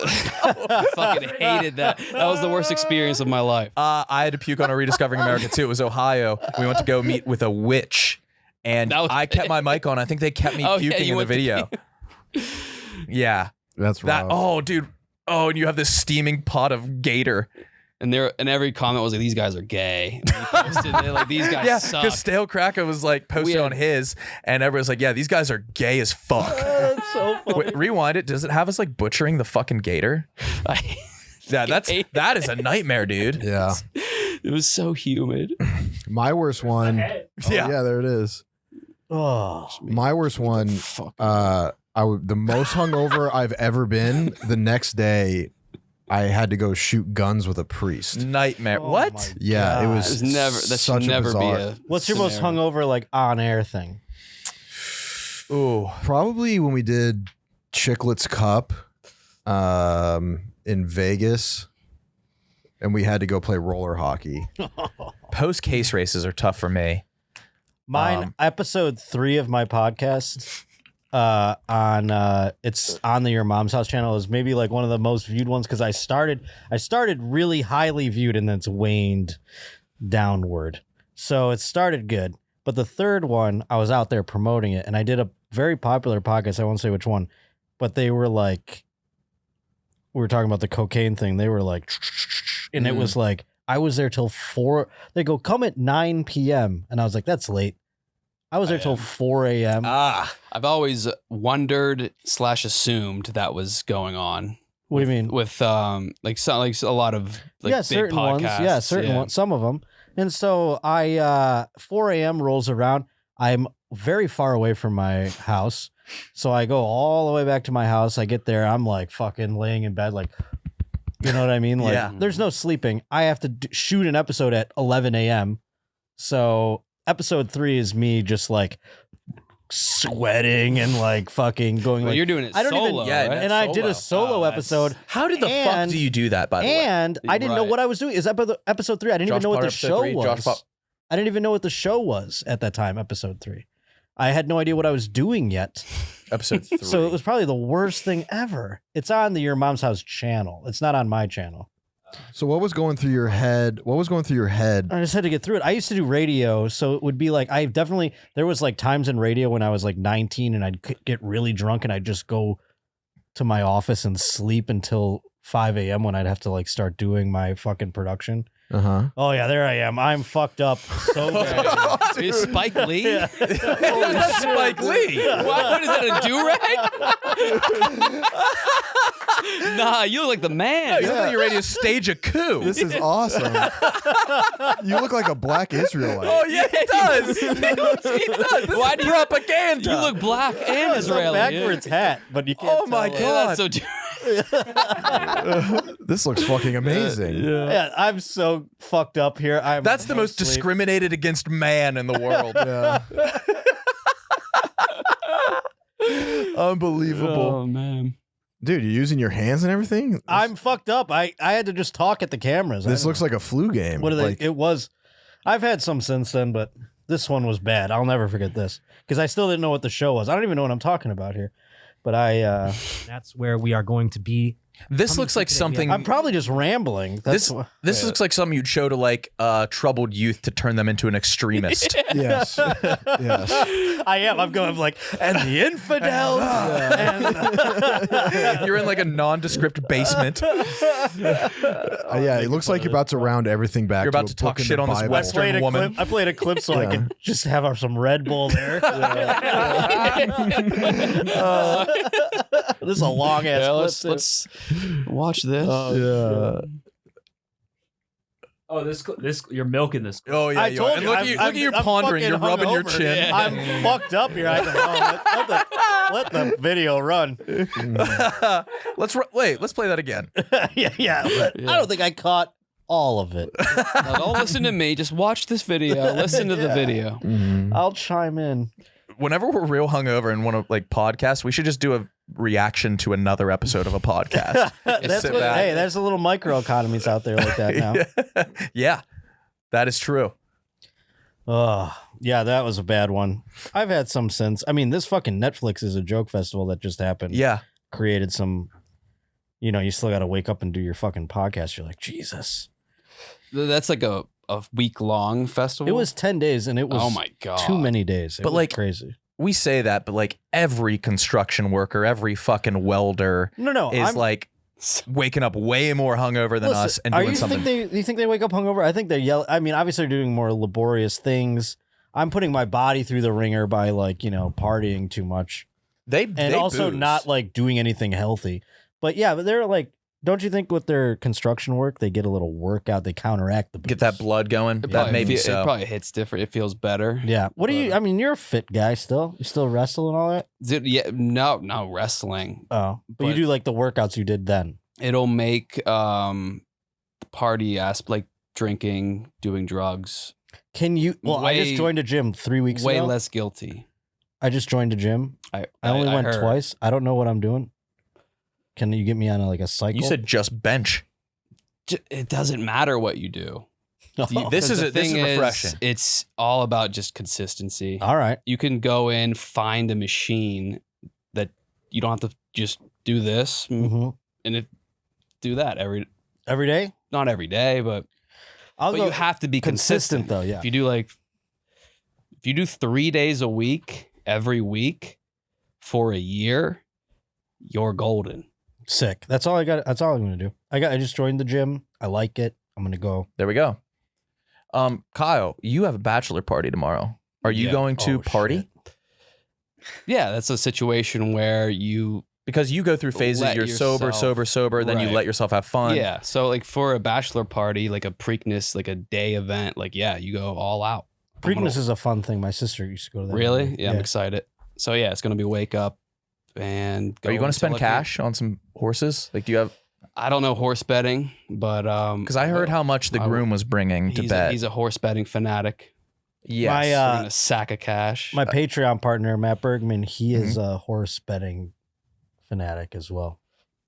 [SPEAKER 3] I fucking hated that. That was the worst experience of my life.
[SPEAKER 2] I had to puke on a Rediscovering America too. It was Ohio. We went to go meet with a witch, and
[SPEAKER 3] That was-
[SPEAKER 2] I kept my mic on. I think they kept me
[SPEAKER 3] Oh, yeah,
[SPEAKER 2] puking
[SPEAKER 3] you
[SPEAKER 2] in the
[SPEAKER 3] went to
[SPEAKER 2] video. Yeah,
[SPEAKER 4] That's rough.
[SPEAKER 2] oh, dude. Oh, and you have this steaming pot of gator.
[SPEAKER 3] And every comment was like, "These guys are gay." And he posted it, like, "These guys
[SPEAKER 2] Yeah,
[SPEAKER 3] suck."
[SPEAKER 2] because Stale Cracker was like posted
[SPEAKER 3] had-
[SPEAKER 2] on his, and everyone's like, "Yeah, these guys are gay as fuck."
[SPEAKER 6] That's so funny.
[SPEAKER 2] Wait, rewind it. Does it have us like butchering the fucking gator? Yeah, that is a nightmare, dude.
[SPEAKER 4] Yeah.
[SPEAKER 3] It was so humid.
[SPEAKER 4] My worst one.
[SPEAKER 2] Yeah.
[SPEAKER 4] Yeah, there it is.
[SPEAKER 6] Oh,
[SPEAKER 4] My worst one.
[SPEAKER 3] Fuck.
[SPEAKER 4] The most hungover I've ever been. The next day, I had to go shoot guns with a priest.
[SPEAKER 2] Nightmare.
[SPEAKER 6] Oh
[SPEAKER 2] What?
[SPEAKER 6] my
[SPEAKER 4] Yeah, it
[SPEAKER 6] God.
[SPEAKER 4] was
[SPEAKER 3] That
[SPEAKER 4] such
[SPEAKER 3] should
[SPEAKER 4] a
[SPEAKER 3] never
[SPEAKER 4] bizarre.
[SPEAKER 3] be a.
[SPEAKER 6] What's your most
[SPEAKER 3] scenario.
[SPEAKER 6] hungover like on air thing?
[SPEAKER 2] Ooh.
[SPEAKER 4] Probably when we did Chiclets Cup in Vegas, and we had to go play roller hockey.
[SPEAKER 2] Post case races are tough for me.
[SPEAKER 6] Mine, episode 3 of my podcast on it's on the Your Mom's House channel is maybe like one of the most viewed ones because I started really highly viewed and then it's waned downward. So it started good. But the third one, I was out there promoting it and I did a very popular podcast. I won't say which one, but they were like, we were talking about the cocaine thing. They were like, and it was like, I was there till 4. They go, come at 9 p.m. And I was like, that's late. I was there till 4 a.m.
[SPEAKER 3] I've always wondered / assumed that was going on.
[SPEAKER 6] What do you mean?
[SPEAKER 3] With like a lot of like
[SPEAKER 6] yeah,
[SPEAKER 3] big
[SPEAKER 6] certain
[SPEAKER 3] podcasts.
[SPEAKER 6] ones. Yeah, certain ones. Some of them. And so 4 a.m. rolls around. I'm very far away from my house. So I go all the way back to my house. I get there. I'm like fucking laying in bed. Like, you know what I mean? Like,
[SPEAKER 2] Yeah.
[SPEAKER 6] there's no sleeping. I have to shoot an episode at 11 a.m. So episode 3 is me just like sweating and like fucking going
[SPEAKER 3] Well,
[SPEAKER 6] like,
[SPEAKER 3] you're doing it
[SPEAKER 6] I don't
[SPEAKER 3] solo,
[SPEAKER 6] even,
[SPEAKER 2] yeah,
[SPEAKER 3] right?
[SPEAKER 6] and I did a
[SPEAKER 2] solo.
[SPEAKER 6] solo
[SPEAKER 3] Oh, that's-
[SPEAKER 6] episode.
[SPEAKER 2] How did the fuck
[SPEAKER 6] And-
[SPEAKER 2] do you do that, by the way?
[SPEAKER 6] And I didn't know
[SPEAKER 3] Right.
[SPEAKER 6] what I was doing. Is episode 3? I didn't
[SPEAKER 2] Josh
[SPEAKER 6] even know what
[SPEAKER 2] Potter,
[SPEAKER 6] the
[SPEAKER 2] episode
[SPEAKER 6] show
[SPEAKER 2] 3, Josh
[SPEAKER 6] was.
[SPEAKER 2] Pop-
[SPEAKER 6] I didn't even know what the show was at that time, episode 3. I had no idea what I was doing yet.
[SPEAKER 2] Episode 3.
[SPEAKER 6] So it was probably the worst thing ever. It's on the Your Mom's House channel. It's not on my channel.
[SPEAKER 4] So what was going through your head? What was going through your head?
[SPEAKER 6] I just had to get through it. I used to do radio, so it would be like there was like times in radio when I was like 19 and I'd get really drunk and I'd just go to my office and sleep until 5 a.m. when I'd have to like start doing my fucking production. Oh yeah, there I am. I'm fucked up so bad.
[SPEAKER 3] Is Spike Lee?
[SPEAKER 6] Yeah.
[SPEAKER 2] Spike Lee.
[SPEAKER 3] What is that, a do-rag? Nah, you look like the man.
[SPEAKER 2] You look like you're ready to stage a coup.
[SPEAKER 4] This is awesome. You look like a black Israelite.
[SPEAKER 2] Oh yeah, he does. He does. This
[SPEAKER 3] Why
[SPEAKER 2] is
[SPEAKER 3] do you-
[SPEAKER 2] propaganda.
[SPEAKER 3] You look black and
[SPEAKER 6] It's a
[SPEAKER 3] Israeli.
[SPEAKER 6] backwards hat, but you can't.
[SPEAKER 2] Oh my
[SPEAKER 6] tell it.
[SPEAKER 3] Yeah, that's so
[SPEAKER 4] This looks fucking amazing.
[SPEAKER 6] Yeah, I'm so fucked up here.
[SPEAKER 2] That's the most discriminated against man in the world.
[SPEAKER 4] Yeah. Unbelievable.
[SPEAKER 3] Oh man.
[SPEAKER 4] Dude, you're using your hands and everything?
[SPEAKER 6] I'm fucked up. I had to just talk at the cameras.
[SPEAKER 4] This looks like a flu game.
[SPEAKER 6] What are they?
[SPEAKER 4] Like,
[SPEAKER 6] It was. I've had some since then, but this one was bad. I'll never forget this because I still didn't know what the show was. I don't even know what I'm talking about here. But
[SPEAKER 7] That's where we are going to be.
[SPEAKER 2] This
[SPEAKER 7] Coming
[SPEAKER 2] looks like
[SPEAKER 7] today,
[SPEAKER 2] something.
[SPEAKER 6] I'm probably just rambling. That's
[SPEAKER 2] This looks like something you'd show to like troubled youth to turn them into an extremist.
[SPEAKER 4] yes. Yes.
[SPEAKER 6] I am. I'm going like, and the infidels.
[SPEAKER 2] You're in like a nondescript basement.
[SPEAKER 4] Yeah, it looks like you're about to round everything back.
[SPEAKER 2] You're about
[SPEAKER 4] a
[SPEAKER 2] to talk
[SPEAKER 4] book in
[SPEAKER 2] shit
[SPEAKER 4] the
[SPEAKER 2] on this
[SPEAKER 4] Bible.
[SPEAKER 2] Western woman.
[SPEAKER 6] I played a clip so I
[SPEAKER 4] Yeah.
[SPEAKER 6] could just have some Red Bull there. This is a long ass clip.
[SPEAKER 3] Let's watch this.
[SPEAKER 4] Yeah.
[SPEAKER 1] Oh, this you're milking this.
[SPEAKER 2] Oh yeah,
[SPEAKER 6] I
[SPEAKER 2] you
[SPEAKER 6] told
[SPEAKER 2] are. And
[SPEAKER 6] you,
[SPEAKER 2] look
[SPEAKER 6] I'm-
[SPEAKER 2] at you, look at you
[SPEAKER 6] I'm
[SPEAKER 2] pondering. You're
[SPEAKER 6] fucking
[SPEAKER 2] rubbing your
[SPEAKER 6] hungover.
[SPEAKER 2] chin.
[SPEAKER 3] Yeah.
[SPEAKER 6] I'm fucked up here. I can, let the video run.
[SPEAKER 2] Let's play that again.
[SPEAKER 6] yeah. I don't think I caught all of it.
[SPEAKER 3] Now, don't listen to me. Just watch this video. Listen to the video.
[SPEAKER 6] I'll chime in.
[SPEAKER 2] Whenever we're real hungover and want to like podcast, we should just do a reaction to another episode of a podcast.
[SPEAKER 6] That's
[SPEAKER 2] sit
[SPEAKER 6] what,
[SPEAKER 2] back.
[SPEAKER 6] hey, there's a little microeconomies out there like that now.
[SPEAKER 2] Yeah, that is true.
[SPEAKER 6] Oh, yeah, that was a bad one. I've had some since. I mean, this fucking Netflix is a joke festival that just happened.
[SPEAKER 2] Yeah,
[SPEAKER 6] Created some, you still got to wake up and do your fucking podcast. You're like, Jesus.
[SPEAKER 3] That's like a week-long festival.
[SPEAKER 6] It was 10 days and it was
[SPEAKER 3] Oh my god.
[SPEAKER 6] too many days. It
[SPEAKER 2] But
[SPEAKER 6] was
[SPEAKER 2] like-
[SPEAKER 6] crazy.
[SPEAKER 2] we say that, but like every construction worker, every fucking welder
[SPEAKER 6] No,
[SPEAKER 2] is like waking up way more hungover than us and doing something.
[SPEAKER 6] Do you think they wake up hungover? I think they yell. I mean, obviously they're doing more laborious things. I'm putting my body through the ringer by partying too much and also
[SPEAKER 2] booze.
[SPEAKER 6] not like doing anything healthy. But yeah, but they're like, don't you think with their construction work they get a little workout? They counteract the booze.
[SPEAKER 2] get that blood going.
[SPEAKER 3] It
[SPEAKER 2] That
[SPEAKER 3] probably,
[SPEAKER 2] maybe
[SPEAKER 3] it
[SPEAKER 2] so.
[SPEAKER 3] probably hits different. It feels better.
[SPEAKER 6] Yeah. What do you? I mean, you're a fit guy still. You still wrestle and all that.
[SPEAKER 3] Yeah, no wrestling.
[SPEAKER 6] Oh, but you
[SPEAKER 3] But-
[SPEAKER 6] do like the workouts you did then.
[SPEAKER 3] It'll make party like drinking, doing drugs
[SPEAKER 6] Can you? Well, I just
[SPEAKER 3] Way-
[SPEAKER 6] joined a gym 3 weeks
[SPEAKER 3] way
[SPEAKER 6] ago.
[SPEAKER 3] less guilty.
[SPEAKER 6] I just joined a gym. I only went
[SPEAKER 3] heard.
[SPEAKER 6] twice. I don't know what I'm doing. Can you get me on a cycle?
[SPEAKER 2] You said just bench.
[SPEAKER 3] It doesn't matter what you do.
[SPEAKER 2] This
[SPEAKER 3] Because
[SPEAKER 2] is
[SPEAKER 3] the
[SPEAKER 2] this is
[SPEAKER 3] thing
[SPEAKER 2] refreshing.
[SPEAKER 3] It's all about just consistency.
[SPEAKER 6] All right.
[SPEAKER 3] You can go in, find a machine that you don't have to just do this
[SPEAKER 6] Mm-hmm.
[SPEAKER 3] and do that
[SPEAKER 6] Every day.
[SPEAKER 3] not every day, but
[SPEAKER 6] I'll go
[SPEAKER 3] you have to be consistent.
[SPEAKER 6] though. Yeah.
[SPEAKER 3] If you do 3 days a week, every week for a year, you're golden.
[SPEAKER 6] Sick. That's all I got. That's all I'm gonna do. I just joined the gym. I like it. I'm gonna go.
[SPEAKER 2] There we go. Kyle, you have a bachelor party tomorrow. Are you
[SPEAKER 3] Yeah.
[SPEAKER 2] going to
[SPEAKER 6] Oh,
[SPEAKER 2] party?
[SPEAKER 6] shit.
[SPEAKER 3] Yeah, that's a situation where you
[SPEAKER 2] Because you go through phases.
[SPEAKER 3] Let
[SPEAKER 2] You're
[SPEAKER 3] yourself-
[SPEAKER 2] sober. Then you
[SPEAKER 3] Right.
[SPEAKER 2] let yourself have fun.
[SPEAKER 3] Yeah. So like for a bachelor party, like a Preakness, like a day event, you go all out. I'm gonna-
[SPEAKER 6] Preakness is a fun thing. My sister used to go to that.
[SPEAKER 3] Really? Yeah, I'm excited. So yeah, it's gonna be wake up and
[SPEAKER 2] Are you going to spend
[SPEAKER 3] until I can't-
[SPEAKER 2] cash on some horses? Like, do you have?
[SPEAKER 3] I don't know horse betting, but
[SPEAKER 2] Because I heard how much the
[SPEAKER 3] I-
[SPEAKER 2] groom was bringing to bet.
[SPEAKER 3] He's a horse betting fanatic.
[SPEAKER 2] Yes.
[SPEAKER 6] My,
[SPEAKER 3] We're gonna sack of cash.
[SPEAKER 6] My Patreon partner Matt Bergman, he is a horse betting fanatic as well.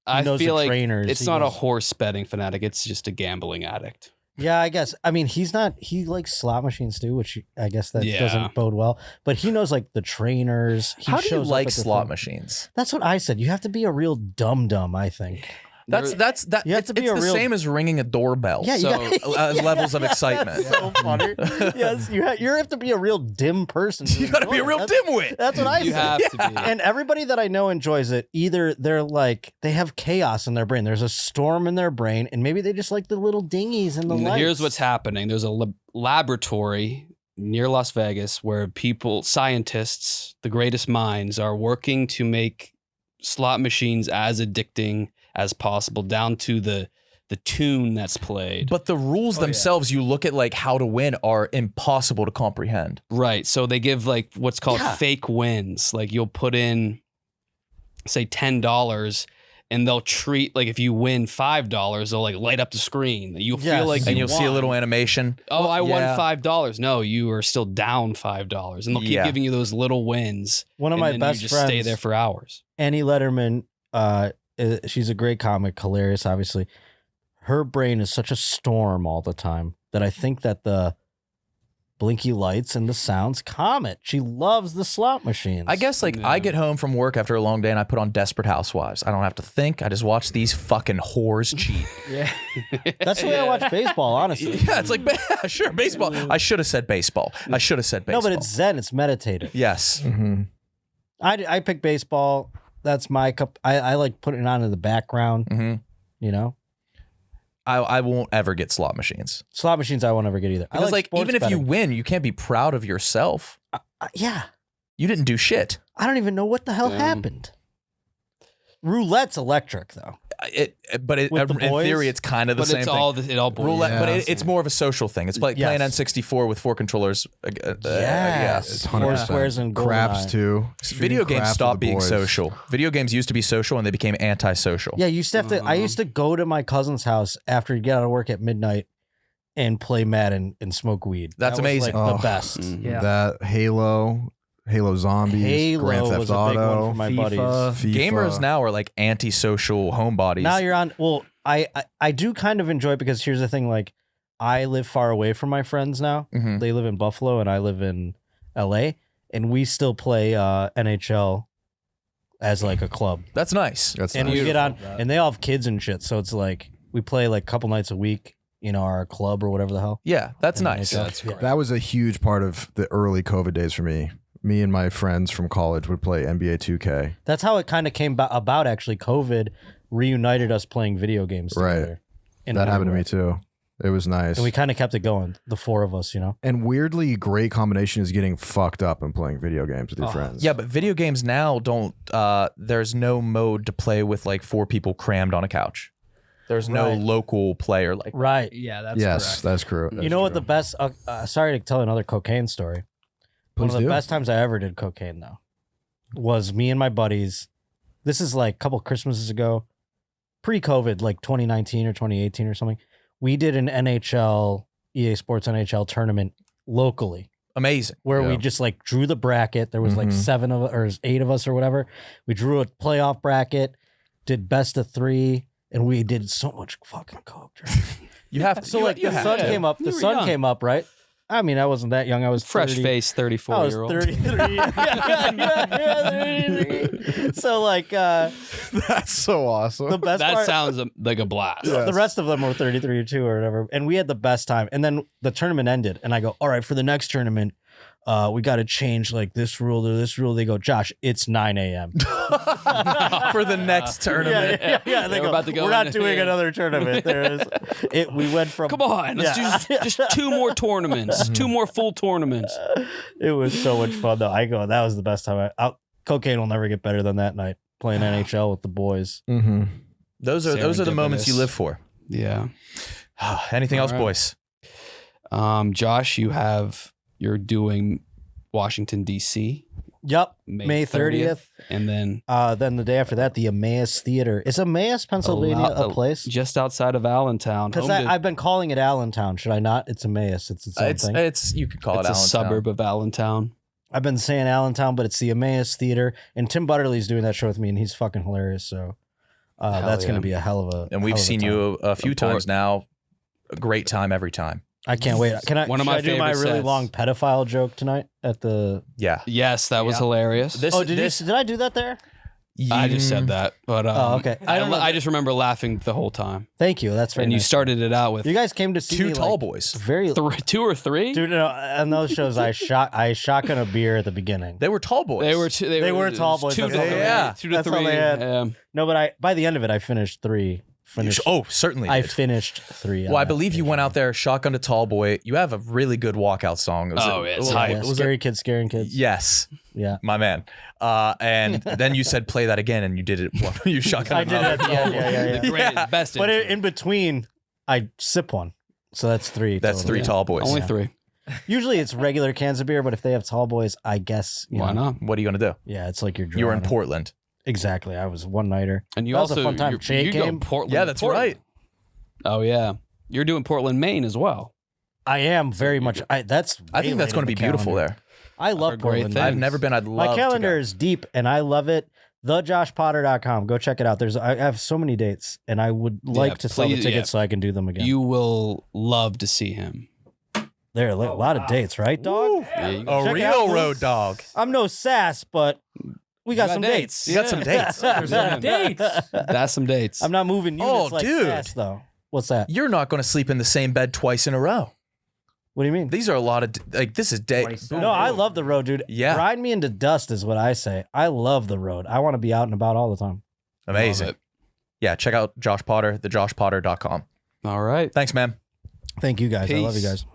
[SPEAKER 6] He
[SPEAKER 3] I
[SPEAKER 6] knows
[SPEAKER 3] feel
[SPEAKER 6] the
[SPEAKER 3] like
[SPEAKER 6] trainers.
[SPEAKER 3] it's
[SPEAKER 6] He
[SPEAKER 3] not a
[SPEAKER 6] knows-
[SPEAKER 3] horse betting fanatic. It's just a gambling addict.
[SPEAKER 6] Yeah, I guess. I mean, he's not. He likes slot machines too, which I guess that
[SPEAKER 3] Yeah.
[SPEAKER 6] doesn't bode well. But he knows like the trainers. He
[SPEAKER 2] How do you
[SPEAKER 6] shows up
[SPEAKER 2] like
[SPEAKER 6] at the
[SPEAKER 2] slot
[SPEAKER 6] thing.
[SPEAKER 2] machines?
[SPEAKER 6] That's what I said. You have to be a real dum dum. I think.
[SPEAKER 2] That's that.
[SPEAKER 6] You have
[SPEAKER 2] It's,
[SPEAKER 6] to be
[SPEAKER 2] it's
[SPEAKER 6] a
[SPEAKER 2] the
[SPEAKER 6] real-
[SPEAKER 2] same as ringing a doorbell.
[SPEAKER 6] Yeah, you
[SPEAKER 3] So
[SPEAKER 2] Levels of excitement.
[SPEAKER 6] so funny. Yes, you have to be a real dim person.
[SPEAKER 2] You got to be a real dimwit.
[SPEAKER 6] That's what I
[SPEAKER 3] you
[SPEAKER 6] say.
[SPEAKER 3] have to be.
[SPEAKER 6] And everybody that I know enjoys it. Either they're like they have chaos in their brain. There's a storm in their brain, and maybe they just like the little dingies and the lights.
[SPEAKER 3] Here's what's happening. There's a laboratory near Las Vegas where scientists, the greatest minds, are working to make slot machines as addicting as possible, down to the tune that's played.
[SPEAKER 2] But the rules themselves, you look at like how to win, are impossible to comprehend.
[SPEAKER 3] Right. So they give like what's called fake wins. Like you'll put in, say, $10, and they'll treat like if you win $5, they'll like light up the screen. You'll feel like
[SPEAKER 2] And
[SPEAKER 3] you
[SPEAKER 2] you'll see a
[SPEAKER 3] won.
[SPEAKER 2] little animation.
[SPEAKER 3] Oh, I won
[SPEAKER 2] Yeah.
[SPEAKER 3] $5. No, you are still down $5, and they'll keep
[SPEAKER 2] Yeah.
[SPEAKER 3] giving you those little wins.
[SPEAKER 6] One of
[SPEAKER 3] and
[SPEAKER 6] my
[SPEAKER 3] then
[SPEAKER 6] best
[SPEAKER 3] you just
[SPEAKER 6] friends,
[SPEAKER 3] stay there for hours.
[SPEAKER 6] Annie Letterman. She's a great comic, hilarious, obviously. Her brain is such a storm all the time that I think that the blinky lights and the sounds calm it. She loves the slot machines.
[SPEAKER 2] I guess like
[SPEAKER 3] Yeah.
[SPEAKER 2] I get home from work after a long day and I put on Desperate Housewives. I don't have to think. I just watch these fucking whores cheat.
[SPEAKER 6] That's the way I watch baseball, honestly.
[SPEAKER 2] Yeah, it's like sure baseball. I should have said baseball. I should have said
[SPEAKER 6] No,
[SPEAKER 2] baseball.
[SPEAKER 6] but it's zen. It's meditative.
[SPEAKER 2] yes.
[SPEAKER 4] Mm-hmm.
[SPEAKER 6] I pick baseball. That's my cup. I like putting it on in the background.
[SPEAKER 2] hmm
[SPEAKER 6] You know,
[SPEAKER 2] I won't ever get slot machines
[SPEAKER 6] slot machines I won't ever get either. I
[SPEAKER 2] because like
[SPEAKER 6] sports
[SPEAKER 2] even if you
[SPEAKER 6] betting.
[SPEAKER 2] win, you can't be proud of yourself.
[SPEAKER 6] Yeah,
[SPEAKER 2] You didn't do shit.
[SPEAKER 6] I don't even know what the hell happened. Roulette's electric though.
[SPEAKER 2] But
[SPEAKER 6] With the
[SPEAKER 2] in
[SPEAKER 6] boys?
[SPEAKER 2] theory, it's kind of the
[SPEAKER 3] But
[SPEAKER 2] same
[SPEAKER 3] it's
[SPEAKER 2] thing.
[SPEAKER 3] all it all boils
[SPEAKER 2] Roulette,
[SPEAKER 3] down
[SPEAKER 2] but
[SPEAKER 3] to-
[SPEAKER 2] it's more of a social thing. It's like playing
[SPEAKER 6] Yes.
[SPEAKER 2] N64 with 4 controllers.
[SPEAKER 6] Yes,
[SPEAKER 4] It's
[SPEAKER 6] four
[SPEAKER 4] 100%.
[SPEAKER 6] squares and
[SPEAKER 4] Craps
[SPEAKER 6] GoldenEye.
[SPEAKER 4] too.
[SPEAKER 2] Video
[SPEAKER 4] Shooting
[SPEAKER 2] games
[SPEAKER 4] craps
[SPEAKER 2] stopped
[SPEAKER 4] with the
[SPEAKER 2] being
[SPEAKER 4] boys.
[SPEAKER 2] social. Video games used to be social and they became antisocial.
[SPEAKER 6] Yeah, you used to have to. I used to go to my cousin's house after he'd get out of work at midnight and play Madden and smoke weed.
[SPEAKER 2] That's
[SPEAKER 6] That was,
[SPEAKER 2] amazing.
[SPEAKER 6] like,
[SPEAKER 4] Oh.
[SPEAKER 6] the best.
[SPEAKER 3] Mhm.
[SPEAKER 1] Yeah.
[SPEAKER 4] That Halo Zombies,
[SPEAKER 6] Halo
[SPEAKER 4] Grand Theft
[SPEAKER 6] was a big one
[SPEAKER 4] Auto,
[SPEAKER 6] for my
[SPEAKER 1] FIFA.
[SPEAKER 6] buddies.
[SPEAKER 4] FIFA.
[SPEAKER 2] Gamers now are like antisocial homebodies.
[SPEAKER 6] Now you're on. Well, I do kind of enjoy it because here's the thing. Like, I live far away from my friends now.
[SPEAKER 2] Mhm.
[SPEAKER 6] They live in Buffalo and I live in LA, and we still play NHL as like a club.
[SPEAKER 2] That's nice.
[SPEAKER 4] That's
[SPEAKER 6] And
[SPEAKER 4] nice.
[SPEAKER 6] we get on, and they all have kids and shit. So it's like we play like a couple nights a week. You know, our club or whatever the hell.
[SPEAKER 2] Yeah, that's
[SPEAKER 6] And
[SPEAKER 2] nice.
[SPEAKER 6] NHL.
[SPEAKER 3] That's great.
[SPEAKER 4] That was a huge part of the early COVID days for me. Me and my friends from college would play NBA 2K.
[SPEAKER 6] That's how it kind of came about. Actually, COVID reunited us playing video games
[SPEAKER 4] Right.
[SPEAKER 6] together. in
[SPEAKER 4] That
[SPEAKER 6] a
[SPEAKER 4] happened to
[SPEAKER 6] way.
[SPEAKER 4] me too. It was nice.
[SPEAKER 6] And we kind of kept it going, the four of us, you know.
[SPEAKER 4] And weirdly, great combination is getting fucked up and playing video games with your friends.
[SPEAKER 2] Yeah, but video games now don't. There's no mode to play with like 4 people crammed on a couch. There's no
[SPEAKER 6] Right.
[SPEAKER 2] local player like.
[SPEAKER 6] Right.
[SPEAKER 1] Yeah, that's
[SPEAKER 4] yes,
[SPEAKER 1] correct.
[SPEAKER 4] that's true.
[SPEAKER 6] You know what the best? Sorry to tell another cocaine story. One
[SPEAKER 4] Please
[SPEAKER 6] of the
[SPEAKER 4] do.
[SPEAKER 6] best times I ever did cocaine though was me and my buddies. This is like a couple Christmases ago, pre-COVID, like 2019 or 2018 or something. We did an NHL, EA Sports NHL tournament locally
[SPEAKER 2] Amazing.
[SPEAKER 6] where we
[SPEAKER 4] Yeah.
[SPEAKER 6] just like drew the bracket. There was like
[SPEAKER 4] Mhm.
[SPEAKER 6] 7 of or 8 of us or whatever. We drew a playoff bracket, did best of 3, and we did so much fucking coke. dude.
[SPEAKER 2] You have to.
[SPEAKER 6] So
[SPEAKER 2] you,
[SPEAKER 6] like
[SPEAKER 2] you
[SPEAKER 6] the
[SPEAKER 2] have
[SPEAKER 6] sun
[SPEAKER 2] to.
[SPEAKER 6] came up. The
[SPEAKER 3] You were
[SPEAKER 6] sun
[SPEAKER 3] young.
[SPEAKER 6] came up, right? I mean, I wasn't that young. I was
[SPEAKER 3] Fresh
[SPEAKER 6] 30.
[SPEAKER 3] face,
[SPEAKER 6] I was
[SPEAKER 3] 34-year-old.
[SPEAKER 6] 33. Yeah. So like
[SPEAKER 4] That's so awesome.
[SPEAKER 6] the best
[SPEAKER 3] That
[SPEAKER 6] part,
[SPEAKER 3] sounds like a blast.
[SPEAKER 4] Yeah.
[SPEAKER 6] the rest of them were 33 or 2 or whatever, and we had the best time. And then the tournament ended, and I go, all right, for the next tournament, we got to change like this rule to this rule. They go, Josh, it's 9 a.m.
[SPEAKER 2] for the next tournament.
[SPEAKER 6] Yeah. They
[SPEAKER 3] We're
[SPEAKER 6] go,
[SPEAKER 3] about to go
[SPEAKER 6] we're not
[SPEAKER 3] in-
[SPEAKER 6] doing another tournament. We went from
[SPEAKER 3] Come on, let's
[SPEAKER 6] Yeah.
[SPEAKER 3] do just 2 more tournaments, 2 more full tournaments.
[SPEAKER 6] It was so much fun though. I go, that was the best time. Cocaine will never get better than that night playing NHL with the boys.
[SPEAKER 4] Mm-hmm.
[SPEAKER 2] Those are the moments you
[SPEAKER 3] Serendipitous.
[SPEAKER 2] live for.
[SPEAKER 3] Yeah.
[SPEAKER 2] Anything else,
[SPEAKER 3] All right.
[SPEAKER 2] boys?
[SPEAKER 3] Josh, you're doing Washington D.C.
[SPEAKER 6] Yep, May 30th.
[SPEAKER 3] and then
[SPEAKER 6] Then the day after that, the Emmaus Theater. Is Emmaus, Pennsylvania, a place?
[SPEAKER 3] just outside of Allentown.
[SPEAKER 6] Because
[SPEAKER 3] home to-
[SPEAKER 6] I've been calling it Allentown. Should I not? It's Emmaus. It's its own thing.
[SPEAKER 2] It's you could call
[SPEAKER 3] it's
[SPEAKER 2] it
[SPEAKER 3] a
[SPEAKER 2] Allentown.
[SPEAKER 3] suburb of Allentown.
[SPEAKER 6] I've been saying Allentown, but it's the Emmaus Theater. And Tim Butterly's doing that show with me, and he's fucking hilarious. So that's going
[SPEAKER 3] yeah.
[SPEAKER 6] to be a hell of a.
[SPEAKER 2] And we've
[SPEAKER 6] hell of a
[SPEAKER 2] seen
[SPEAKER 6] time.
[SPEAKER 2] you a few
[SPEAKER 3] Report.
[SPEAKER 2] times now. A great time every time.
[SPEAKER 6] I can't wait. Can I?
[SPEAKER 3] One of
[SPEAKER 6] should
[SPEAKER 3] my
[SPEAKER 6] I do my
[SPEAKER 3] favorite
[SPEAKER 6] really
[SPEAKER 3] sets.
[SPEAKER 6] long pedophile joke tonight at the?
[SPEAKER 2] Yeah.
[SPEAKER 3] Yes, that was hilarious.
[SPEAKER 2] This,
[SPEAKER 6] Oh, did
[SPEAKER 2] this,
[SPEAKER 6] you? Did I do that there?
[SPEAKER 3] I just said that, but
[SPEAKER 6] Oh, okay. I don't know.
[SPEAKER 3] I just remember laughing the whole time.
[SPEAKER 6] Thank you. That's very
[SPEAKER 3] And you
[SPEAKER 6] nice.
[SPEAKER 3] started it out with
[SPEAKER 6] You guys came to see
[SPEAKER 2] Two
[SPEAKER 6] me,
[SPEAKER 2] tall
[SPEAKER 6] like,
[SPEAKER 2] boys.
[SPEAKER 6] Very
[SPEAKER 3] 2 or 3.
[SPEAKER 6] Dude, no, on those shows, I shotgun a beer at the beginning.
[SPEAKER 2] They were tall boys.
[SPEAKER 3] They
[SPEAKER 6] were tall boys.
[SPEAKER 3] 2 to
[SPEAKER 6] That's
[SPEAKER 3] 3.
[SPEAKER 2] yeah.
[SPEAKER 3] 2 to
[SPEAKER 6] That's all
[SPEAKER 3] 3.
[SPEAKER 6] they had. No, but by the end of it, I finished 3.
[SPEAKER 2] Certainly.
[SPEAKER 6] I
[SPEAKER 2] did.
[SPEAKER 6] finished 3.
[SPEAKER 2] Well, I believe you went out there, shotgun to tall boy. You have a really good walkout song.
[SPEAKER 3] It's
[SPEAKER 6] Yeah,
[SPEAKER 3] hype.
[SPEAKER 6] scary kids scaring kids.
[SPEAKER 2] Yes,
[SPEAKER 6] Yeah.
[SPEAKER 2] my man. And then you said play that again, and you did it. Well, you shotgun.
[SPEAKER 6] I did it at the end. Yeah.
[SPEAKER 3] The greatest, best.
[SPEAKER 6] But
[SPEAKER 3] intro.
[SPEAKER 6] in between, I sip one. So that's 3.
[SPEAKER 2] That's
[SPEAKER 6] total.
[SPEAKER 2] 3 tall boys.
[SPEAKER 3] Only 3.
[SPEAKER 6] Usually it's regular cans of beer, but if they have tall boys, I guess.
[SPEAKER 3] Why not?
[SPEAKER 2] What are you gonna do?
[SPEAKER 6] Yeah, it's like you're
[SPEAKER 2] You were in
[SPEAKER 6] drawing it.
[SPEAKER 2] Portland.
[SPEAKER 6] Exactly. I was one nighter.
[SPEAKER 3] And you
[SPEAKER 6] That was
[SPEAKER 3] also
[SPEAKER 6] a fun time.
[SPEAKER 3] you
[SPEAKER 6] Jake
[SPEAKER 3] go
[SPEAKER 6] came.
[SPEAKER 3] Portland.
[SPEAKER 2] Yeah,
[SPEAKER 3] to
[SPEAKER 2] that's
[SPEAKER 3] Portland.
[SPEAKER 2] right.
[SPEAKER 3] Oh yeah, you're doing Portland, Maine as well.
[SPEAKER 6] I am very much.
[SPEAKER 2] I think that's going to be beautiful there.
[SPEAKER 6] I love
[SPEAKER 3] Are great
[SPEAKER 6] Portland.
[SPEAKER 3] things.
[SPEAKER 2] I've never been. I'd love
[SPEAKER 6] My calendar
[SPEAKER 2] to go.
[SPEAKER 6] is deep and I love it. TheJoshPotter.com. Go check it out. I have so many dates and I would like to sell the
[SPEAKER 3] please,
[SPEAKER 6] tickets so I can do them again.
[SPEAKER 3] You will love to see him.
[SPEAKER 6] There are a lot of dates, right, dog?
[SPEAKER 3] Yeah, you
[SPEAKER 2] A
[SPEAKER 6] Check it
[SPEAKER 2] real
[SPEAKER 6] out,
[SPEAKER 2] road dog.
[SPEAKER 6] I'm no sass, but we got
[SPEAKER 3] got
[SPEAKER 6] some
[SPEAKER 3] dates.
[SPEAKER 6] dates.
[SPEAKER 2] You got some dates.
[SPEAKER 1] Some dates.
[SPEAKER 3] That's some dates.
[SPEAKER 6] I'm not moving units
[SPEAKER 2] Oh,
[SPEAKER 6] like
[SPEAKER 2] dude.
[SPEAKER 6] sass, though. What's that?
[SPEAKER 2] You're not going to sleep in the same bed twice in a row.
[SPEAKER 6] What do you mean?
[SPEAKER 2] These are a lot of this is day.
[SPEAKER 1] Twice.
[SPEAKER 6] No, I love the road, dude.
[SPEAKER 2] Yeah.
[SPEAKER 6] Ride me into dust is what I say. I love the road. I want to be out and about all the time.
[SPEAKER 2] Amazing.
[SPEAKER 3] Love it.
[SPEAKER 2] Yeah, check out Josh Potter, thejoshpotter.com.
[SPEAKER 3] All right.
[SPEAKER 2] Thanks, man.
[SPEAKER 6] Thank you guys. I love you
[SPEAKER 3] Peace.
[SPEAKER 6] guys.